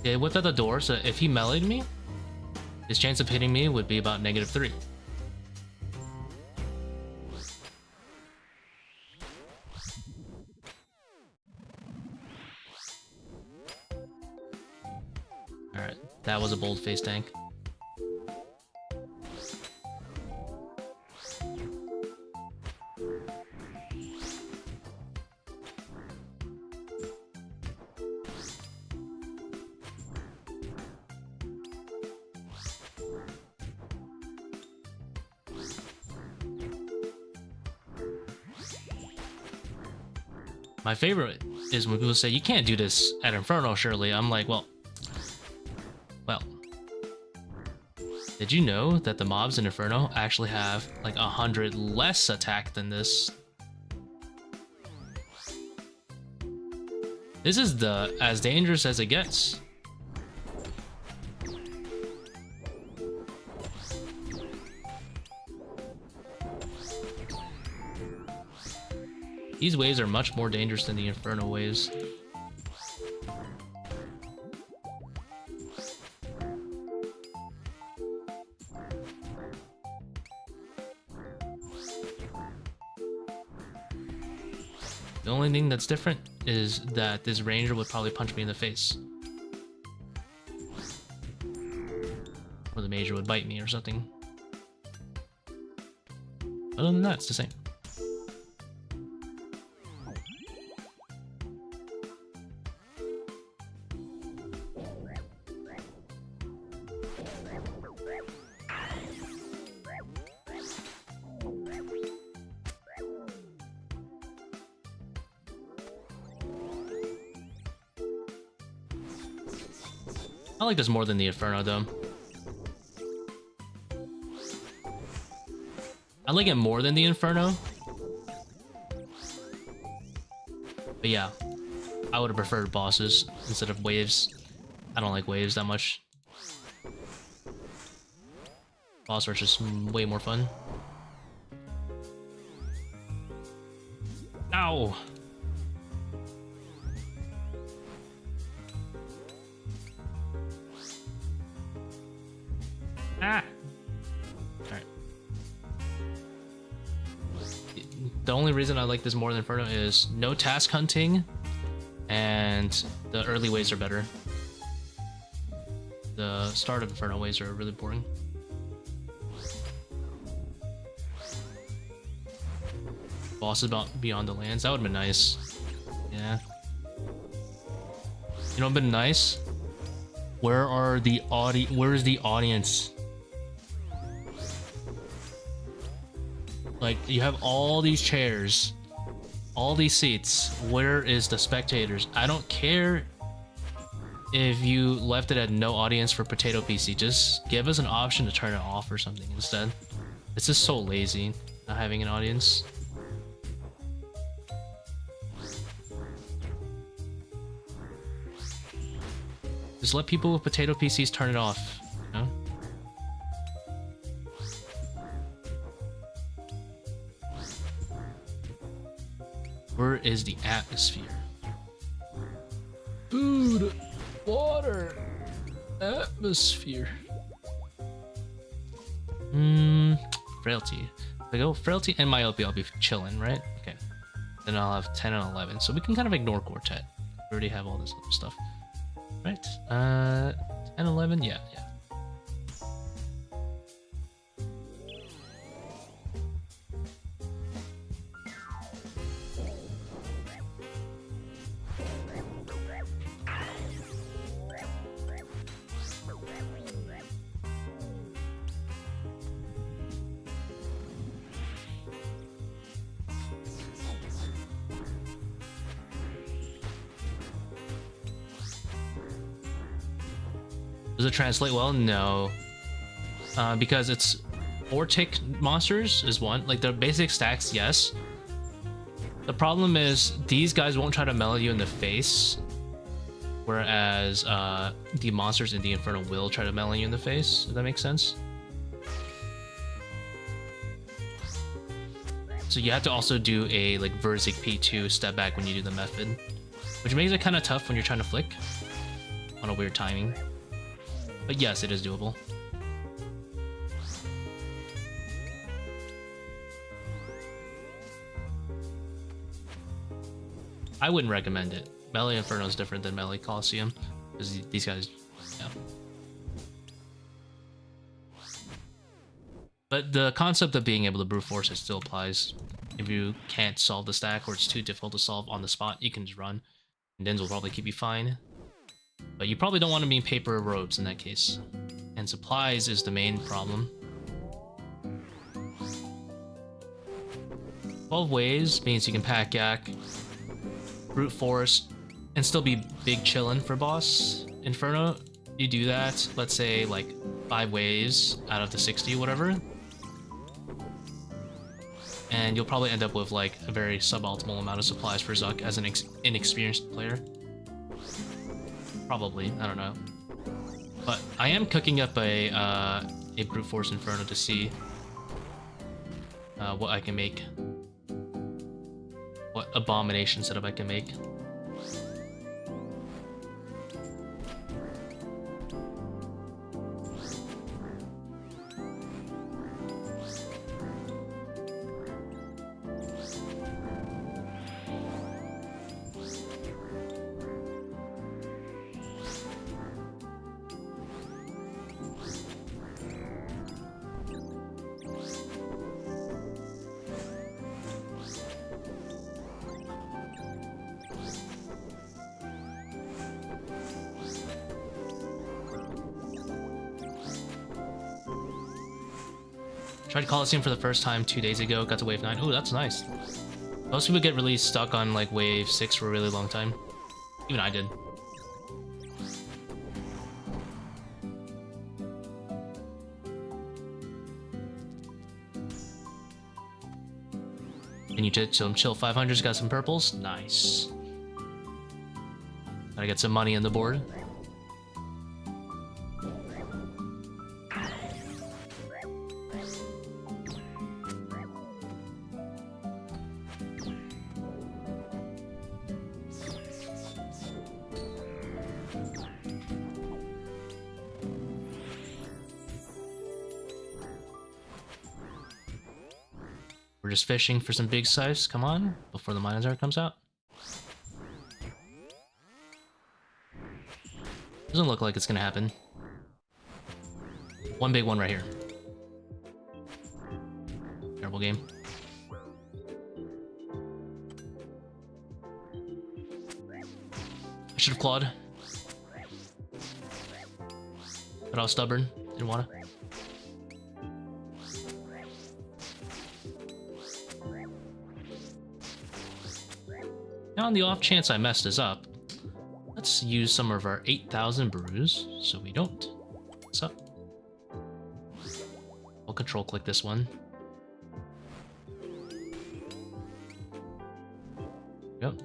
Yeah, whip out the door so if he meleeed me, his chance of hitting me would be about -3. Alright, that was a bold-faced tank. My favorite is when people say, you can't do this at Inferno, surely. I'm like, well, did you know that the mobs in Inferno actually have like 100 less attack than this? This is as dangerous as it gets. These waves are much more dangerous than the Inferno waves. The only thing that's different is that this ranger would probably punch me in the face. Or the major would bite me or something. Other than that, it's the same. I like this more than the Inferno, though. I like it more than the Inferno. But yeah, I would have preferred bosses instead of waves. I don't like waves that much. Boss rush is way more fun. Ow! Ah! Alright. The only reason I like this more than Inferno is no task hunting, and the early waves are better. The start of Inferno waves are really boring. Bosses beyond the lands, that would have been nice. Yeah. You know what would have been nice? Where's the audience? Like, you have all these chairs, all these seats. Where is the spectators? I don't care if you left it at no audience for Potato PC. Just give us an option to turn it off or something instead. It's just so lazy, not having an audience. Just let people with Potato PCs turn it off, you know? Where is the atmosphere? Food, water, atmosphere. Frailty. If I go Frailty and Myopia, I'll be chilling, right? Okay. Then I'll have 10 and 11. So we can kind of ignore Quartet. We already have all this other stuff. Right, 10, 11, yeah. Does it translate well? No. Because it's 4 tick monsters is one. Like, the basic stacks, yes. The problem is these guys won't try to mellow you in the face, whereas the monsters in the Inferno will try to mellow you in the face. Does that make sense? So you have to also do a like Verzik P2 step back when you do the method, which makes it kind of tough when you're trying to flick on a weird timing. But yes, it is doable. I wouldn't recommend it. Melee Inferno is different than Melee Colosseum, because these guys, yeah. But the concept of being able to brute force it still applies. If you can't solve the stack or it's too difficult to solve on the spot, you can just run. And Dins will probably keep you fine. But you probably don't want to be in paper robes in that case. And supplies is the main problem. 12 ways means you can pack yak, brute force, and still be big chillin' for boss. Inferno, you do that, let's say like 5 ways out of the 60, whatever. And you'll probably end up with like a very suboptimal amount of supplies for Zuck as an inexperienced player. Probably, I don't know. But I am cooking up a brute force Inferno to see what I can make. What abomination setup I can make. Tried Colosseum for the first time 2 days ago. Got to wave 9. Oh, that's nice. Most people get really stuck on like wave 6 for a really long time. Even I did. And you did some chill 500s, got some purples. Nice. Gotta get some money on the board. We're just fishing for some big size. Come on, before the Minotaur comes out. Doesn't look like it's gonna happen. One big one right here. Terrible game. I should have clawed. But I was stubborn. Didn't wanna. Now, on the off chance I messed this up, let's use some of our 8,000 brews so we don't. What's up? I'll control click this one. Yep.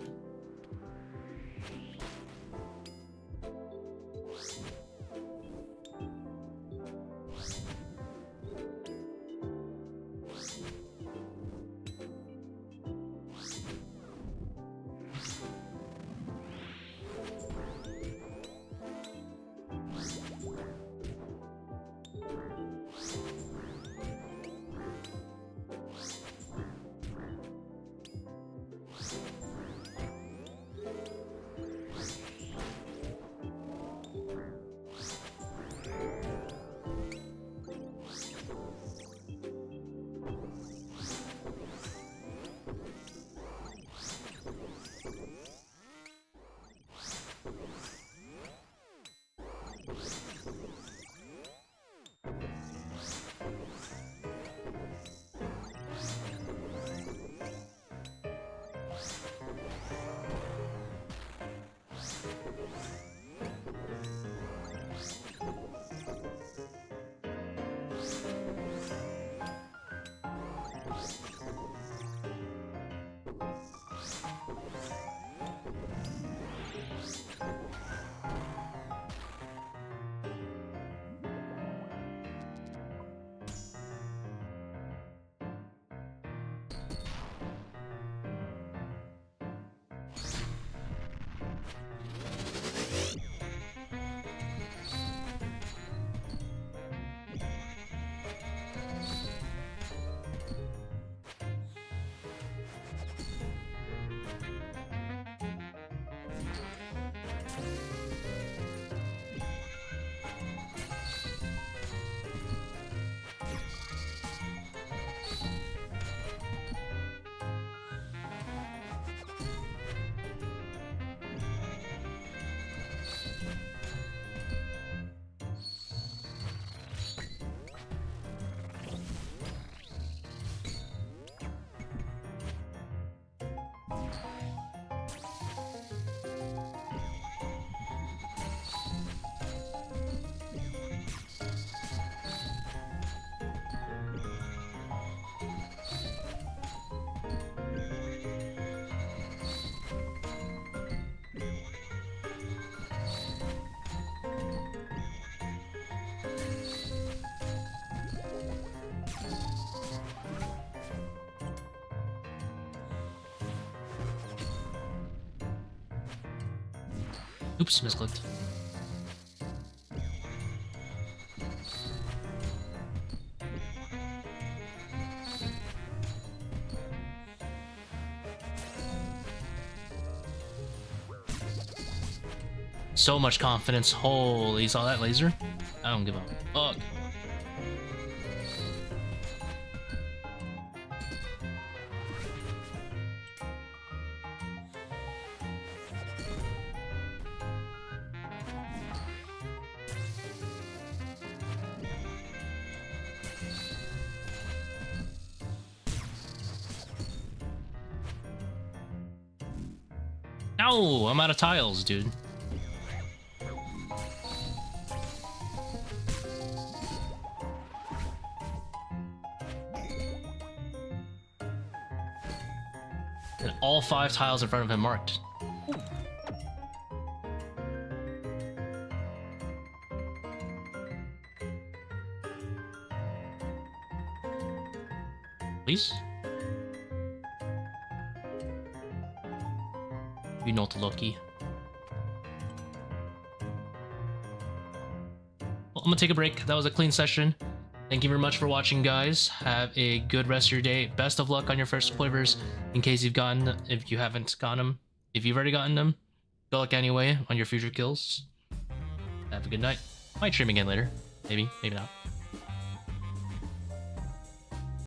Oops, misclicked. So much confidence. Holy, saw that laser? I don't give a fuck. Ow! I'm out of tiles, dude. And all 5 tiles in front of him marked. Please? You not lucky. Well, I'm gonna take a break. That was a clean session. Thank you very much for watching, guys. Have a good rest of your day. Best of luck on your first quivers. In case you've gotten, if you haven't gotten them, if you've already gotten them, good luck anyway on your future kills. Have a good night. Might stream again later. Maybe, maybe not.